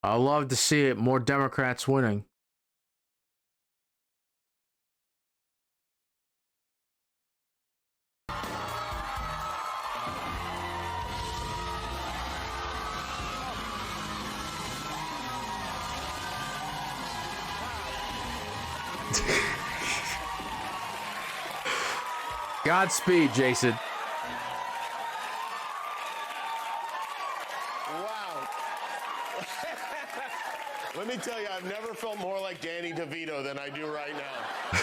I love to see it. More Democrats winning. Godspeed, Jason.
Let me tell you, I've never felt more like Danny DeVito than I do right now.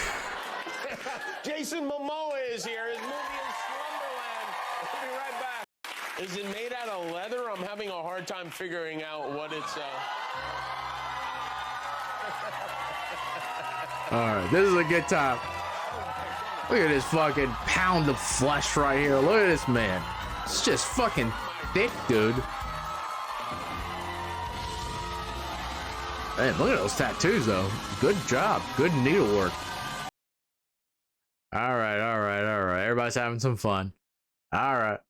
Jason Momoa is here. His movie is Slumberland. We'll be right back. Is it made out of leather? I'm having a hard time figuring out what it's...
All right, this is a good time. Look at this fucking pound of flesh right here. Look at this man. It's just fucking thick, dude. Man, look at those tattoos, though. Good job. Good needlework. All right, all right, all right. Everybody's having some fun. All right.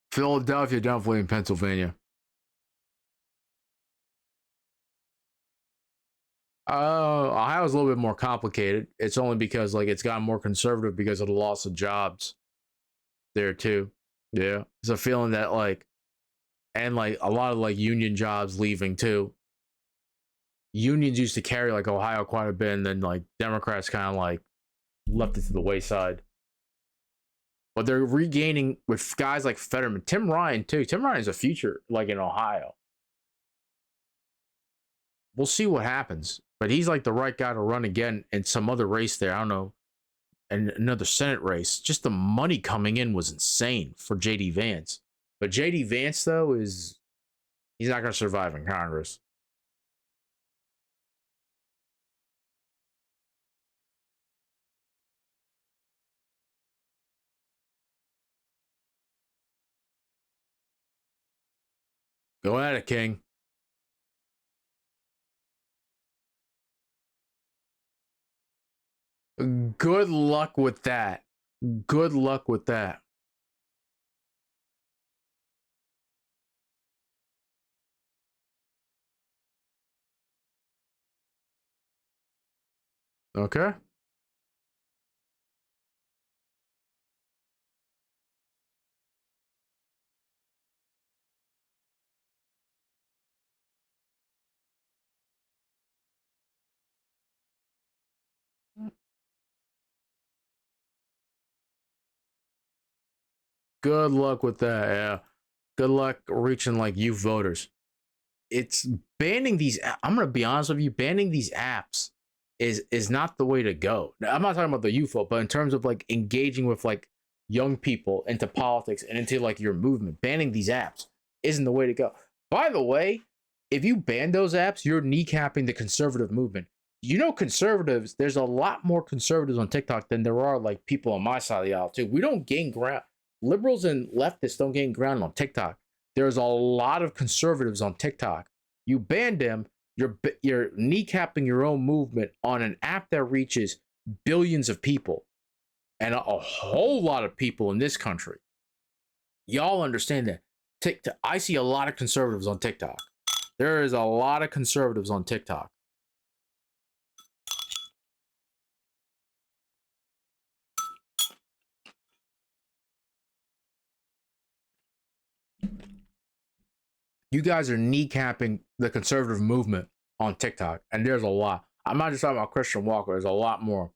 Philadelphia, definitely in Pennsylvania. Ohio's a little bit more complicated. It's only because like it's gotten more conservative because of the loss of jobs there too. Yeah, it's a feeling that like, and like a lot of like union jobs leaving too. Unions used to carry like Ohio quite a bit, and then like Democrats kind of like left it to the wayside. But they're regaining with guys like Fetterman, Tim Ryan too. Tim Ryan's a future like in Ohio. We'll see what happens, but he's like the right guy to run again in some other race there. I don't know, and another Senate race. Just the money coming in was insane for JD Vance. But JD Vance though is He's not going to survive in Congress. Go at it, King. Good luck with that. Good luck with that. Okay. Good luck with that. Yeah. Good luck reaching like you voters. It's banning these. I'm gonna be honest with you. Banning these apps is not the way to go. Now, I'm not talking about the youth vote, but in terms of like engaging with like young people into politics and into like your movement, banning these apps isn't the way to go. By the way, if you ban those apps, you're kneecapping the conservative movement. You know, conservatives, there's a lot more conservatives on TikTok than there are like people on my side of the aisle too. We don't gain ground. Liberals and leftists don't gain ground on TikTok. There's a lot of conservatives on TikTok. You ban them, you're kneecapping your own movement on an app that reaches billions of people and a whole lot of people in this country. Y'all understand that. I see a lot of conservatives on TikTok. There is a lot of conservatives on TikTok. You guys are kneecapping the conservative movement on TikTok, and there's a lot. I'm not just talking about Christian Walker. There's a lot more.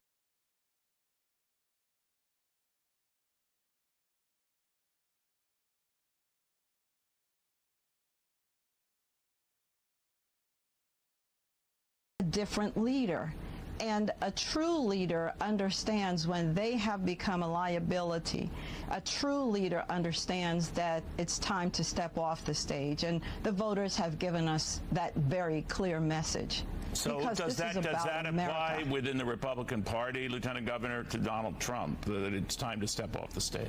A different leader. And a true leader understands when they have become a liability. A true leader understands that it's time to step off the stage. And the voters have given us that very clear message.
So does that apply within the Republican Party, Lieutenant Governor, to Donald Trump, that it's time to step off the stage?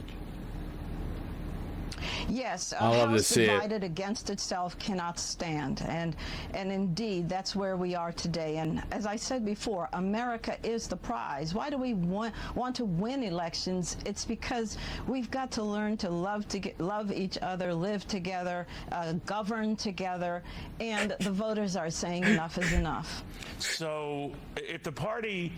Yes, a
love to
house
see it.
divided against itself cannot stand, and indeed that's where we are today. And as I said before, America is the prize. Why do we want to win elections? It's because we've got to learn to love each other, live together, govern together, and the voters are saying enough is enough.
So if the party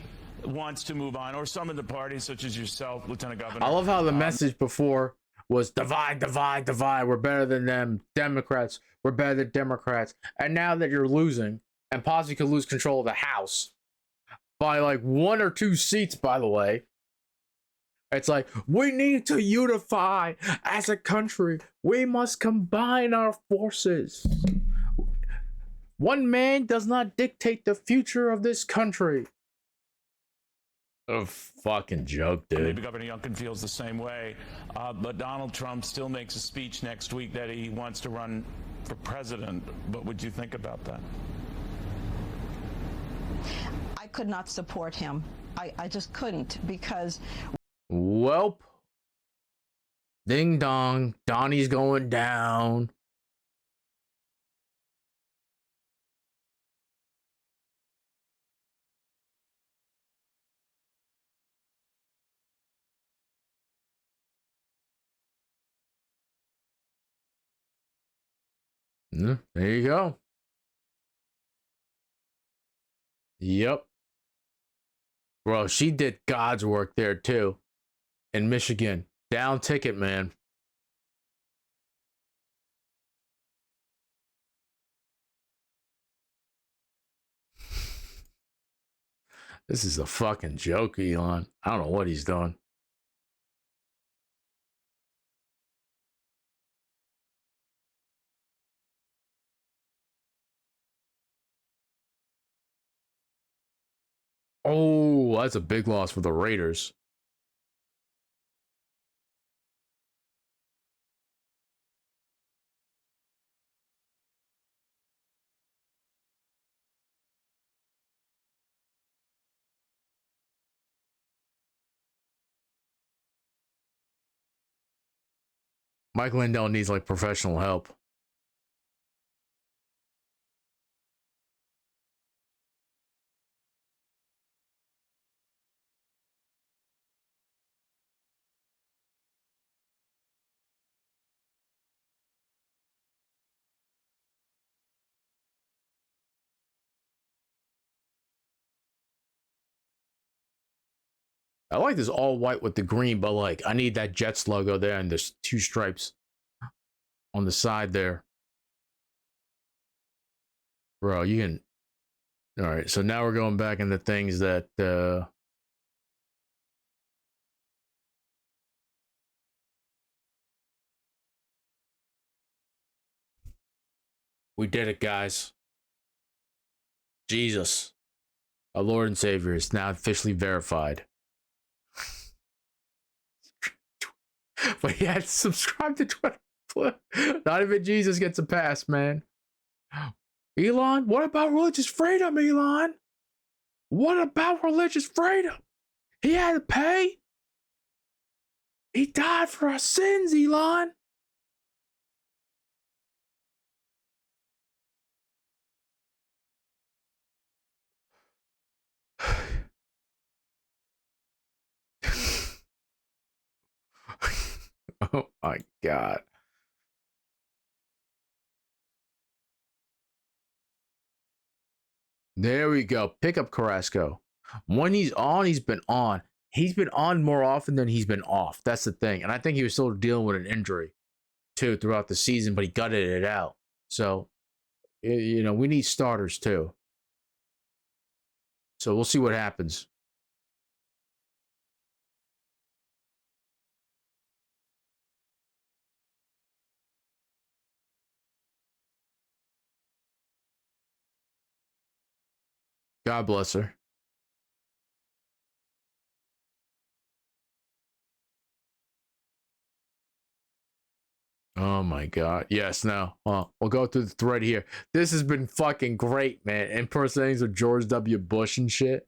wants to move on, or some of the parties, such as yourself, Lieutenant Governor.
I love how the message before was divide, divide, divide. We're better than them. Democrats, we're better than Democrats. And now that you're losing, and possibly could lose control of the House by like 1 or 2 seats, by the way, it's like, we need to unify as a country. We must combine our forces. One man does not dictate the future of this country. A fucking joke, dude.
Maybe Governor Youngkin feels the same way. But Donald Trump still makes a speech next week that he wants to run for president. What would you think about that?
I could not support him. I just couldn't, because...
Welp. Ding dong. Donnie's going down. There you go. Yep. Bro, she did God's work there too. In Michigan. Down ticket, man. This is a fucking joke, Elon. I don't know what he's doing. Oh, that's a big loss for the Raiders. Mike Lindell needs like professional help. I like this all white with the green, but like I need that Jets logo there and there's 2 stripes on the side there. Bro, you can. All right, so now we're going back into things that we did it, guys. Jesus, our Lord and Savior, is now officially verified. But yeah, subscribe to Twitter. Not even Jesus gets a pass, man. Elon, what about religious freedom, Elon? What about religious freedom? He had to pay. He died for our sins, Elon. Oh my God. There we go. Pick up Carrasco. When he's on, he's been on. He's been on more often than he's been off. That's the thing. And I think he was still dealing with an injury too throughout the season, but he gutted it out. So, you know, we need starters too. So we'll see what happens. God bless her. Oh my God. Yes, now. We'll go through the thread here. This has been fucking great, man. Impersonatings of George W. Bush and shit.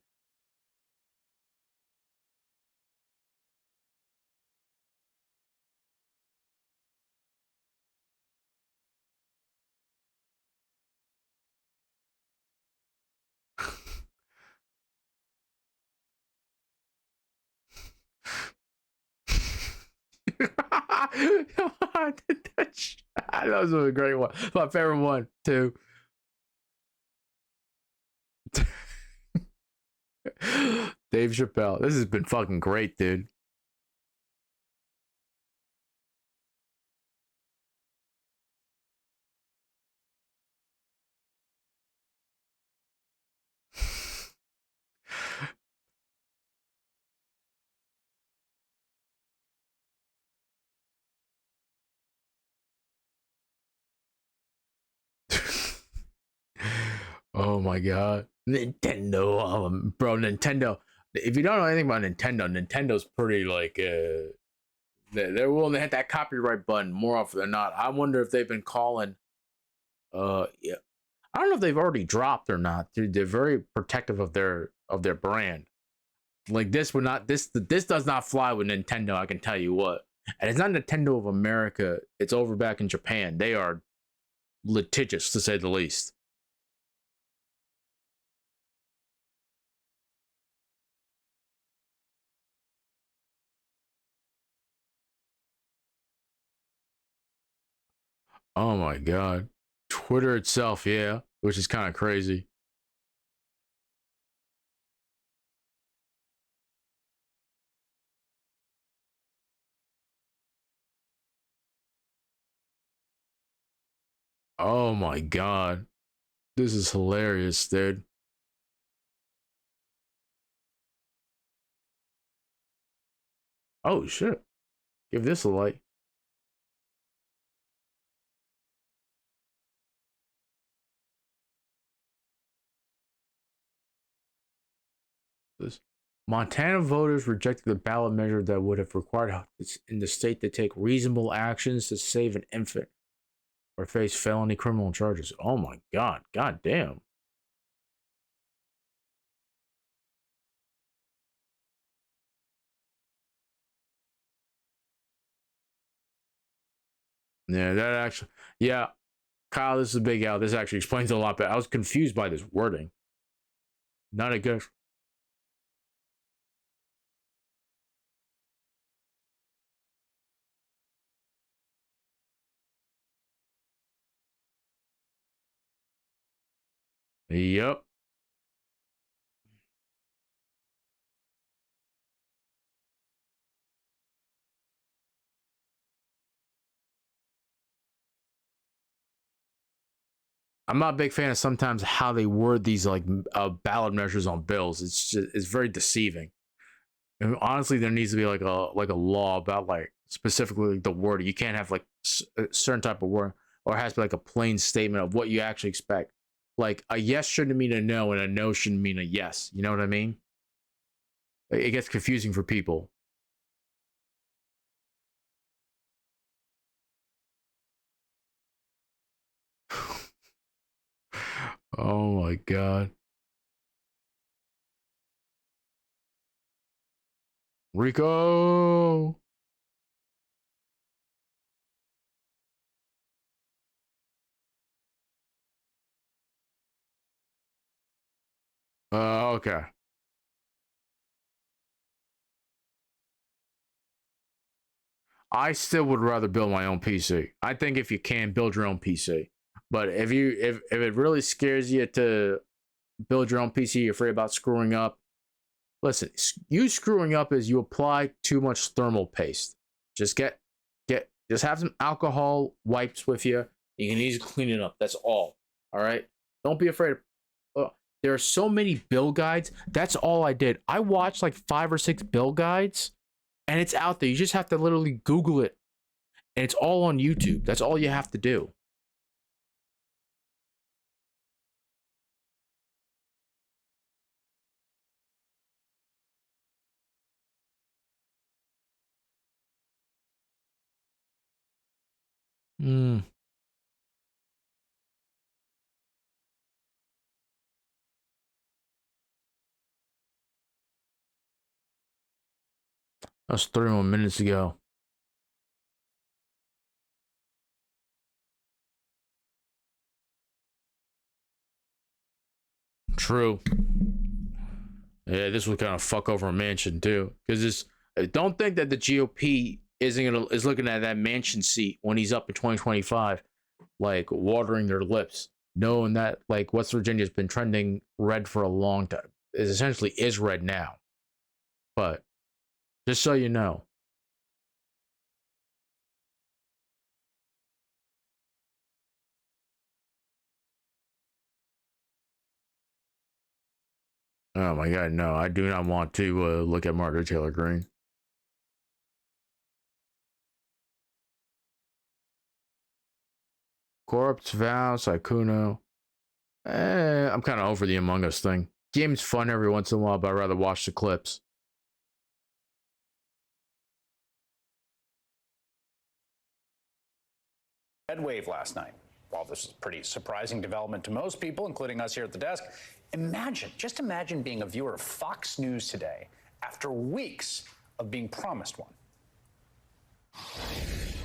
That was a great one. My favorite one, too. Dave Chappelle. This has been fucking great, dude. Oh my God. Nintendo, bro, Nintendo. If you don't know anything about Nintendo, Nintendo's pretty like they're willing to hit that copyright button more often than not. I wonder if they've been calling yeah. I don't know if they've already dropped or not. They're very protective of their brand. Like this would not this does not fly with Nintendo, I can tell you what. And it's not Nintendo of America, it's over back in Japan. They are litigious to say the least. Oh my God. Twitter itself, yeah, which is kind of crazy. Oh my God. This is hilarious, dude. Oh shit. Give this a like. This Montana voters rejected the ballot measure that would have required in the state to take reasonable actions to save an infant or face felony criminal charges. Oh my God. God damn. Yeah, that actually, yeah. Kyle, this is a big L. This actually explains a lot better. I was confused by this wording. Not a good. Yep. I'm not a big fan of sometimes how they word these like ballot measures on bills. It's very deceiving. And honestly, there needs to be like a law about like specifically the word. You can't have like a certain type of word, or it has to be like a plain statement of what you actually expect. Like a yes shouldn't mean a no, and a no shouldn't mean a yes. You know what I mean? It gets confusing for people. Oh my god. Rico. Okay. I still would rather build my own PC. I think if you can, build your own PC. But if it really scares you to build your own PC, you're afraid about screwing up. Listen, you screwing up is you apply too much thermal paste. Just just have some alcohol wipes with you. You can easily clean it up. That's all. All right. Don't be afraid. There are so many build guides. That's all I did. I watched like 5 or 6 build guides, and it's out there. You just have to literally Google it, and it's all on YouTube. That's all you have to do. That was 31 minutes ago. True. Yeah, this would kind of fuck over a mansion too, because don't think that the GOP is looking at that mansion seat when he's up in 2025, like watering their lips, knowing that like West Virginia's been trending red for a long time. It essentially is red now, but just so you know. Oh my god, no, I do not want to look at Margaret Taylor Greene. Corpse, Vow, Saikuno. I'm kind of over the Among Us thing. Game's fun every once in a while, but I'd rather watch the clips.
Red wave last night. While this is a pretty surprising development to most people, including us here at the desk, just imagine being a viewer of Fox News today after weeks of being promised one.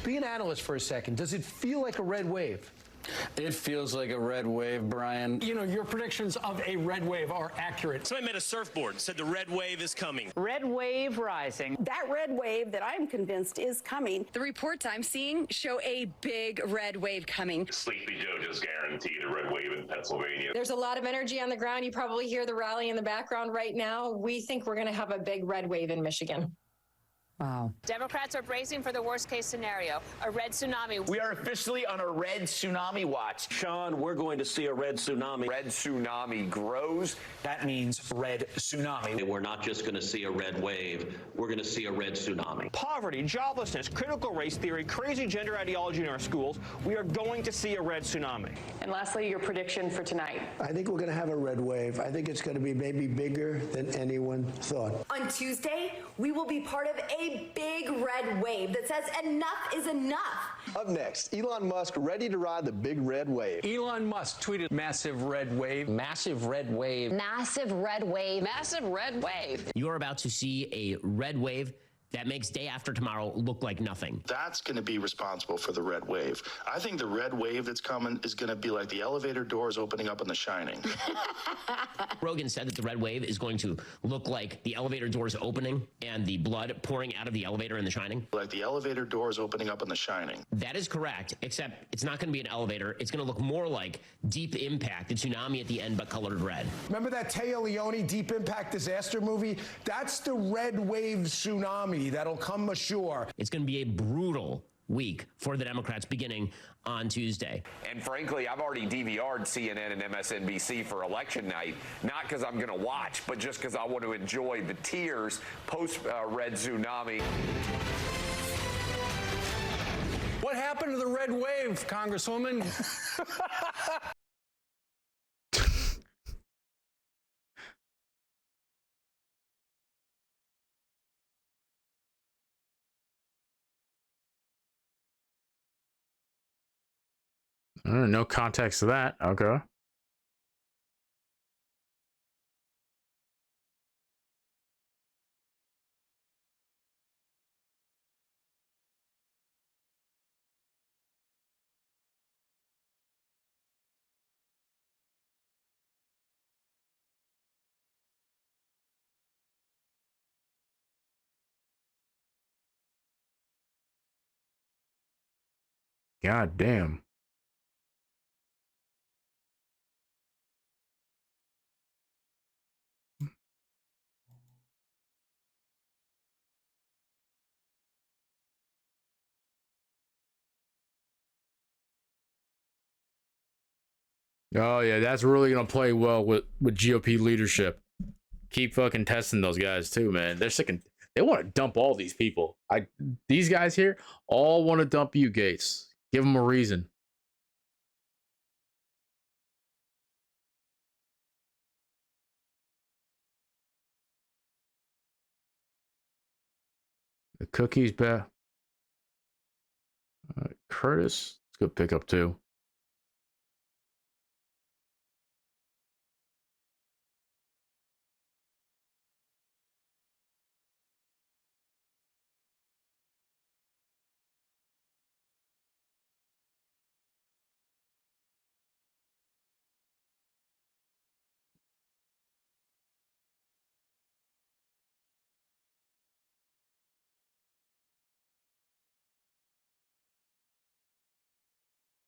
Be an analyst for a second. Does it feel like a red wave?
It feels like a red wave, Brian.
You know, your predictions of a red wave are accurate.
Somebody made a surfboard and said the red wave is coming.
Red wave rising.
That red wave that I'm convinced is coming. The reports I'm seeing show a big red wave coming.
Sleepy Joe just guaranteed a red wave in Pennsylvania.
There's a lot of energy on the ground. You probably hear the rally in the background right now. We think we're going to have a big red wave in Michigan.
Wow.
Democrats are bracing for the worst case scenario, a red tsunami.
We are officially on a red tsunami watch.
Sean, we're going to see a red tsunami.
Red tsunami grows.
That means red tsunami. We're not just going to see a red wave. We're going to see a red tsunami.
Poverty, joblessness, critical race theory, crazy gender ideology in our schools. We are going to see a red tsunami.
And lastly, your prediction for tonight.
I think we're going to have a red wave. I think it's going to be maybe bigger than anyone thought.
On Tuesday, we will be part of a big red wave that says enough is enough.
Up next, Elon Musk ready to ride the big red wave.
Elon Musk tweeted massive red wave.
Massive red wave.
Massive red wave. Massive red wave.
You're about to see a red wave
that makes day after tomorrow look like nothing.
That's going to be responsible for the red wave. I think the red wave that's coming is going to be like the elevator doors opening up in The Shining.
Rogan said that the red wave is going to look like the elevator doors opening and the blood pouring out of the elevator in The Shining.
Like the elevator doors opening up in The Shining.
That is correct, except it's not going to be an elevator. It's going to look more like Deep Impact, the tsunami at the end, but colored red.
Remember that Taya Leone Deep Impact disaster movie? That's the red wave tsunami that'll come ashore.
It's going to be a brutal week for the Democrats beginning on Tuesday.
And frankly, I've already DVR'd CNN and MSNBC for election night, not because I'm going to watch, but just because I want to enjoy the tears post-red tsunami.
What happened to the red wave, Congresswoman?
No context to that. Okay. God damn. Oh yeah, that's really gonna play well with GOP leadership. Keep fucking testing those guys too, man. They're sick and they want to dump all these people. These guys here all want to dump you, Gates. Give them a reason. The cookies back. Curtis, let's go pick up too.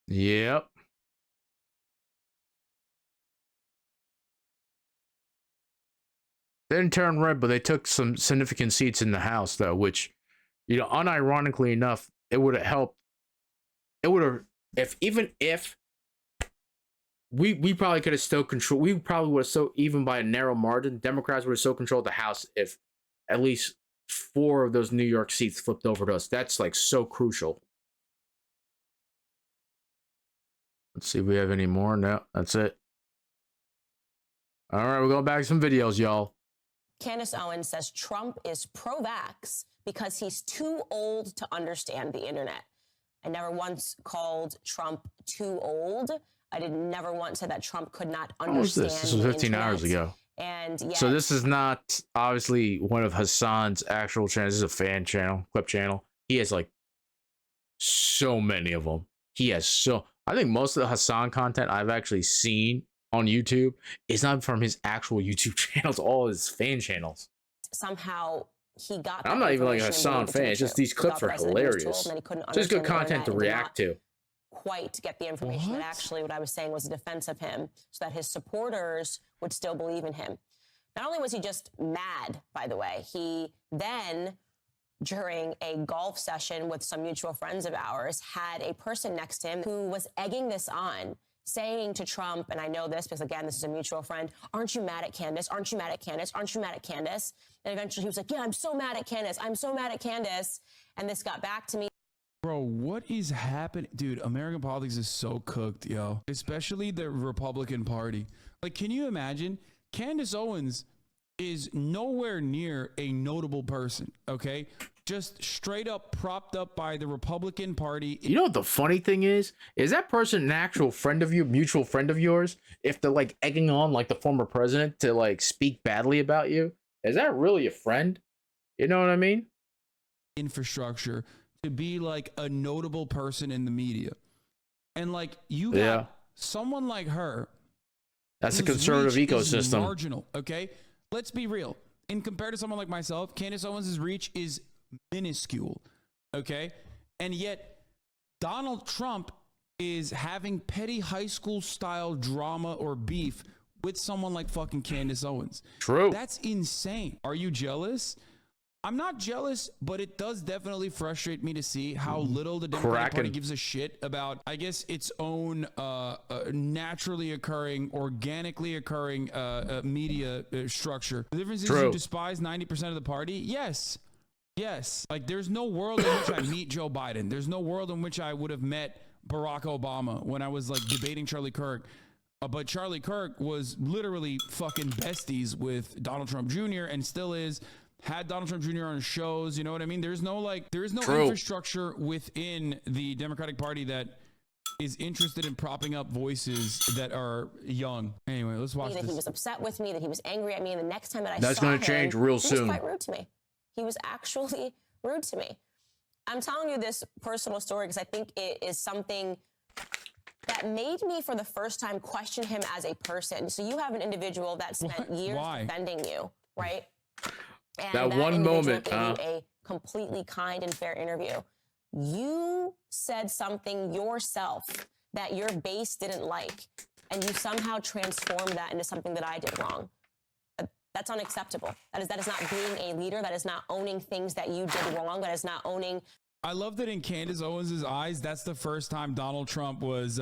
Yep. They didn't turn red, but they took some significant seats in the House, though, which, you know, unironically enough, it would have helped. It would have, if we probably could have still control. We probably would have even by a narrow margin, Democrats would have still controlled the House if at least 4 of those New York seats flipped over to us. That's like so crucial. Let's see if we have any more. No, that's it. All right, we're going back to some videos, y'all.
Candace Owens says Trump is pro-vax because he's too old to understand the internet. I never once called Trump too old. I never once said that Trump could not understand.
What was this? This was 15 hours ago.
And yet,
so this is not obviously one of Hassan's actual channels. This is a fan channel, clip channel. He has like so many of them. He has so. I think most of the Hassan content I've actually seen on YouTube is not from his actual YouTube channels, all his fan channels.
somehow he got.
I'm not even like a Hassan fan. It's just these clips are hilarious. Just good content to react to.
Quite get the information that actually what I was saying was a defense of him so that his supporters would still believe in him. Not only was he just mad, by the way, he then, during a golf session with some mutual friends of ours, had a person next to him who was egging this on, saying to Trump, and I know this because, again, this is a mutual friend, aren't you mad at Candace? Aren't you mad at Candace? Aren't you mad at Candace? And eventually he was like, yeah, I'm so mad at Candace. I'm so mad at Candace. And this got back to me.
Bro, what is happening? Dude, American politics is so cooked, yo. Especially the Republican Party. Like, can you imagine? Candace Owens is nowhere near a notable person, okay? Just straight up propped up by the Republican Party.
You know what the funny thing is? Is that person an actual friend of you, mutual friend of yours? If they're like egging on like the former president to like speak badly about you, is that really a friend? You know what I mean?
infrastructure to be like a notable person in the media. And like you got
Yeah.
someone like her.
That's a
whose
conservative
reach is
ecosystem.
Marginal, okay? Let's be real. In compared to someone like myself, Candace Owens' reach is minuscule, okay? And yet Donald Trump is having petty high school style drama or beef with someone like fucking Candace Owens.
True.
That's insane. Are you jealous? I'm not jealous, but it does definitely frustrate me to see how little the Democratic Party gives a shit about, I guess, its own naturally occurring, organically occurring media structure. The difference is you despise 90% of the party? Yes. Yes. Like, there's no world in which I meet Joe Biden. There's no world in which I would have met Barack Obama when I was, like, debating Charlie Kirk. But Charlie Kirk was literally fucking besties with Donald Trump Jr. and still is. Had Donald Trump Jr. on shows, you know what I mean? There is no infrastructure within the Democratic Party that is interested in propping up voices that are young. Anyway, let's watch
that
this.
He was upset with me, that he was angry at me, and the next time that I
That's
saw
gonna
him,
change real
he
soon.
was quite rude to me. He was actually rude to me. I'm telling you this personal story because I think it is something that made me, for the first time, question him as a person. So you have an individual that spent years defending you, right? And
That one
individual
moment,
gave you a completely kind and fair interview. You said something yourself that your base didn't like, and you somehow transformed that into something that I did wrong. That's unacceptable. That is not being a leader. That is not owning things that you did wrong. That is not owning.
I love that in Candace Owens' eyes, that's the first time Donald Trump was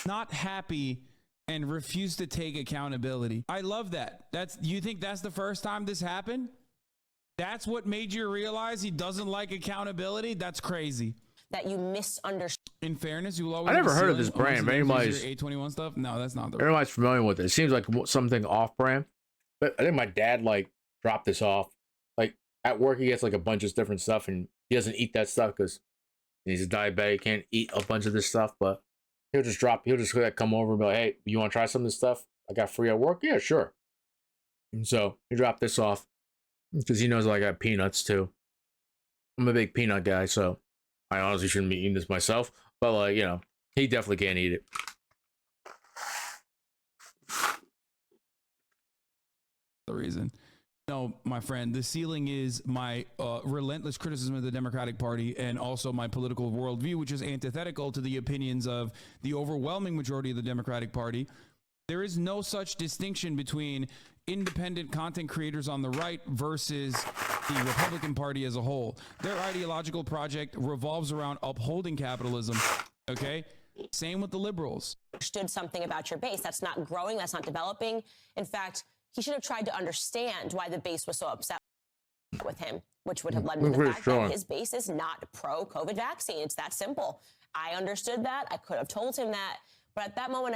not happy and refused to take accountability. I love that. You think that's the first time this happened? That's what made you realize he doesn't like accountability? That's crazy.
That you misunderstood.
In fairness, you will always
I never
be
heard of
stealing
this brand.
Owens'
Anybody's
A21 stuff? No, that's not the
everybody's familiar with it. It seems like something off brand. But I think my dad like dropped this off. Like at work, he gets like a bunch of different stuff, and he doesn't eat that stuff because he's a diabetic, can't eat a bunch of this stuff. But he'll just like, come over and be like, "Hey, you want to try some of this stuff I got free at work?" Yeah, sure. And so he dropped this off because he knows I got peanuts too. I'm a big peanut guy, so I honestly shouldn't be eating this myself. But like, you know, he definitely can't eat it.
The reason. No, my friend, the ceiling is my relentless criticism of the Democratic Party and also my political worldview, which is antithetical to the opinions of the overwhelming majority of the Democratic Party. There is no such distinction between independent content creators on the right versus the Republican Party as a whole. Their ideological project revolves around upholding capitalism, okay? Same with the liberals.
Understood something about your base. That's not growing. That's not developing. In fact, he should have tried to understand why the base was so upset with him, which would have led to the fact that his base is not pro-COVID vaccine. It's that simple. I understood that. I could have told him that. But at that moment,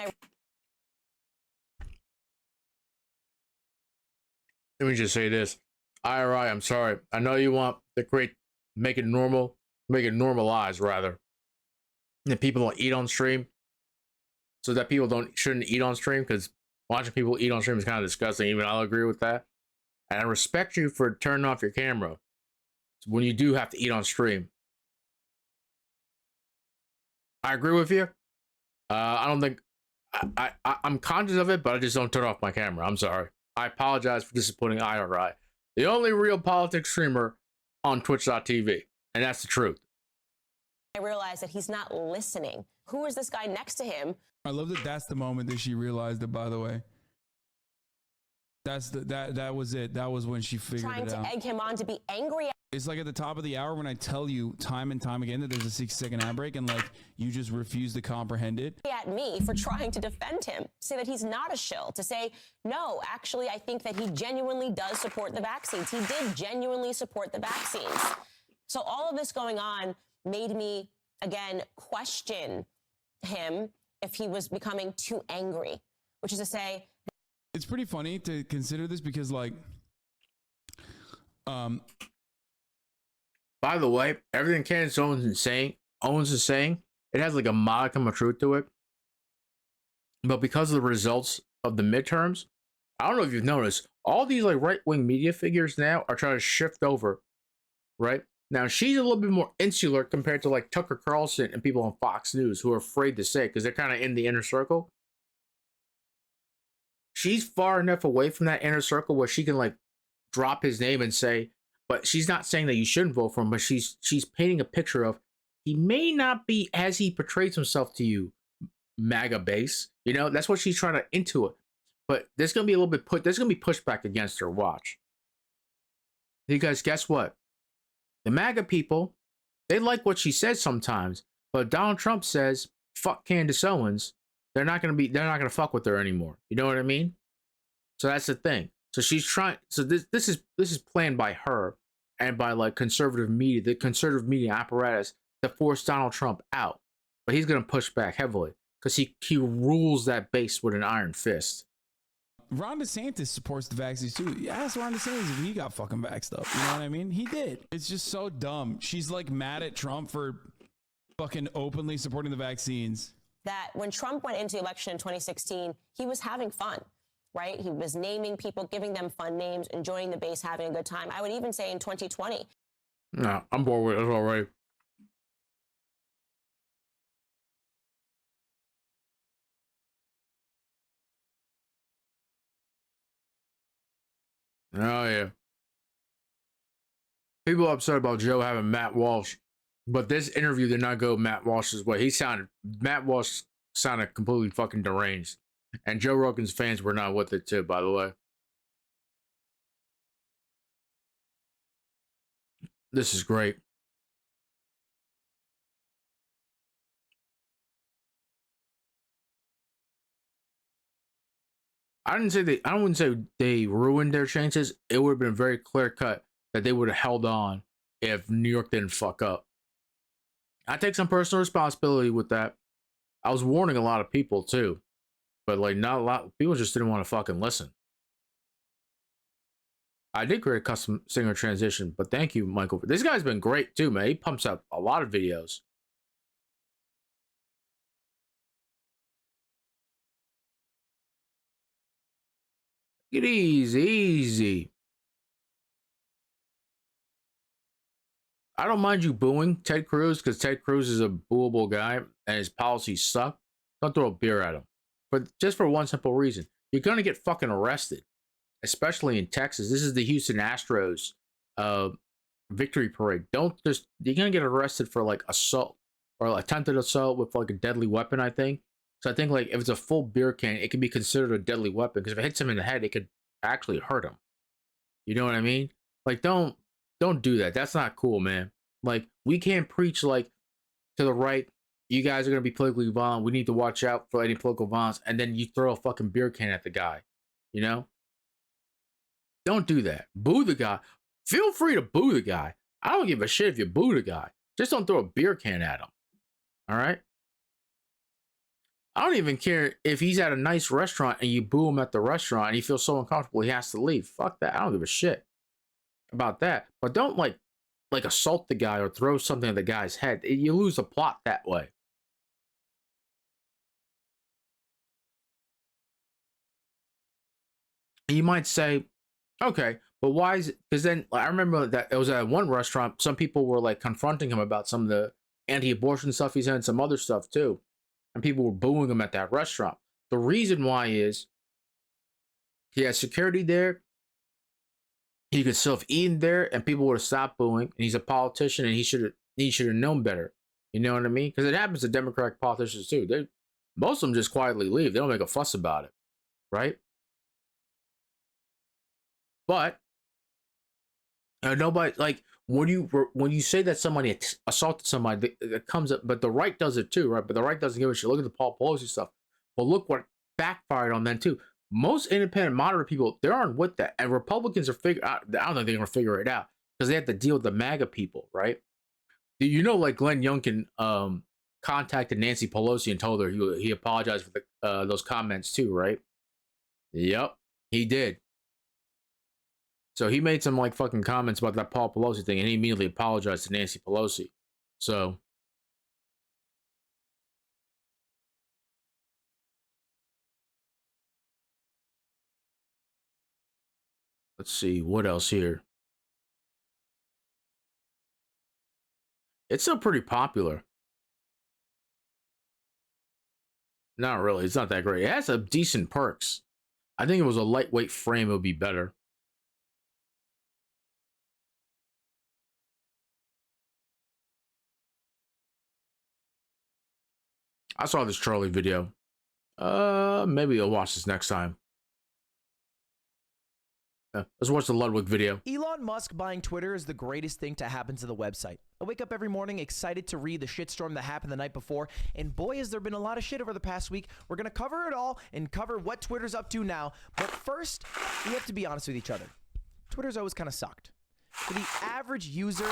Let me just say this. IRI, I'm sorry. I know you want to make it normalized rather. That people don't eat on stream. So that people shouldn't eat on stream, because watching people eat on stream is kind of disgusting. Even I'll agree with that. And I respect you for turning off your camera when you do have to eat on stream. I agree with you. I don't think I'm conscious of it, but I just don't turn off my camera. I'm sorry. I apologize for disappointing IRI, the only real politics streamer on Twitch.tv, and that's the truth.
I realized that he's not listening. Who is this guy next to him?
I love that that's the moment that she realized it, by the way. That was it. That was when she figured
Trying
it
to
out.
egg him on to be angry.
It's like at the top of the hour when I tell you time and time again that there's a 6-second ad break and like you just refuse to comprehend it.
At me for trying to defend him, say that he's not a shill, to say, no, actually, I think that he genuinely does support the vaccines. He did genuinely support the vaccines. So all of this going on made me, again, question him if he was becoming too angry, which is to say.
It's pretty funny to consider this because like,
by the way, everything Candace Owens is saying, it has like a modicum of truth to it. But because of the results of the midterms, I don't know if you've noticed, all these like right-wing media figures now are trying to shift over, right, Now she's a little bit more insular compared to like Tucker Carlson and people on Fox News who are afraid to say because they're kind of in the inner circle. She's far enough away from that inner circle where she can like drop his name and say, but she's not saying that you shouldn't vote for him, but she's painting a picture of he may not be as he portrays himself to you, MAGA base. You know, that's what she's trying to into it. But there's gonna be a little bit there's gonna be pushback against her. Watch. Because guess what? The MAGA people, they like what she says sometimes, but Donald Trump says, fuck Candace Owens. They're not gonna fuck with her anymore. You know what I mean? So that's the thing. So she's trying. So this is planned by her and by like conservative media, the conservative media apparatus to force Donald Trump out. But he's gonna push back heavily because he rules that base with an iron fist.
Ron DeSantis supports the vaccines too. Ask Ron DeSantis if he got fucking vaxxed up. You know what I mean? He did. It's just so dumb. She's like mad at Trump for fucking openly supporting the vaccines.
That when Trump went into the election in 2016, he was having fun, right? He was naming people, giving them fun names, enjoying the base, having a good time. I would even say in 2020.
No, I'm bored with it already. Oh, yeah. People are upset about Joe having Matt Walsh, but this interview did not go Matt Walsh's way. Matt Walsh sounded completely fucking deranged. And Joe Rogan's fans were not with it too, by the way. This is great. I wouldn't say they ruined their chances. It would have been very clear cut that they would have held on if New York didn't fuck up. I take some personal responsibility with that. I was warning a lot of people too, but like not a lot of people just didn't want to fucking listen. I did create a custom singer transition, but thank you, Michael. This guy's been great too, man. He pumps out a lot of videos. Get easy. I don't mind you booing Ted Cruz because Ted Cruz is a booable guy and his policies suck. Don't throw a beer at him. But just for one simple reason. You're going to get fucking arrested. Especially in Texas. This is the Houston Astros victory parade. You're going to get arrested for like assault or attempted assault with like a deadly weapon, I think. So I think like if it's a full beer can, it can be considered a deadly weapon because if it hits him in the head, it could actually hurt him. You know what I mean? Like don't do that. That's not cool, man. Like we can't preach like to the right, you guys are going to be politically violent. We need to watch out for any political violence. And then you throw a fucking beer can at the guy, you know? Don't do that. Boo the guy. Feel free to boo the guy. I don't give a shit if you boo the guy. Just don't throw a beer can at him. All right? I don't even care if he's at a nice restaurant and you boo him at the restaurant and he feels so uncomfortable he has to leave. Fuck that. I don't give a shit about that. But don't like assault the guy or throw something at the guy's head. You lose the plot that way. You might say, okay, but why is it? Because then I remember that it was at one restaurant, some people were like confronting him about some of the anti-abortion stuff he's and some other stuff too. And people were booing him at that restaurant. The reason why is he has security there. He could still have eaten there and people would have stopped booing. And he's a politician and he should have known better. You know what I mean? Because it happens to Democratic politicians too. Most of them just quietly leave. They don't make a fuss about it. Right? But nobody, like, when you say that somebody assaulted somebody, it comes up, but the right does it too, right? But the right doesn't give a shit. Look at the Paul Pelosi stuff. But look what backfired on them too. Most independent, moderate people, they aren't with that. And Republicans are I don't think they're going to figure it out because they have to deal with the MAGA people, right? You know, like Glenn Youngkin contacted Nancy Pelosi and told her he apologized for those comments too, right? Yep, he did. So he made some like fucking comments about that Paul Pelosi thing and he immediately apologized to Nancy Pelosi. So let's see what else here. It's still pretty popular. Not really. It's not that great. It has some decent perks. I think if it was a lightweight frame, it would be better. I saw this Charlie video. Maybe I'll watch this next time. Let's watch the Ludwig video.
Elon Musk buying Twitter is the greatest thing to happen to the website. I wake up every morning excited to read the shitstorm that happened the night before, and boy, has there been a lot of shit over the past week. We're going to cover it all and cover what Twitter's up to now. But first, we have to be honest with each other. Twitter's always kind of sucked. For the average user,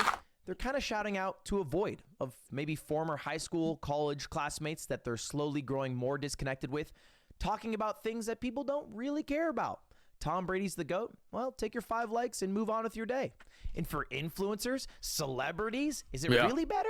they're kind of shouting out to a void of maybe former high school, college classmates that they're slowly growing more disconnected with, talking about things that people don't really care about. Tom Brady's the GOAT? Well, take your 5 likes and move on with your day. And for influencers, celebrities, is it really better?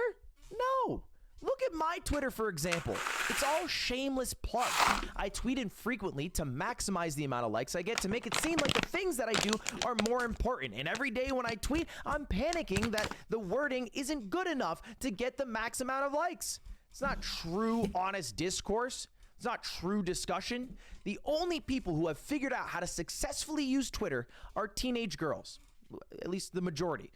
No. Look at my Twitter, for example. It's all shameless plugs. I tweet infrequently to maximize the amount of likes I get to make it seem like the things that I do are more important. And every day when I tweet, I'm panicking that the wording isn't good enough to get the max amount of likes. It's not true, honest discourse. It's not true discussion. The only people who have figured out how to successfully use Twitter are teenage girls, at least the majority.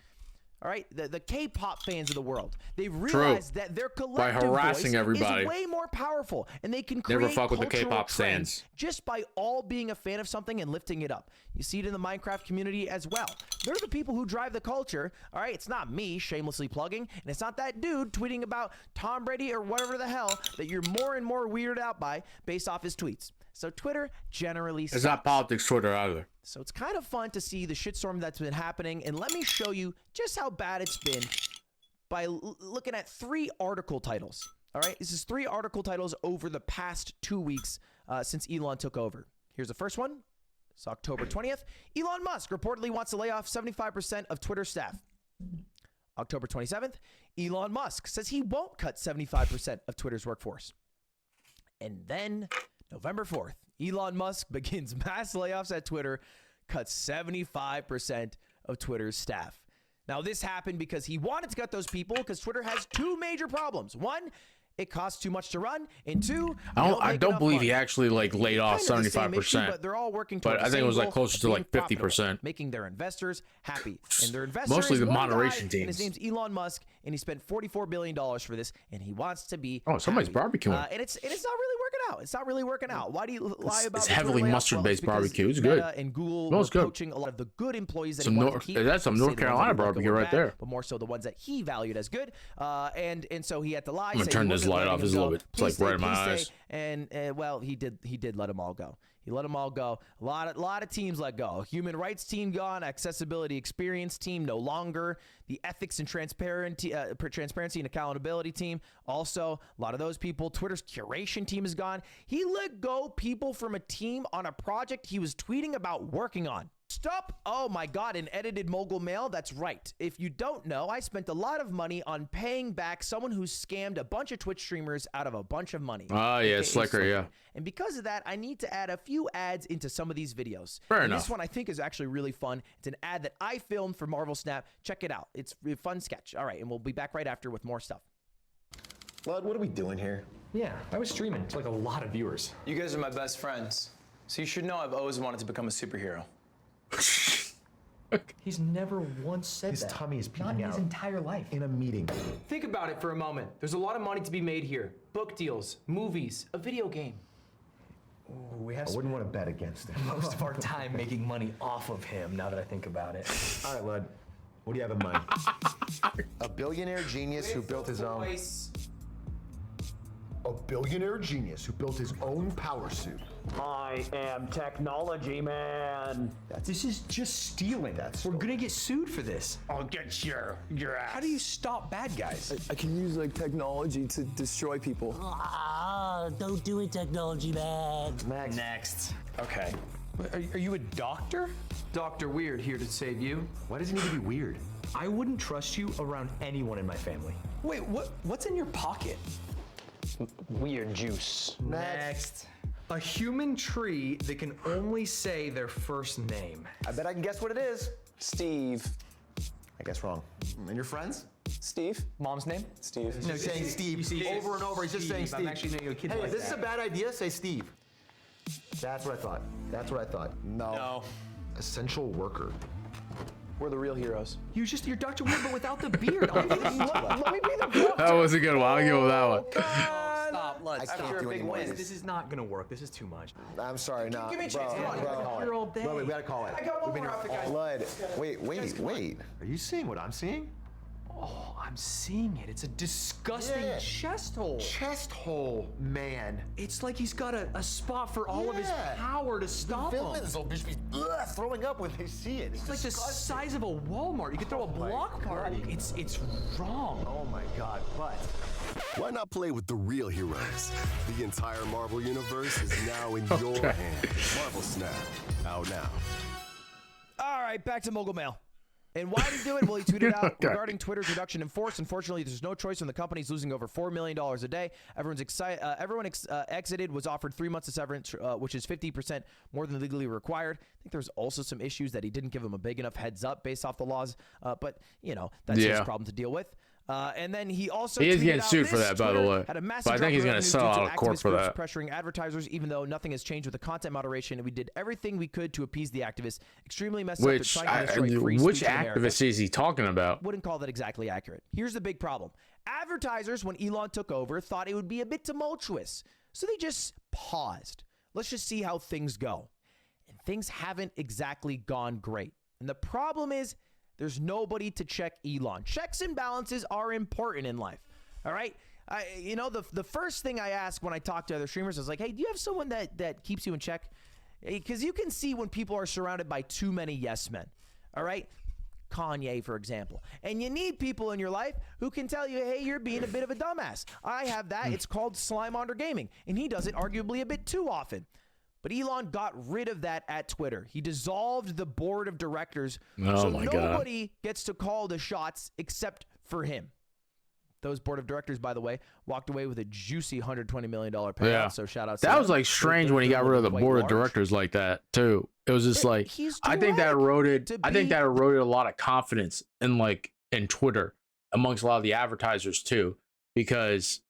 All right, the K-pop fans of the world. They've realized that their collective
harassing
voice
everybody.
is way more powerful, and they can
Never
create
fuck with the
cultural
K-pop
trends
fans.
just by all being a fan of something and lifting it up. You see it in the Minecraft community as well. They're the people who drive the culture. All right, it's not me shamelessly plugging, and it's not that dude tweeting about Tom Brady or whatever the hell that you're more and more weirded out by based off his tweets. So Twitter generally sucks.
It's not politics Twitter either.
So it's kind of fun to see the shitstorm that's been happening, and let me show you just how bad it's been by looking at 3 article titles. All right, this is 3 article titles over the past 2 weeks since Elon took over. Here's the first one. It's October 20th. Elon Musk reportedly wants to lay off 75% of Twitter staff. October 27th. Elon Musk says he won't cut 75% of Twitter's workforce. And then November 4th, Elon Musk begins mass layoffs at Twitter, cuts 75% of Twitter's staff. Now, this happened because he wanted to cut those people because Twitter has 2 major problems. 1, it costs too much to run, and 2,
I don't believe he actually like laid off 75%.
But they're all working
But
towards
I
the
think it
same
was like
goal,
closer to
being
like 50%.
profitable, making their investors happy. And their investor
Mostly
is
the
one
moderation
guy, and his
teams.
name's Elon Musk, and he spent $44 billion for this, and he wants to be
somebody's
happy.
barbecuing.
And it's not really working out. It's not really working out. Why do you lie about
It's
the
heavily
Twitter layoffs?
mustard-based
Well, it's because
barbecue. It's good.
Meta and Google
No,
were
it's good.
poaching a lot of the good employees that
Some
he wanted
North-
to keep.
that's some
Say
North
the ones that
Carolina
he let go
barbecue
were
right
bad,
there.
but more so the ones that he valued as good. And so he had to lie.
I'm gonna
say
turn
he
this
wasn't
light
letting
off.
them
It's a little
go.
bit- it's like
Please
right in my
stay,
eyes.
And well, he did let them all go. He let them all go. A lot of teams let go. Human rights team gone. Accessibility experience team no longer. The ethics and transparency and accountability team also. A lot of those people. Twitter's curation team is gone. He let go people from a team on a project he was tweeting about working on. Stop. Oh my God, an edited mogul mail? That's right. If you don't know, I spent a lot of money on paying back someone who scammed a bunch of Twitch streamers out of a bunch of money.
Oh, yeah,
AKA
Slicker, yeah.
And because of that, I need to add a few ads into some of these videos.
Fair
and
enough.
This one I think is actually really fun. It's an ad that I filmed for Marvel Snap. Check it out. It's a fun sketch. All right, and we'll be back right after with more stuff.
Lud, what are we doing here?
Yeah, I was streaming to like a lot of viewers. You guys are my best friends, so you should know I've always wanted to become a superhero.
He's never once said
His
that.
tummy is
Not
peeking
his
out.
entire life.
In a meeting.
Think about it for a moment. There's a lot of money to be made here. Book deals, movies, a video game. Ooh, we have
I wouldn't want to bet against him.
most of our time making money off of him, now that I think about it.
All right, Lud, what do you have in mind? A billionaire genius who built his own.
A billionaire genius who built his own power suit.
I am technology, man. This is just stealing. We're gonna get sued for this. I'll get your ass.
How do you stop bad guys?
I can use like technology to destroy people.
Don't do it, technology, man.
Next. Okay. Are you a doctor?
Dr. Weird here to save you.
Why does it need to be weird?
I wouldn't trust you around anyone in my family.
Wait, what's in your pocket? Weird juice.
Next. A human tree that can only say their first name.
I bet I can guess what it is. Steve. I guess wrong. And your friends?
Steve. Mom's name? Steve.
No, he's saying Steve over and over. He's just saying Steve.
I'm actually naming a kid
Hey,
like
if this is
that.
a bad idea, say Steve. That's what I thought. That's what I thought.
No.
Essential worker.
We're the real heroes.
You're Dr. Weird, but without the beard. Let me be the doctor.
That was a good one. I'll give him that one.
Stop. Let's.
I can't
After
do
a big
anymore.
win. This is not gonna work. This is too much.
I'm sorry, no.
Give me a chance. Come on,
bro.
you're here all day.
Bro, we gotta call it.
I got one
We've been
more outfit, guys.
Blood. Wait. Are you seeing what I'm seeing?
Oh, I'm seeing it. It's a disgusting
Yeah.
chest hole.
Chest hole, man.
It's like he's got a spot for all of his power to stop him.
Villains will just be throwing up when they see it.
It's like the size of a Walmart. You could throw a block party. It's wrong.
Oh my God, but
why not play with the real heroes? The entire Marvel Universe is now in your hands. Marvel Snap, out now.
All right, back to Mogul Mail. And why did he do it? Well, he tweeted out regarding Twitter's reduction in force. Unfortunately, there's no choice when the company's losing over $4 million a day. Everyone's excited. Everyone exited, was offered 3 months of severance, which is 50% more than legally required. I think there's also some issues that he didn't give him a big enough heads up based off the laws. But, you know, that's his problem to deal with. And then he also
is
tweeted
getting
out
sued for
this.
that, by the
Twitter
way.
had a massive
But I think
drop
he's
in
going to
revenue
settle
due to
out of court
activist
for
groups
that.
pressuring advertisers, even though nothing has changed with the content moderation. And we did everything we could to appease the activists. Extremely messed up. They're
Which
trying to destroy free
which
speech in America.
activist is he talking about?
Wouldn't call that exactly accurate. Here's the big problem. Advertisers, when Elon took over, thought it would be a bit tumultuous. So they just paused. Let's just see how things go. And things haven't exactly gone great. And the problem is there's nobody to check Elon. Checks and balances are important in life. All right? You know, the first thing I ask when I talk to other streamers is like, hey, do you have someone that keeps you in check? Because you can see when people are surrounded by too many yes men. All right? Kanye, for example. And you need people in your life who can tell you, hey, you're being a bit of a dumbass. I have that. It's called Slimeonder Gaming. And he does it arguably a bit too often. But Elon got rid of that at Twitter. He dissolved the board of directors. So nobody gets to call the shots except for him. Those board of directors, by the way, walked away with a juicy $120 million payout.
Yeah.
So shout out to
That
them.
was like strange when he got rid of the board of directors like that too. It was just like I think that eroded a lot of confidence in Twitter amongst a lot of the advertisers too, because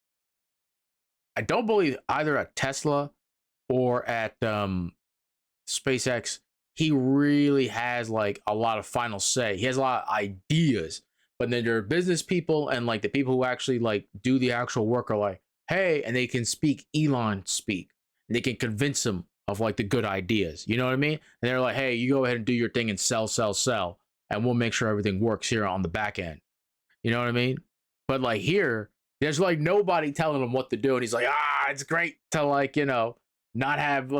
I don't believe either at Tesla or at SpaceX he really has like a lot of final say. He has a lot of ideas. But then there are business people and like the people who actually like do the actual work are like, hey, and they can speak Elon speak. And they can convince him of like the good ideas. You know what I mean? And they're like, hey, you go ahead and do your thing and sell. And we'll make sure everything works here on the back end. You know what I mean? But like here, there's like nobody telling him what to do. And he's like, it's great to like, you know, not have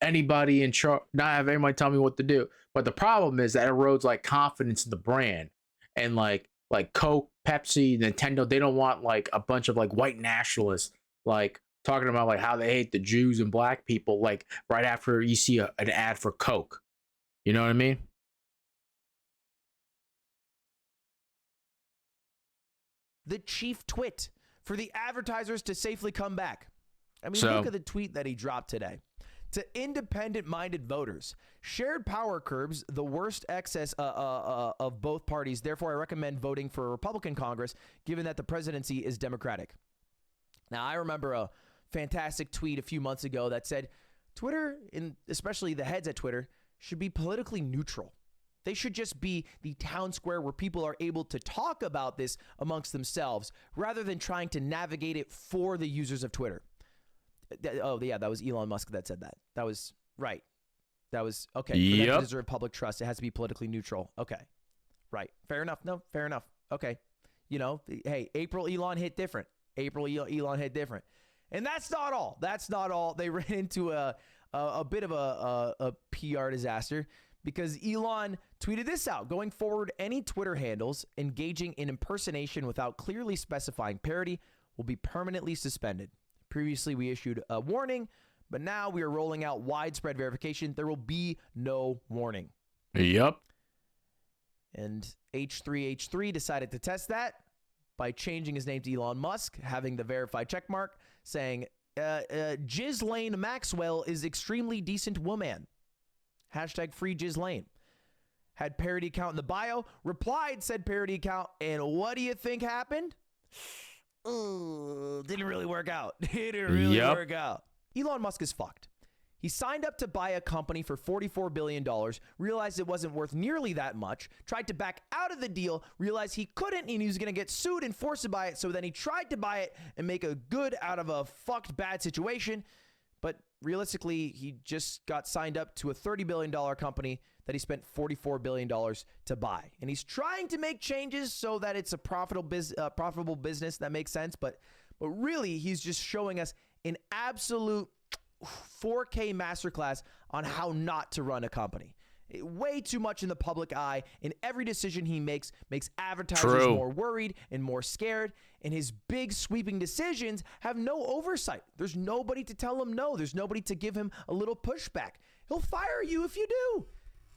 anybody in charge, not have anybody tell me what to do. But the problem is that erodes like confidence in the brand. And like Coke, Pepsi, Nintendo, they don't want like a bunch of like white nationalists like talking about like how they hate the Jews and black people like right after you see an ad for Coke. You know what I mean?
The chief twit for the advertisers to safely come back. I mean,
So-
look at the tweet that he dropped today. To independent-minded voters, shared power curbs the worst excess of both parties. Therefore, I recommend voting for a Republican Congress, given that the presidency is Democratic. Now, I remember a fantastic tweet a few months ago that said Twitter, and especially the heads at Twitter, should be politically neutral. They should just be the town square where people are able to talk about this amongst themselves rather than trying to navigate it for the users of Twitter. Oh, yeah, that was Elon Musk that said that. That was right. That was okay. For them to deserve public trust, it has to be politically neutral. Okay. Right. Fair enough. No, fair enough. Okay. You know, hey, April Elon hit different. Elon hit different. And that's not all. That's not all. They ran into a bit of a PR disaster because Elon tweeted this out. Going forward, any Twitter handles engaging in impersonation without clearly specifying parody will be permanently suspended. Previously, we issued a warning, but now we are rolling out widespread verification. There will be no warning.
Yep.
And H3H3 decided to test that by changing his name to Elon Musk, having the verified check mark, saying, Ghislaine Maxwell is extremely decent woman. Hashtag free Ghislaine. had parody account in the bio, replied said parody account, and what do you think happened? Didn't really work out. Didn't really work out. Elon Musk is fucked. He signed up to buy a company for $44 billion, realized it wasn't worth nearly that much, tried to back out of the deal, realized he couldn't, and he was going to get sued and forced to buy it. So then he tried to buy it and make a good out of a fucked bad situation. But realistically, he just got signed up to a $30 billion company that he spent $44 billion to buy. And he's trying to make changes so that it's a profitable business that makes sense. But really, he's just showing us an absolute 4K masterclass on how not to run a company. Way too much in the public eye, and every decision he makes advertisers more worried and more scared, and his big sweeping decisions have no oversight. There's nobody to tell him no. There's nobody to give him a little pushback. He'll fire you if you do.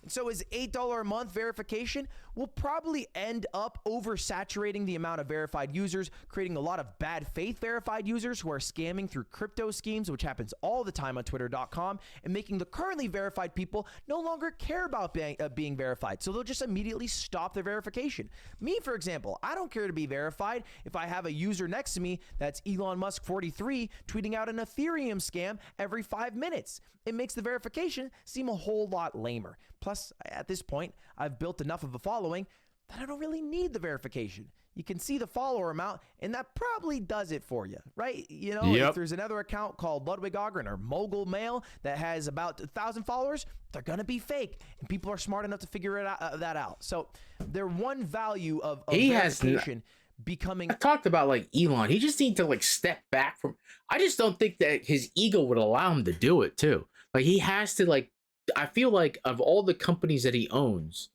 And so his $8 a month verification will probably end up oversaturating the amount of verified users, creating a lot of bad faith verified users who are scamming through crypto schemes, which happens all the time on twitter.com, and making the currently verified people no longer care about being verified. So they'll just immediately stop their verification. Me, for example, I don't care to be verified if I have a user next to me that's Elon Musk 43 tweeting out an Ethereum scam every 5 minutes. It makes the verification seem a whole lot lamer. Plus, at this point, I've built enough of a following that I don't really need the verification. You can see the follower amount, and that probably does it for you, right? You know, if there's another account called Ludwig Ogren or Mogul Mail that has about 1,000 followers, they're going to be fake, and people are smart enough to figure that out. So their one value of verification becoming...
I talked about, like, Elon. He just needs to, like, step back from... I just don't think that his ego would allow him to do it, too. Like, he has to, like... I feel like of all the companies that he owns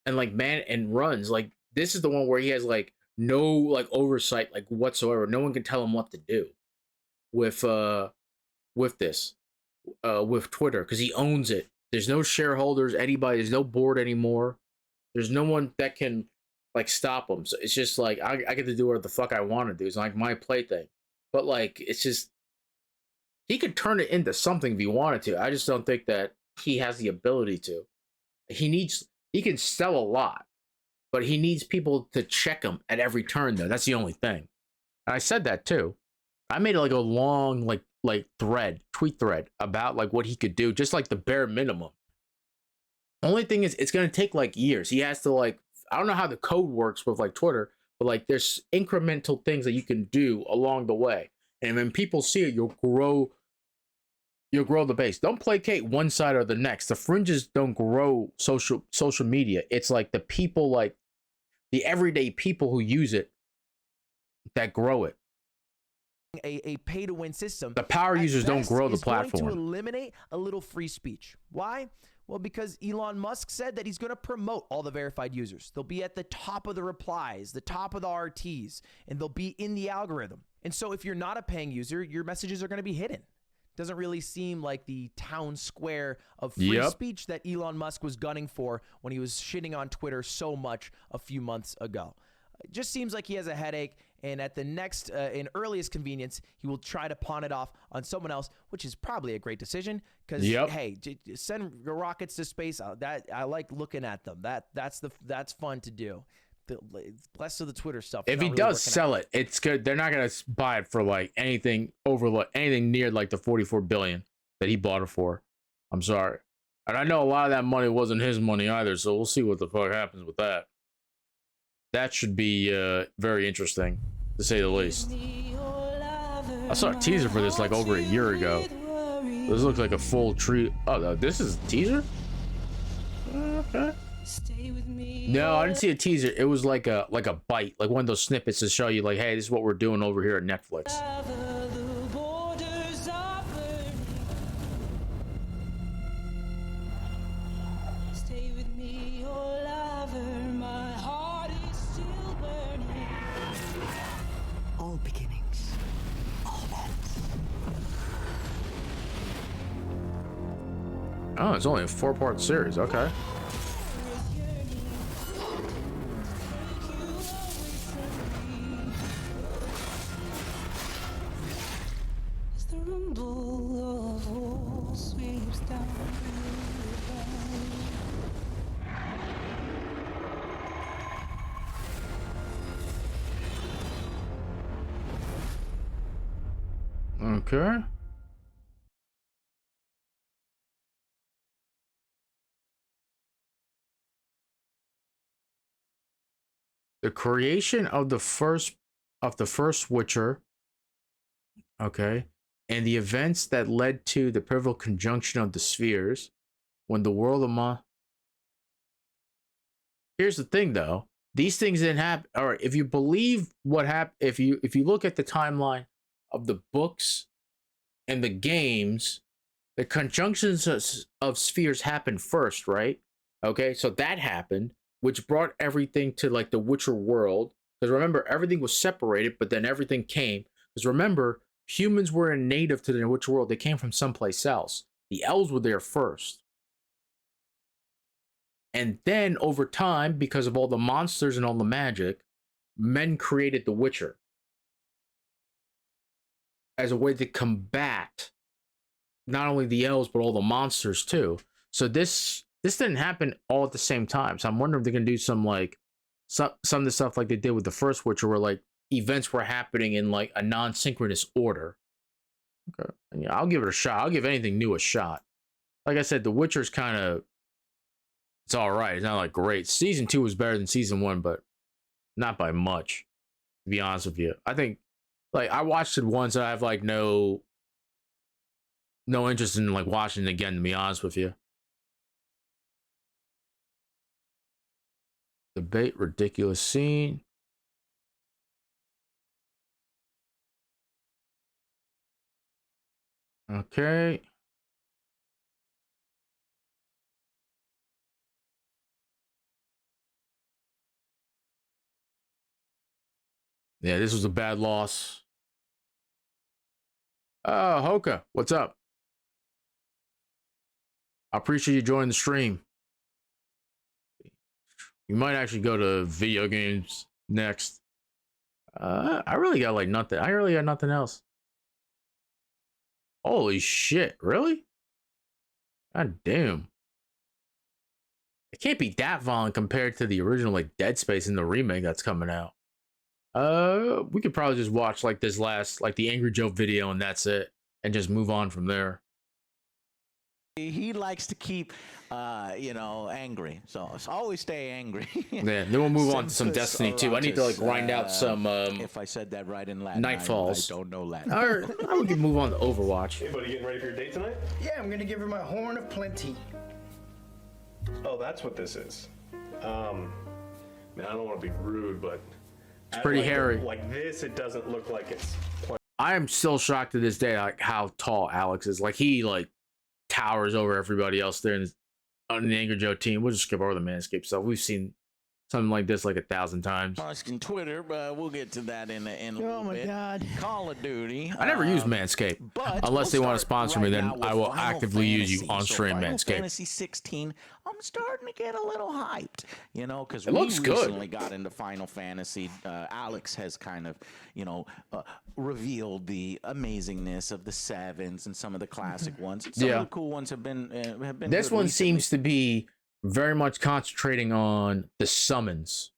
and like runs, like this is the one where he has like no like oversight like whatsoever. No one can tell him what to do with Twitter because he owns it. There's no shareholders, anybody. There's no board anymore. There's no one that can like stop him. So it's just like I get to do whatever the fuck I want to do. It's like my plaything. But like it's just he could turn it into something if he wanted to. I just don't think that he has the ability to. He can sell a lot, but he needs people to check him at every turn though. That's the only thing. And I said that too. I made like a long tweet thread about like what he could do, just like the bare minimum. Only thing is it's gonna take like years. He has to like, I don't know how the code works with like Twitter, but like there's incremental things that you can do along the way. And when people see it, you'll grow the base. Don't placate one side or the next. The fringes don't grow social media. It's like the people, like the everyday people who use it that grow it.
A pay to win system.
The power users don't grow the platform.
Going to eliminate a little free speech. Why? Well, because Elon Musk said that he's going to promote all the verified users. They'll be at the top of the replies, the top of the RTs, and they'll be in the algorithm. And so if you're not a paying user, your messages are going to be hidden. Doesn't really seem like the town square of free speech that Elon Musk was gunning for when he was shitting on Twitter so much a few months ago. It just seems like he has a headache, and at the next and earliest convenience, he will try to pawn it off on someone else, which is probably a great decision because hey, send rockets to space. That I like looking at them. That's fun to do. The less of the Twitter stuff.
If he does sell it, it's good. They're not gonna buy it for like anything near like the 44 billion that he bought it for. I'm sorry, and I know a lot of that money wasn't his money either. So we'll see what the fuck happens with that. That should be very interesting, to say the least. I saw a teaser for this like over a year ago. This looks like a full tree. Oh, this is a teaser. Okay. No, I didn't see a teaser. It was like a bite, like one of those snippets to show you like, hey, this is what we're doing over here at Netflix.
All beginnings, all ends.
Oh, it's only a 4-part series. Okay. Okay. The creation of the first Witcher. Okay. And the events that led to the pivotal conjunction of the spheres when the world of Here's the thing though. These things didn't happen. All right, if you believe what happened, if you look at the timeline of the books and the games, the conjunctions of spheres happened first, right? Okay, so that happened, which brought everything to like the Witcher world. Because remember, everything was separated, but then everything came. Because remember, humans were native to the Witcher world. They came from someplace else. The elves were there first. And then over time, because of all the monsters and all the magic, men created the Witcher as a way to combat not only the elves, but all the monsters too. So this didn't happen all at the same time. So I'm wondering if they're going to do some of the stuff like they did with the first Witcher, where like events were happening in like a non-synchronous order. Okay. And yeah, I'll give it a shot. I'll give anything new a shot. Like I said, The Witcher's kind of, it's all right. It's not like great. Season 2 was better than season 1, but not by much, to be honest with you. I think, like, I watched it once. I have like no interest in like watching it again, to be honest with you. Debate, ridiculous scene. Okay. Yeah, this was a bad loss. Hoka, what's up? I appreciate you joining the stream. You might actually go to video games next. I really got like nothing. I really got nothing else. Holy shit, really? God damn. It can't be that violent compared to the original like Dead Space and the remake that's coming out. We could probably just watch like this last, like the Angry Joe video, and that's it, and just move on from there.
He likes to keep, angry. So always stay angry.
Yeah, then we'll move on to some Destiny 2. I need to like grind out some.
If I said that right in Latin,
Nightfalls.
I don't know Latin.
All right, we can move on to Overwatch.
Hey, buddy, getting ready for your date tonight?
Yeah, I'm gonna give her my horn of plenty.
Oh, that's what this is. Man, I don't want to be rude, but
it's pretty hairy.
Like this, it doesn't look like it's.
I am still shocked to this day, like how tall Alex is. Like he like towers over everybody else there on the Angry Joe team. We'll just skip over the Manscaped stuff. We've seen something like this like 1,000 times.
On Twitter, but we'll get to that in a little bit.
Oh my God.
Call of Duty.
I never use Manscaped. Unless they want to sponsor me, then I will actively use you on stream, Manscaped.
Fantasy 16, I'm starting to get a little hyped, because
it
we
looks good.
Recently got into Final Fantasy. Alex has kind of, revealed the amazingness of the 7s and some of the classic ones. Some of the cool ones have been
This
good
one
recently.
seems to be very much concentrating on the summons.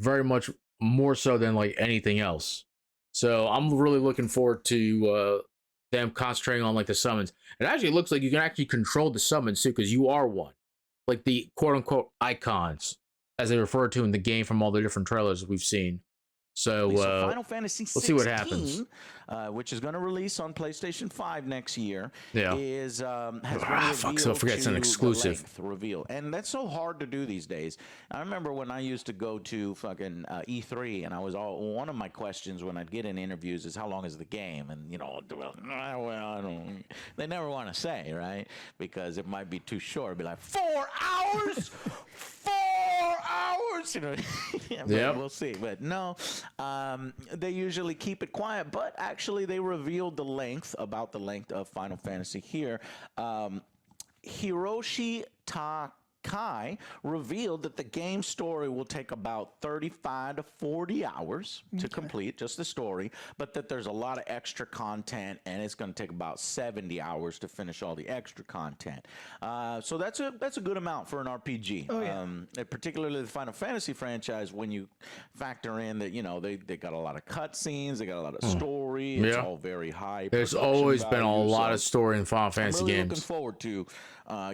Very much more so than like anything else. So I'm really looking forward to them concentrating on like the summons. It actually looks like you can actually control the summons too, because you are one. Like the quote unquote icons, as they refer to in the game from all the different trailers we've seen. So
Final Fantasy 16,
we'll see what happens.
Which is going to release on PlayStation 5 next year.
Yeah.
Has been
So I forget it's an exclusive.
reveal, and that's so hard to do these days. I remember when I used to go to fucking E3, and one of my questions when I'd get in interviews is how long is the game, and I don't. They never want to say, right, because it might be too short. It'd be like 4 hours. 4 hours,
Yeah,
we'll see. But no, they usually keep it quiet. But actually, they revealed about the length of Final Fantasy here. Hiroshi Kai revealed that the game story will take about 35 to 40 hours to complete, just the story, but that there's a lot of extra content, and it's going to take about 70 hours to finish all the extra content. So that's a good amount for an RPG.
Oh, yeah.
And particularly the Final Fantasy franchise, when you factor in that, they got a lot of cutscenes, they got a lot of story, it's all very high.
There's
production
always been a
value,
lot
so
of story in Final Fantasy
I'm really
games.
looking forward to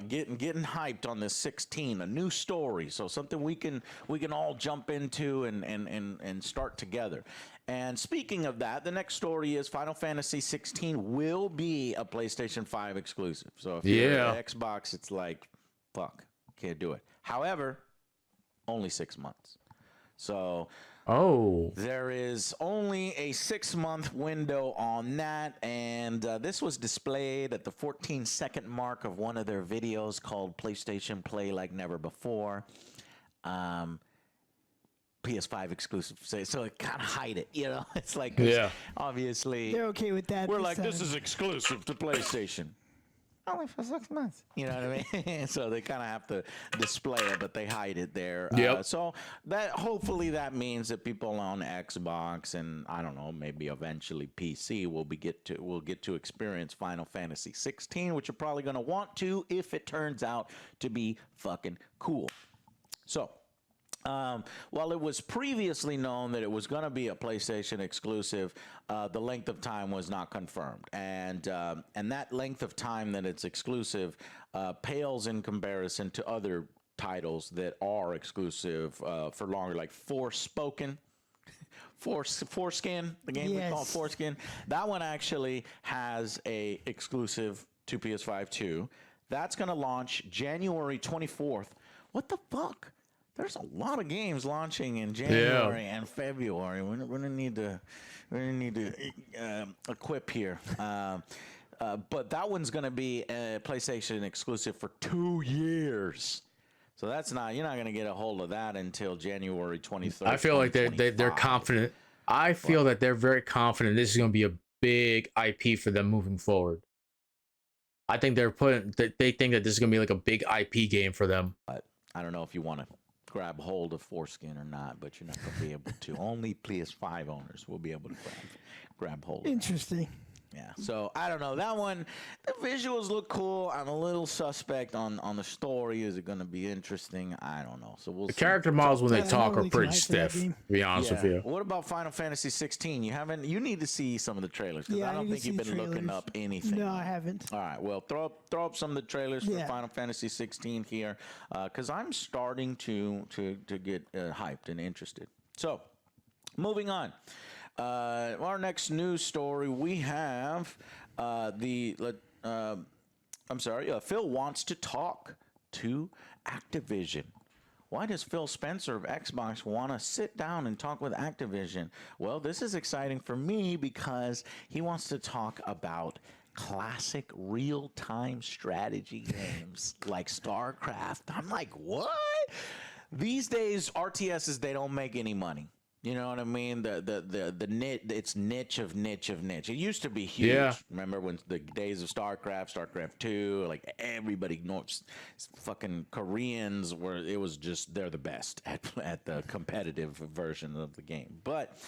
getting hyped on this 16, a new story, so something we can all jump into and start together. And speaking of that, the next story is Final Fantasy 16 will be a PlayStation 5 exclusive. So if you're at Xbox, it's like, fuck, can't do it. However, only 6 months. So there is only a 6-month window on that, and this was displayed at the 14-second mark of one of their videos called PlayStation Play Like Never Before. PS5 exclusive, so it kind of hide it, It's like, obviously
They're okay with that.
we're like, this is exclusive to PlayStation. Only for 6 months. You know what I mean? So they kind of have to display it, but they hide it there. So that hopefully that means that people on Xbox and I don't know, maybe eventually PC will get to experience Final Fantasy 16, which you're probably going to want to if it turns out to be fucking cool. So while it was previously known that it was going to be a PlayStation exclusive, the length of time was not confirmed, and that length of time that it's exclusive pales in comparison to other titles that are exclusive for longer, like Foreskin, the game we call Foreskin. That one actually has a exclusive to PS5 too. That's going to launch January 24th. What the fuck? There's a lot of games launching in January and February. We're gonna need to equip here. But that one's gonna be a PlayStation exclusive for 2 years. So you're not gonna get a hold of that until January 23rd.
I feel like they're confident. I feel that they're very confident this is gonna be a big IP for them moving forward. I think they think that this is gonna be like a big IP game for them.
But I don't know if you want to grab hold of Foreskin or not, but you're not going to be able to. Only PS5 owners will be able to grab hold of it.
Interesting.
Yeah, so I don't know. That one, the visuals look cool. I'm a little suspect on the story. Is it going to be interesting? I don't know. So we'll see.
Character models when they talk are pretty stiff, to be honest with you.
What about Final Fantasy 16? You need to see some of the trailers, because I don't think you've been looking up anything.
No, I haven't.
All right, well, throw up some of the trailers for Final Fantasy 16 here, because I'm starting to get hyped and interested. So, moving on. Our next news story, we have Phil wants to talk to Activision. Why does Phil Spencer of Xbox want to sit down and talk with Activision? Well, this is exciting for me because he wants to talk about classic real-time strategy games like StarCraft. I'm like, what? These days, RTSs, they don't make any money. You know what I mean? The it's niche of niche of niche. It used to be huge.
Yeah.
Remember when the days of StarCraft 2, like everybody knows, fucking Koreans they're the best at the competitive version of the game. But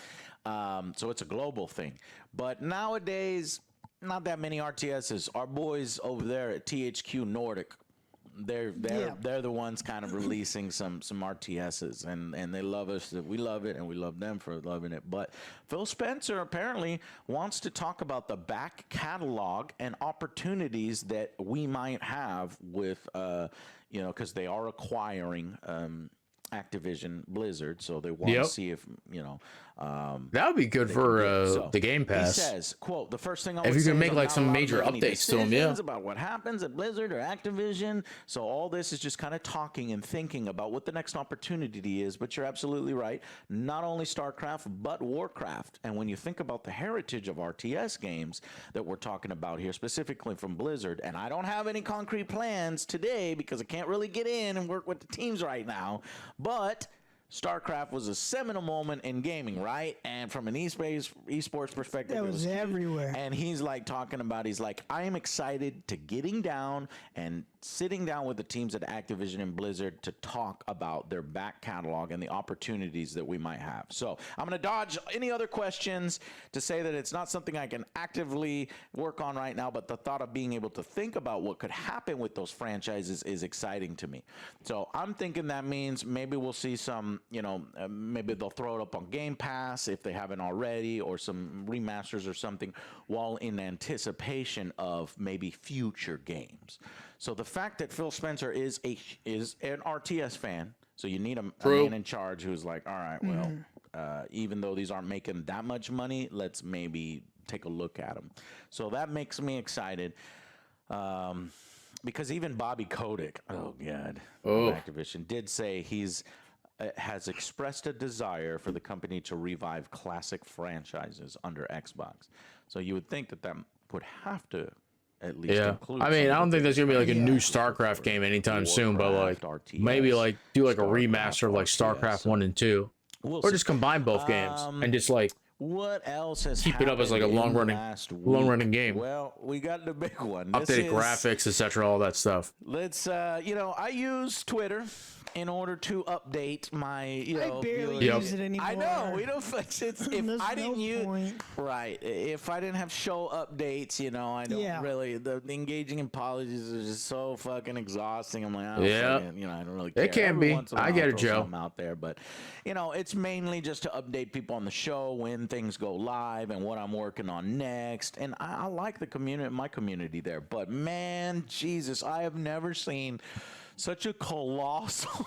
so it's a global thing. But nowadays, not that many RTSs. Our boys over there at THQ Nordic, they're the ones kind of releasing some RTSs, and they love us. We love it, and we love them for loving it. But Phil Spencer apparently wants to talk about the back catalog and opportunities that we might have with, because they are acquiring Activision Blizzard, so they want to see if
that would be good for the Game Pass.
He says, "quote The first thing I
if
would
you
say
can make
is
like
I'm
some
not
major
allowed to make any
updates to them,
decisions about what happens at Blizzard or Activision. So all this is just kind of talking and thinking about what the next opportunity is. But you're absolutely right. Not only StarCraft but Warcraft. And when you think about the heritage of RTS games that we're talking about here, specifically from Blizzard, and I don't have any concrete plans today because I can't really get in and work with the teams right now, but StarCraft was a seminal moment in gaming, right? And from an esports perspective,
that was everywhere.
And he's like talking about, I am excited to getting down and sitting down with the teams at Activision and Blizzard to talk about their back catalog and the opportunities that we might have. So I'm going to dodge any other questions to say that it's not something I can actively work on right now, but the thought of being able to think about what could happen with those franchises is exciting to me. So I'm thinking that means maybe we'll see some, maybe they'll throw it up on Game Pass if they haven't already, or some remasters or something, while in anticipation of maybe future games. So the fact that Phil Spencer is an RTS fan, so you need a man in charge who's like, all right, well, even though these aren't making that much money, let's maybe take a look at them. So that makes me excited. Because even Bobby Kotick, Activision, did say he's has expressed a desire for the company to revive classic franchises under Xbox. So you would think that that would have to at least include.
I mean, I don't think there's gonna be like a new StarCraft game anytime soon, but like maybe like do like a remaster of like StarCraft 1 and 2, or just combine both games and just like
what else has
keep it up as like a long running game.
Well, we got the big one.
Updated graphics, etc., all that stuff.
Let's I use Twitter in order to update my
I barely use it anymore.
I know we don't. If I didn't use if I didn't have show updates, I don't really. The engaging in apologies is just so fucking exhausting. I'm like, I don't really care.
It can be. I get it, Joe.
Out there, but it's mainly just to update people on the show when things go live and what I'm working on next. And I like the community, my community there. But man, Jesus, I have never seen such a colossal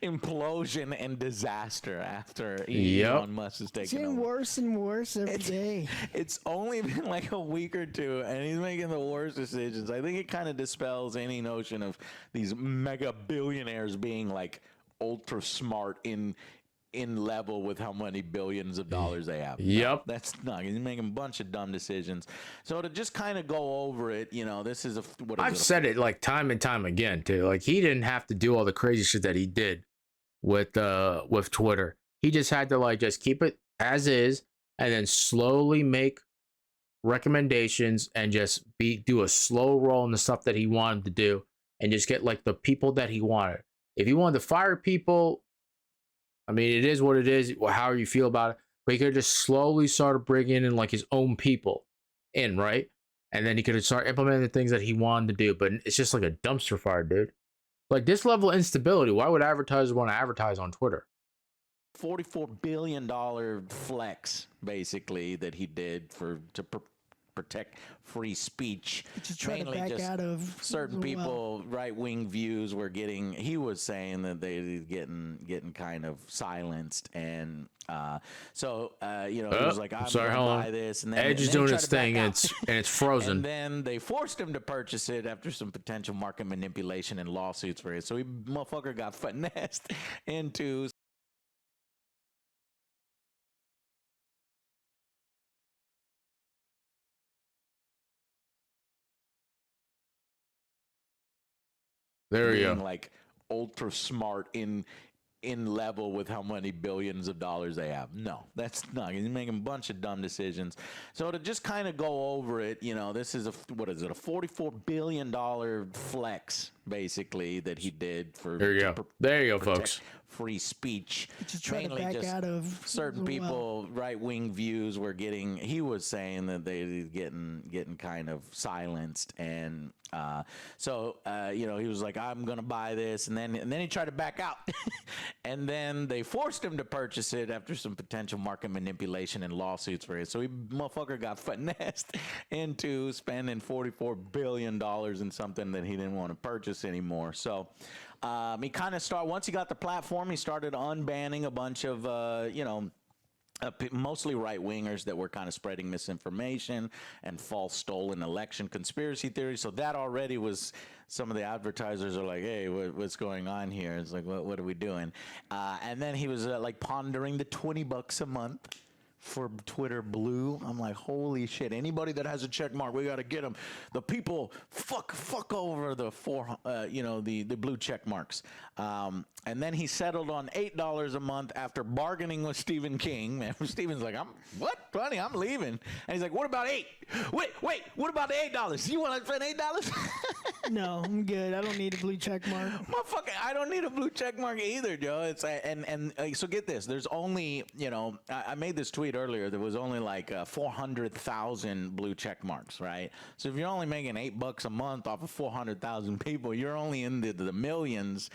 implosion and disaster after Elon Musk has taken over.
It's getting worse and worse every day.
It's only been like a week or two, and he's making the worst decisions. I think it kind of dispels any notion of these mega billionaires being like ultra smart in level with how many billions of dollars they have.
Yep.
That's not. He's making a bunch of dumb decisions. So to just kind of go over it, this is
I've said it like time and time again too. Like he didn't have to do all the crazy shit that he did with Twitter. He just had to like just keep it as is and then slowly make recommendations and just do a slow roll on the stuff that he wanted to do and just get like the people that he wanted. If he wanted to fire people, I mean, it is what it is. However you feel about it, but he could just slowly start bringing in like his own people in, right? And then he could start implementing the things that he wanted to do. But it's just like a dumpster fire, dude. Like this level of instability. Why would advertisers want to advertise on Twitter?
$44 billion flex, basically, that he did to protect free speech.
Mainly just out of
certain people, right-wing views were getting. He was saying that they getting kind of silenced, and so he was like, "I'm gonna buy this," and then
Edge is doing its thing, and it's frozen.
And then they forced him to purchase it after some potential market manipulation and lawsuits for it. So motherfucker got finessed into.
There you go.
Like ultra smart in level with how many billions of dollars they have. No, that's not. He's making a bunch of dumb decisions. So to just kind of go over it, this is a $44 billion flex, basically, that he did for.
There you go. There you go, folks.
Free speech.
Mainly just out of
certain people, right-wing views were getting. He was saying that they getting kind of silenced, and so he was like, "I'm gonna buy this," and then he tried to back out, and then they forced him to purchase it after some potential market manipulation and lawsuits for it. So motherfucker got finessed into spending $44 billion in something that he didn't want to purchase anymore. So. He kind of once he got the platform, he started unbanning a bunch of, mostly right-wingers that were kind of spreading misinformation and false stolen election conspiracy theories. So that already was, some of the advertisers are like, hey, what's going on here? It's like, what are we doing? And then he was like pondering the $20 a month for Twitter Blue. I'm like, holy shit! Anybody that has a check mark, we got to get them. The people fuck over the the blue check marks. And then he settled on $8 a month after bargaining with Stephen King. Man, Stephen's like, what, honey? I'm leaving. And he's like, what about $8? Wait, what about the $8? You want to spend $8?
No, I'm good. I don't need a blue check mark.
Motherfucker, I don't need a blue check mark either, Joe. It's so get this. There's only, I made this tweet earlier. There was only like 400,000 blue check marks, right? So if you're only making $8 a month off of 400,000 people, you're only in the millions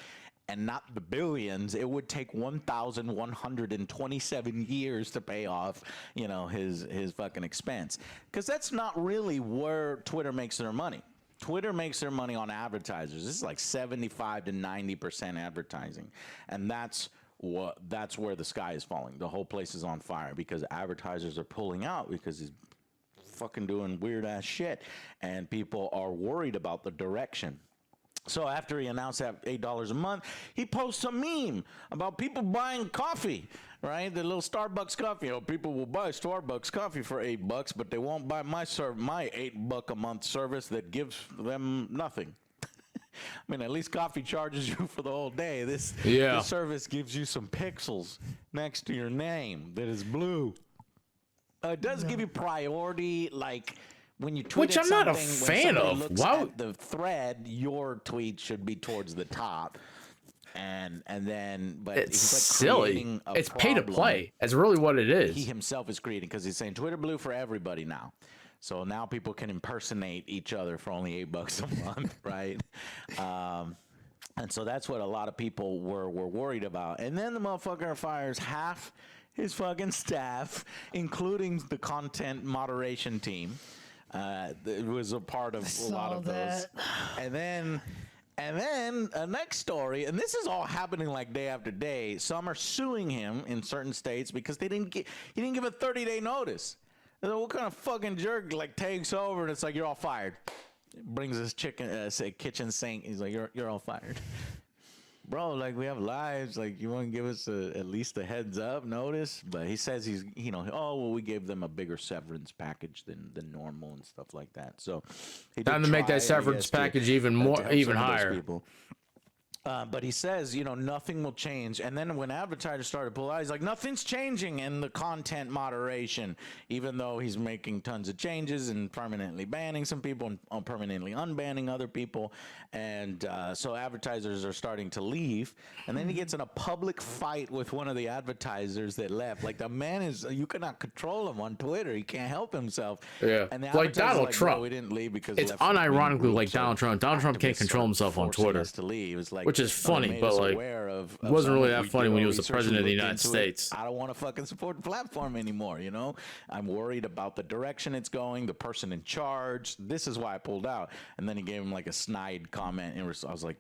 and not the billions. It would take 1,127 years to pay off, his fucking expense. Because that's not really where Twitter makes their money. Twitter makes their money on advertisers. This is like 75 to 90% advertising, and that's where the sky is falling. The whole place is on fire because advertisers are pulling out because he's fucking doing weird ass shit, and people are worried about the direction. So after he announced that $8 a month, he posts a meme about people buying coffee, right? The little Starbucks coffee. People will buy Starbucks coffee for $8, but they won't buy my $8 a month service that gives them nothing. I mean, at least coffee charges you for the whole day. This service gives you some pixels next to your name that is blue. It does give you priority, like when you tweet,
which I'm not a fan of.
Wow, the thread, your tweet should be towards the top, and then, but
it's
he's like
silly. It's pay to play. That's really what it is.
He himself is creating because he's saying Twitter Blue for everybody now. So now people can impersonate each other for only $8 a month, right? And so that's what a lot of people were worried about. And then the motherfucker fires half his fucking staff, including the content moderation team. It was a part of a lot of those. And then a next story, and this is all happening like day after day. Some are suing him in certain states because he didn't give a 30-day notice. What kind of fucking jerk takes over and it's like, you're all fired? Brings his kitchen sink. He's like, you're all fired. Bro, we have lives. You want to give us at least a heads up notice? But he says we gave them a bigger severance package than normal and stuff like that. So he
time to make that severance package even higher.
But he says, nothing will change. And then when advertisers started pulling out, he's like, nothing's changing in the content moderation, even though he's making tons of changes and permanently banning some people and permanently unbanning other people. And so advertisers are starting to leave. And then he gets in a public fight with one of the advertisers that left. The man you cannot control him on Twitter. He can't help himself.
Yeah.
And the
like Donald Trump.
we didn't leave because
it's unironically like Donald Trump. Donald Trump can't control himself on Twitter.
To leave. It's
which is funny, but it wasn't really that funny when he was the president of the United States.
I don't want to fucking support the platform anymore, I'm worried about the direction it's going, the person in charge. This is why I pulled out. And then he gave him a snide comment. And I was like,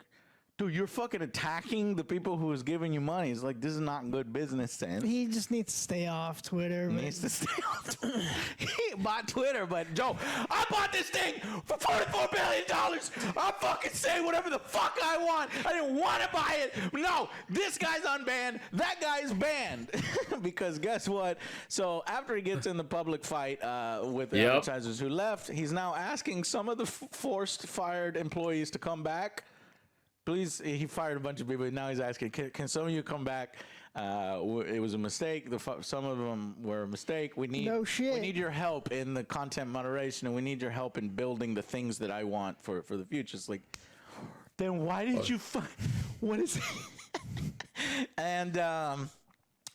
dude, you're fucking attacking the people who was giving you money. It's this is not good business sense.
He just needs to stay off Twitter.
He needs to stay off Twitter. He bought Twitter, but Joe, I bought this thing for $44 billion. I fucking say whatever the fuck I want. I didn't want to buy it. No, this guy's unbanned. That guy's banned. Because guess what? So after he gets in the public fight with the advertisers who left, he's now asking some of the forced fired employees to come back. Please, he fired a bunch of people. Now he's asking, can some of you come back? It was a mistake. Some of them were a mistake. We need your help in the content moderation, and we need your help in building the things that I want for the future. It's then why did you what is it? And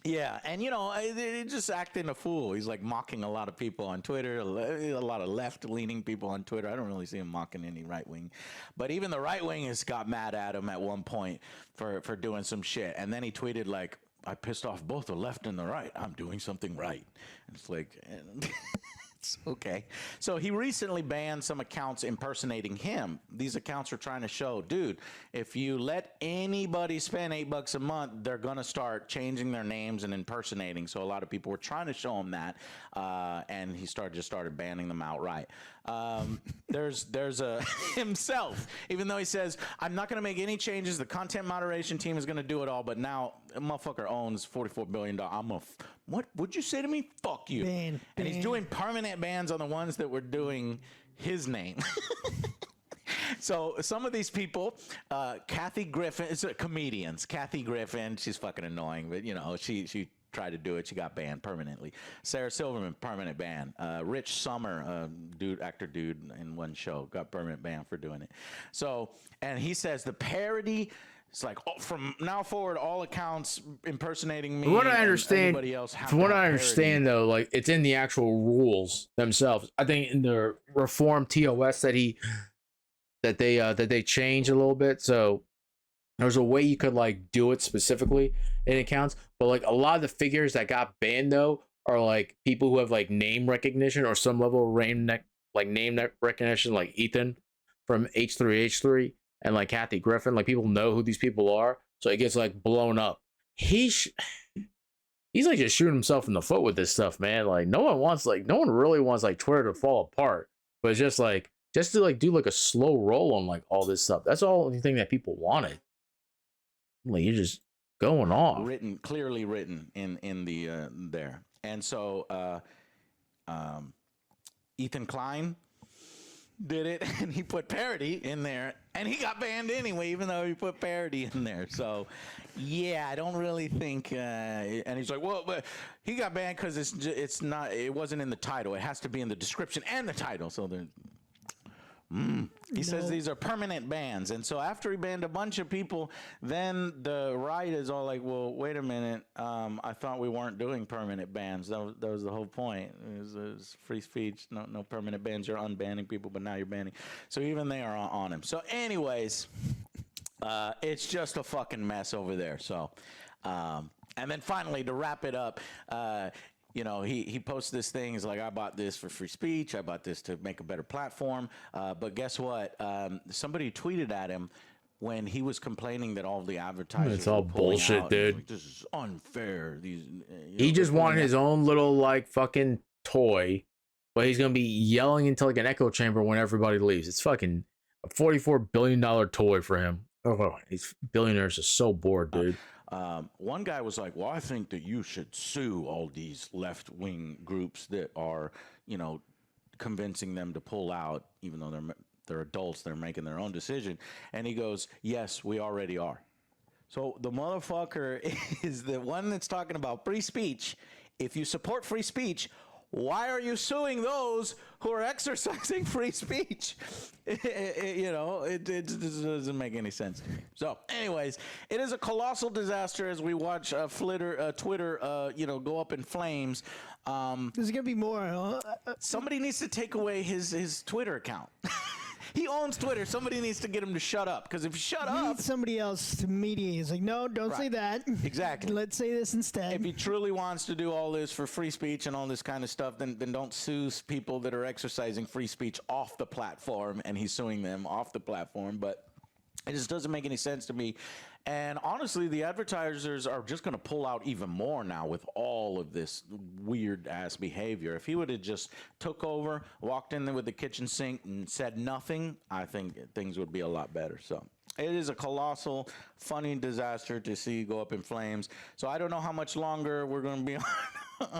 yeah, and he's just acting a fool. He's mocking a lot of people on Twitter, a lot of left-leaning people on Twitter. I don't really see him mocking any right-wing, but even the right-wing has got mad at him at one point for doing some shit. And then he tweeted I pissed off both the left and the right. I'm doing something right. It's it's okay. So he recently banned some accounts impersonating him. These accounts are trying to show, dude, if you let anybody spend $8 a month, they're going to start changing their names and impersonating. So a lot of people were trying to show him that, and he started banning them outright. There's a himself, even though he says, I'm not going to make any changes. The content moderation team is going to do it all. But now a motherfucker owns $44 billion. What would you say to me? Fuck you. And he's doing permanent bans on the ones that were doing his name. So some of these people, Kathy Griffin, it's comedians. Kathy Griffin, she's fucking annoying, but you know, she tried to do it. She got banned permanently. Sarah Silverman, permanent ban. Rich Sommer, actor dude in one show, got permanent ban for doing it. So, and he says the parody, it's like from now forward, all accounts impersonating me.
From what I understand,
everybody else have
from
to
what
have
I understand
parody.
though, like it's in the actual rules themselves. I think in the reform TOS that they changed a little bit. So there's a way you could like do it specifically in accounts, but like a lot of the figures that got banned though are like people who have like name recognition or some level of name recognition, like Ethan from H3H3 and like Kathy Griffin. Like people know who these people are, so it gets like blown up. He's like just shooting himself in the foot with this stuff, man. Like no one really wants like Twitter to fall apart, but it's just to like do like a slow roll on like all this stuff. That's all the thing that people wanted. Like you're just going off.
Clearly written in the there. And so Ethan Klein did it, and he put parody in there, and he got banned anyway, even though he put parody in there. So yeah, I don't really think and he's like, well, but he got banned because it wasn't in the title. It has to be in the description and the title. So he says these are permanent bans. And so after he banned a bunch of people, then the right is all like, well, wait a minute. I thought we weren't doing permanent bans. That was the whole point. It was free speech, no permanent bans. You're unbanning people, but now you're banning. So even they are on him. So anyways, it's just a fucking mess over there. So, and then finally to wrap it up, you know, he posts this thing. He's like, I bought this for free speech. I bought this to make a better platform. But guess what? Somebody tweeted at him when he was complaining that all the advertisers
It's all
were pulling
bullshit,
out.
dude.
Like, this is unfair. These
He just wanted his own little like fucking toy, but he's gonna be yelling into like an echo chamber when everybody leaves. It's fucking a $44 billion toy for him. Oh, these billionaires are so bored, dude.
One guy was like, well, I think that you should sue all these left-wing groups that are, you know, convincing them to pull out, even though they're adults, they're making their own decision. And he goes, yes, we already are. So the motherfucker is the one that's talking about free speech. If you support free speech, why are you suing those who are exercising free speech? You know, it doesn't make any sense to me. So, anyways, it is a colossal disaster as we watch Twitter, you know, go up in flames.
There's gonna be more.
Somebody needs to take away his Twitter account. He owns Twitter. Somebody needs to get him to shut up. Because if you shut up,
somebody else to mediate. He's like, no, don't say that.
Exactly.
Let's say this instead.
If he truly wants to do all this for free speech and all this kind of stuff, then don't sue people that are exercising free speech off the platform, and he's suing them off the platform. But it just doesn't make any sense to me. And honestly, the advertisers are just going to pull out even more now with all of this weird ass behavior. If he would have just took over, walked in there with the kitchen sink and said nothing, I think things would be a lot better. So it is a colossal, funny disaster to see go up in flames. So I don't know how much longer we're going to be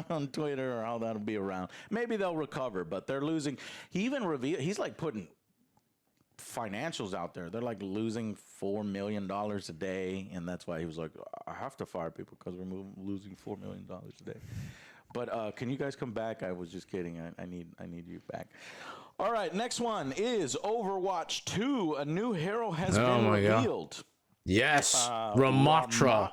on Twitter or how that'll be around. Maybe they'll recover, but they're losing. He even revealed, he's like putting financials out there. They're like losing $4 million a day, and that's why he was like, I have to fire people because we're losing $4 million a day. But can you guys come back? I was just kidding. I need you back. All right, next one is Overwatch 2. A new hero has been revealed.
God. Yes, Ramattra.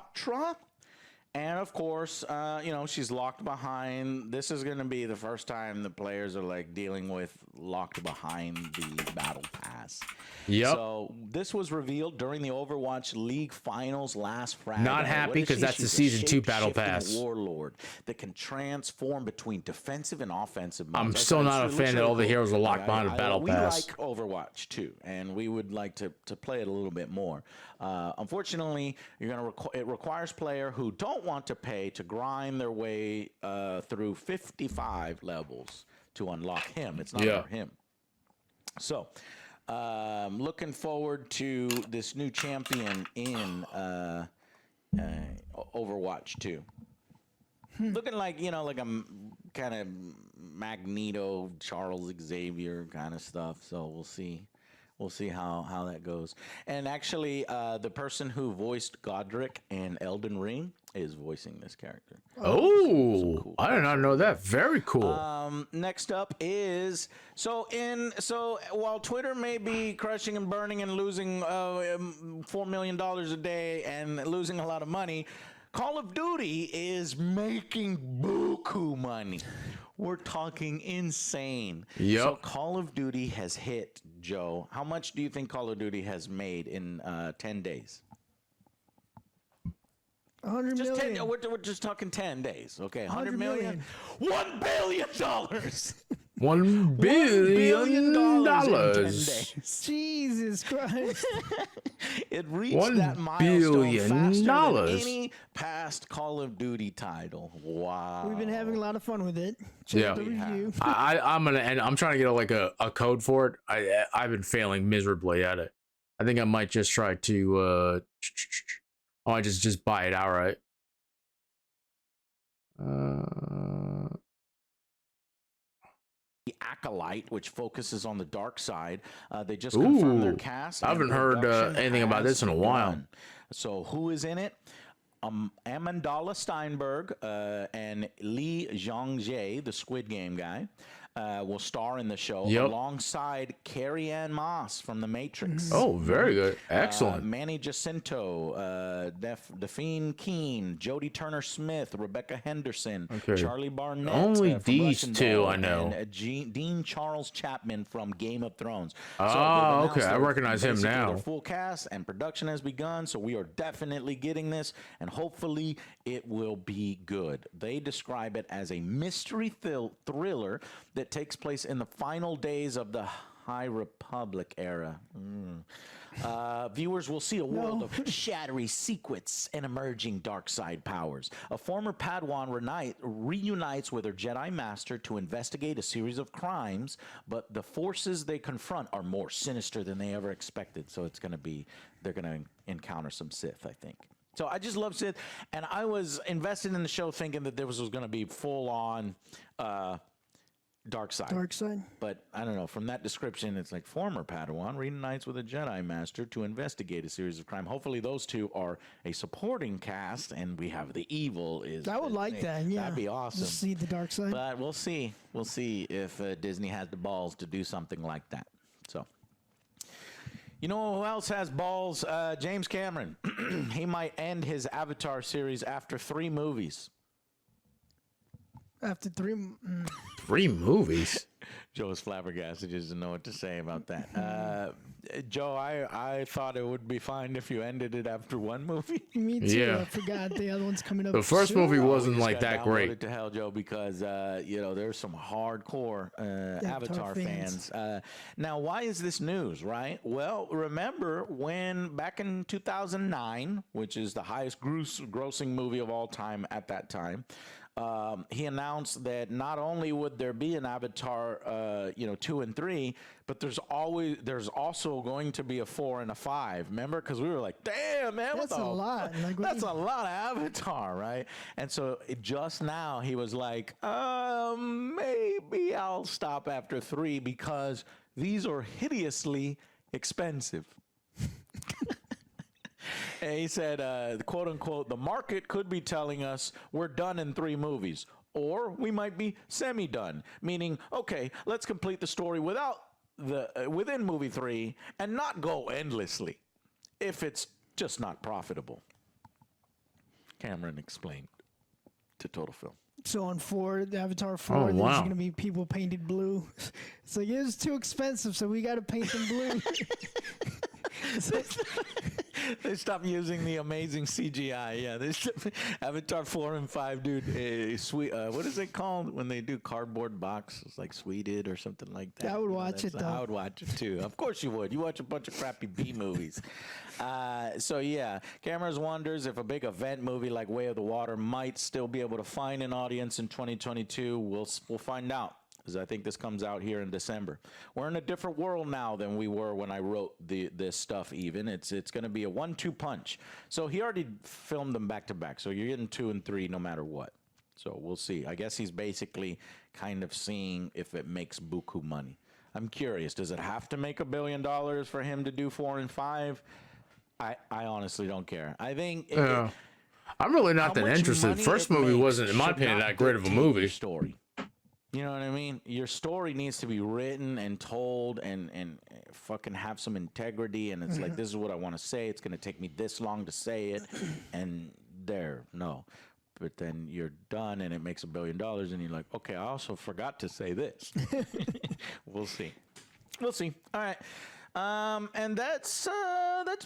And of course, you know, she's locked behind. This is going to be the first time the players are like dealing with locked behind the battle pass.
Yep.
So this was revealed during the Overwatch League Finals last Friday.
Not happy because that's the Season 2 Battle Pass.
Warlord that can transform between defensive and offensive modes.
I'm still not a fan that all the heroes are locked behind a Battle Pass.
We like Overwatch 2, and we would like to play it a little bit more. Unfortunately, it requires players who don't want to pay to grind their way through 55 levels to unlock him. It's not for him. So, looking forward to this new champion in Overwatch 2. Looking like, like a kind of Magneto, Charles Xavier kind of stuff. So we'll see. We'll see how that goes. And actually, the person who voiced Godric in Elden Ring is voicing this character.
Oh,
cool.
I did not know that. Very cool.
Next up is so while Twitter may be crushing and burning and losing $4 million a day and losing a lot of money, Call of Duty is making buku money. We're talking insane.
Yep.
So Call of Duty has hit, Joe. How much do you think Call of Duty has made in 10 days?
100
just
million.
10, we're just talking 10 days. Okay, 100 million. $1 billion.
$1 billion.
in 10 days.
Jesus Christ.
It reached
$1
that milestone faster
billion.
than any past Call of Duty title. Wow.
We've been having a lot of fun with it. Check
Yeah.
the review.
I'm gonna end. I'm trying to get a code for it. I've been failing miserably at it. I think I might just try to I just buy it outright.
The Acolyte, which focuses on the dark side, they just confirmed their
Ooh,
cast.
I haven't
and
heard
production
anything about
has
this in a while.
begun. So who is in it? Amandla Steinberg and Lee Jong-jae, the Squid Game guy, will star in the show alongside Carrie-Anne Moss from The Matrix.
Oh, very good. Excellent.
Manny Jacinto, Delphine Keene, Jodie Turner-Smith, Rebecca Henderson,
Okay.
Charlie Barnett.
Only
from
these
Russian
two
Doll,
I know.
And Dean Charles Chapman from Game of Thrones.
Oh,
they've announced
okay. I
their-
recognize him
basically
now.
their full cast and production has begun, so we are definitely getting this, and hopefully it will be good. They describe it as a mystery thriller that takes place in the final days of the High Republic era. Viewers will see a world of shattery secrets and emerging dark side powers. A former Padawan reunites with her Jedi Master to investigate a series of crimes, but the forces they confront are more sinister than they ever expected. So they're going to encounter some Sith, I think. So I just love Sith, and I was invested in the show thinking that there was going to be full on dark side.
Dark side.
But I don't know. From that description, it's like former Padawan reunites with a Jedi Master to investigate a series of crime. Hopefully, those two are a supporting cast, and we have the evil.
I would like that. Yeah,
that'd be awesome.
Just see the dark side.
But we'll see. We'll see if Disney has the balls to do something like that. So. You know who else has balls? James Cameron. He might end his Avatar series after 3 movies.
After 3.
3 movies?
Joe is flabbergasted. He doesn't know what to say about that. Joe, I thought it would be fine if you ended it after 1 movie.
Me too.
Yeah.
I forgot the other one's coming up.
The first
soon.
movie
We
wasn't
just
like
got
that
downloaded
great.
to hell, Joe, because there's some hardcore Avatar fans. Now, why is this news, right? Well, remember when back in 2009, which is the highest grossing movie of all time at that time, he announced that not only would there be an Avatar, 2 and 3, but there's also going to be a 4 and a 5. Remember? Because we were like, damn, man,
That's a lot. Like,
that's a lot of Avatar, right? And so just now he was like, maybe I'll stop after 3 because these are hideously expensive. And he said, quote unquote, the market could be telling us we're done in 3 movies, or we might be semi-done, meaning, okay, let's complete the story within movie 3 and not go endlessly if it's just not profitable. Cameron explained to Total Film.
So on 4, the Avatar 4,
Oh,
there's
wow.
going to be people painted blue. It's like, it's too expensive, so we got to paint them blue.
They stopped using the amazing CGI. Yeah, Avatar 4 and 5, dude. Sweet. What is it called when they do cardboard box? It's like Sweeted or something like that.
I would watch it, though.
I would watch it too. Of course you would. You watch a bunch of crappy B movies. So yeah, Cameron wonders if a big event movie like Way of the Water might still be able to find an audience in 2022. We'll find out. because I think this comes out here in December. We're in a different world now than we were when I wrote this stuff. Even it's going to be a 1-2 punch. So he already filmed them back to back. So you're getting 2 and 3 no matter what. So we'll see. I guess he's basically kind of seeing if it makes buku money. I'm curious. Does it have to make $1 billion for him to do 4 and 5? I honestly don't care. I think.
I'm really not that interested. First movie wasn't, in my opinion, that great of a movie.
Story. You know what I mean? Your story needs to be written and told and fucking have some integrity. And it's like, this is what I want to say. It's going to take me this long to say it. And no. But then you're done and it makes $1 billion and you're like, okay, I also forgot to say this. We'll see. We'll see. All right. And that's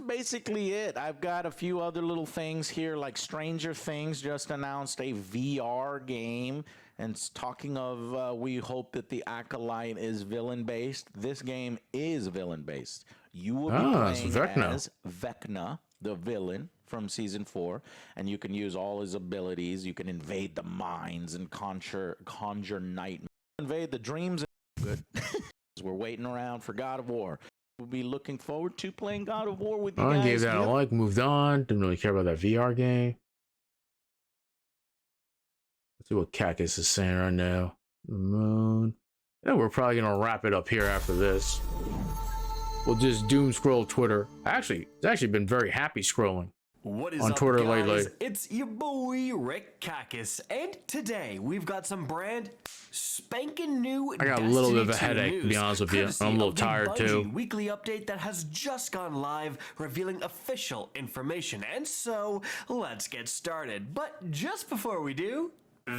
basically it. I've got a few other little things here, like Stranger Things just announced a VR game. And talking of, we hope that the Acolyte is villain-based. This game is villain-based. You will be playing as Vecna, the villain from season 4, and you can use all his abilities. You can invade the minds and conjure night, invade the dreams. Good. We're waiting around for God of War. We'll be looking forward to playing God of War with you guys.
I gave that a like, moved on. Didn't really care about that VR game. Let's see what Cactus is saying right now. The moon. Yeah, we're probably gonna wrap it up here after this. We'll just doom scroll Twitter. It's actually been very happy scrolling.
What is
on
up,
Twitter
guys?
lately.
It's your boy Rick Cacus, and today we've got some brand spanking new.
I got a little bit of a
Destiny 2
headache, to be
news,
honest with you.
courtesy
I'm a little
of the
tired, too.
Bungie weekly update that has just gone live, revealing official information. And so let's get started. But just before we do,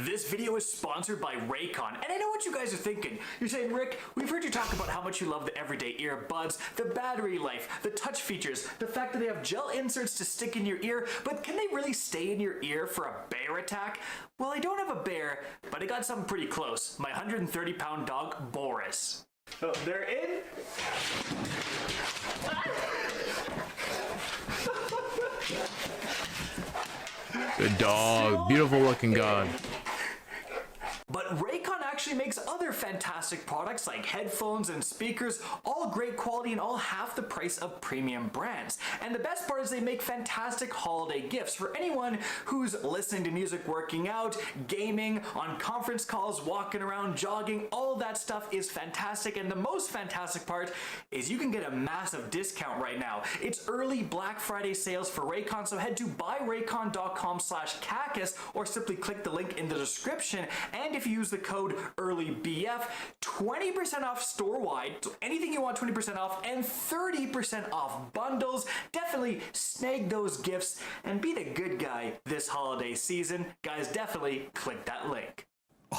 this video is sponsored by Raycon, and I know what you guys are thinking. You're saying, Rick, we've heard you talk about how much you love the everyday earbuds, the battery life, the touch features, the fact that they have gel inserts to stick in your ear, but can they really stay in your ear for a bear attack? Well, I don't have a bear, but I got something pretty close. My 130-pound dog, Boris. So they're in.
Good dog. Beautiful looking god.
But Raycon actually makes other fantastic products like headphones and speakers, all great quality and all half the price of premium brands. And the best part is they make fantastic holiday gifts for anyone who's listening to music, working out, gaming, on conference calls, walking around, jogging. All of that stuff is fantastic. And the most fantastic part is you can get a massive discount right now. It's early Black Friday sales for Raycon, so head to buyraycon.com/cacus or simply click the link in the description. And if you use the code EARLYBF, 20% off store-wide, so anything you want 20% off, and 30% off bundles. Definitely snag those gifts and be the good guy this holiday season. Guys, definitely click that link.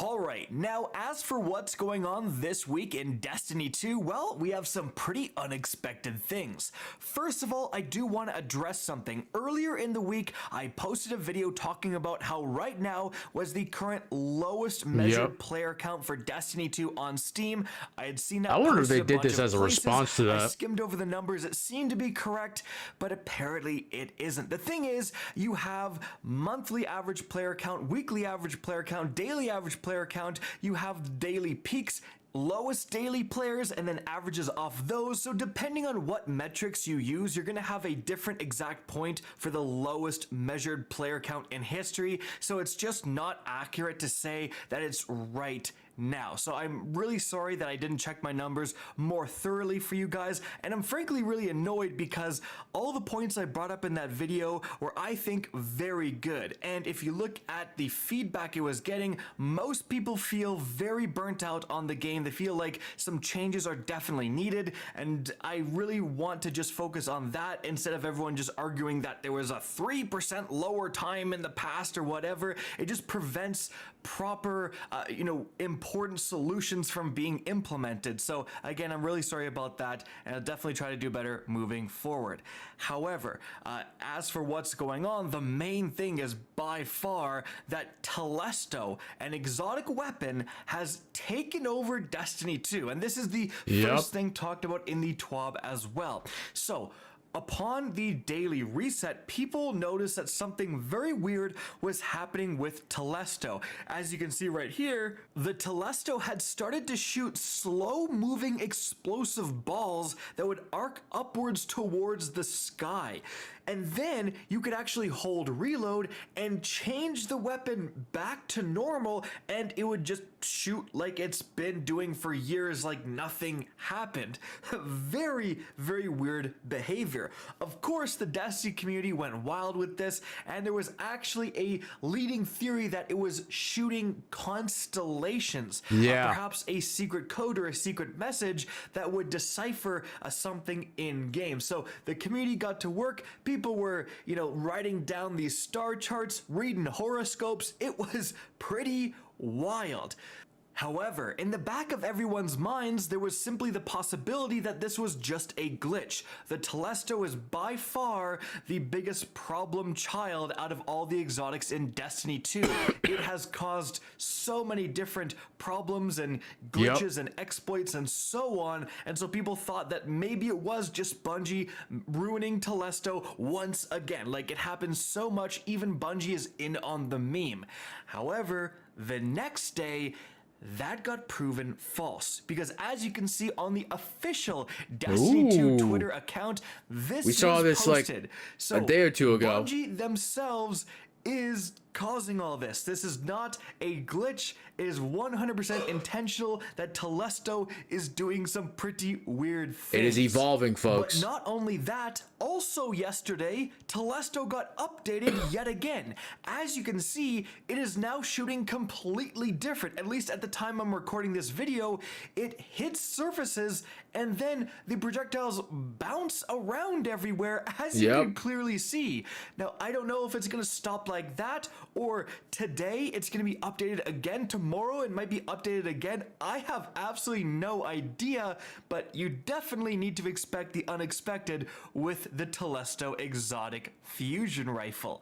Alright, now as for what's going on this week in Destiny 2, well, we have some pretty unexpected things. First of all, I do want to address something. Earlier in the week, I posted a video talking about how right now was the current lowest measured player count for Destiny 2 on Steam. I had seen that.
I wonder if
posted
they
a
did
bunch
this
of
as a
places.
response to
I
that.
skimmed over the numbers. It seemed to be correct, but apparently it isn't. The thing is, you have monthly average player count, weekly average player count, daily average player count. You have daily peaks, lowest daily players, and then averages off those. So depending on what metrics you use, you're going to have a different exact point for the lowest measured player count in history. So it's just not accurate to say that it's right now. So I'm really sorry that I didn't check my numbers more thoroughly for you guys, and I'm frankly really annoyed because all the points I brought up in that video were, I think, very good. And if you look at the feedback it was getting, most people feel very burnt out on the game. They feel like some changes are definitely needed, and I really want to just focus on that instead of everyone just arguing that there was a 3% lower time in the past or whatever. It just prevents proper, important solutions from being implemented. So again, I'm really sorry about that, and I'll definitely try to do better moving forward. However, as for what's going on, the main thing is by far that Telesto, an exotic weapon, has taken over Destiny 2, and this is the first thing talked about in the TWAB as well. So Upon the daily reset, people noticed that something very weird was happening with Telesto. As you can see right here, the Telesto had started to shoot slow-moving explosive balls that would arc upwards towards the sky. And then you could actually hold reload and change the weapon back to normal, and it would just shoot like it's been doing for years, like nothing happened. Very, very weird behavior. Of course, the Destiny community went wild with this, and there was actually a leading theory that it was shooting constellations. Perhaps a secret code or a secret message that would decipher something in game. So the community got to work. People were, writing down these star charts, reading horoscopes. It was pretty wild. However, in the back of everyone's minds, there was simply the possibility that this was just a glitch. The Telesto is by far the biggest problem child out of all the exotics in Destiny 2. It has caused so many different problems and glitches and exploits and so on, and so people thought that maybe it was just Bungie ruining Telesto once again. Like, it happens so much, even Bungie is in on the meme. However, the next day, that got proven false, because as you can see on the official Destiny 2 Twitter account, we
saw this
posted.
like a day or two ago.
Bungie themselves is causing all this. This is not a glitch. It is 100% intentional that Telesto is doing some pretty weird things.
It is evolving, folks.
But not only that, also yesterday, Telesto got updated yet again. As you can see, it is now shooting completely different. At least at the time I'm recording this video, it hits surfaces and then the projectiles bounce around everywhere, as you can clearly see. Now, I don't know if it's going to stop like that, or today it's going to be updated again. Tomorrow it might be updated again. I have absolutely no idea, but you definitely need to expect the unexpected with the Telesto exotic fusion rifle.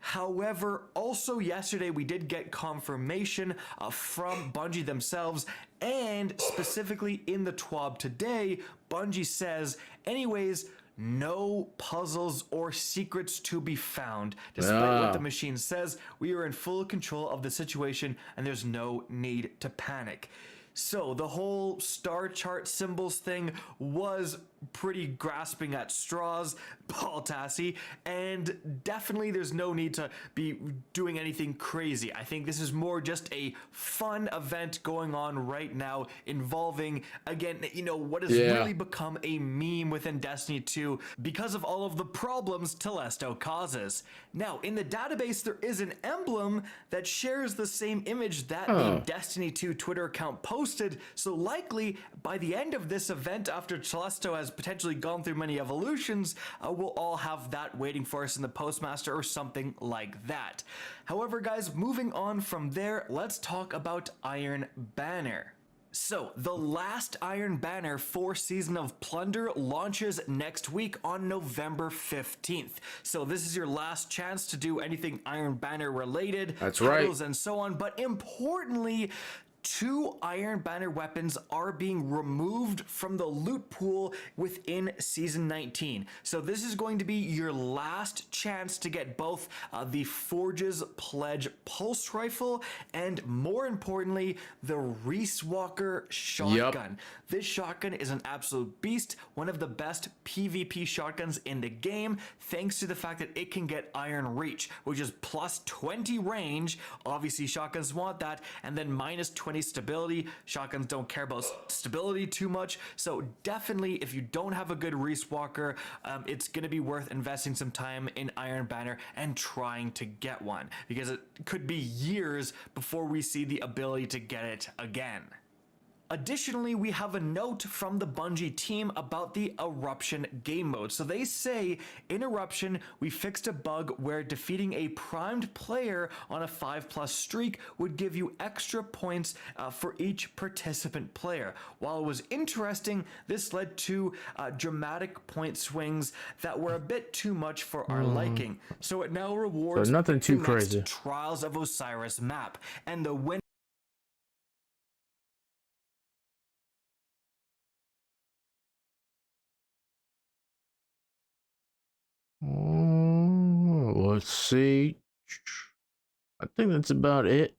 However, also yesterday we did get confirmation from Bungie themselves, and specifically in the TWAB today, Bungie says, anyways, no puzzles or secrets to be found. Despite what the machine says, we are in full control of the situation and there's no need to panic. So the whole star chart symbols thing was pretty grasping at straws, Paul Tassi, and definitely there's no need to be doing anything crazy. I think this is more just a fun event going on right now involving, again, what has really become a meme within Destiny 2 because of all of the problems Telesto causes. Now, in the database, there is an emblem that shares the same image that the Destiny 2 Twitter account posted, so likely by the end of this event, after Telesto has potentially gone through many evolutions, we'll all have that waiting for us in the Postmaster or something like that. However, guys, moving on from there, let's talk about Iron Banner. So, the last Iron Banner for Season of Plunder launches next week on November 15th. So this is your last chance to do anything Iron Banner related, titles and so on, but importantly, 2 Iron Banner weapons are being removed from the loot pool within Season 19. So this is going to be your last chance to get both the Forge's Pledge Pulse Rifle and, more importantly, the Reese Walker Shotgun. This shotgun is an absolute beast, one of the best PvP shotguns in the game, thanks to the fact that it can get Iron Reach, which is plus 20 range. Obviously, shotguns want that, and then minus 20 stability. Shotguns don't care about stability too much, so definitely if you don't have a good Reese Walker, it's going to be worth investing some time in Iron Banner and trying to get one, because it could be years before we see the ability to get it again. Additionally, we have a note from the Bungie team about the Eruption game mode. So they say, in Eruption, we fixed a bug where defeating a primed player on a 5+ streak would give you extra points for each participant player. While it was interesting, this led to dramatic point swings that were a bit too much for our liking. So it now rewards
nothing too
the
crazy.
next Trials of Osiris map, and the winner
Let's see. I think that's about it.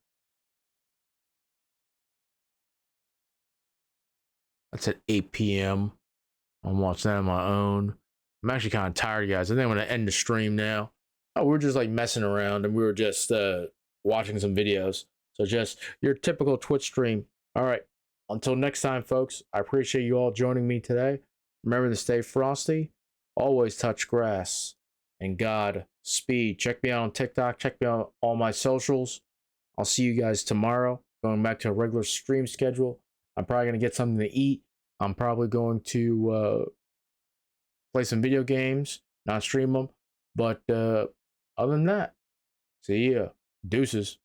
That's at 8 p.m. I'm watching that on my own. I'm actually kind of tired, guys. I think I'm going to end the stream now. Oh, we're just like messing around and we were just watching some videos. So just your typical Twitch stream. All right. Until next time, folks, I appreciate you all joining me today. Remember to stay frosty, always touch grass, and Godspeed. Check me out on TikTok. Check me out on all my socials. I'll see you guys tomorrow. Going back to a regular stream schedule. I'm probably going to get something to eat. I'm probably going to play some video games, not stream them. But other than that, see ya. Deuces.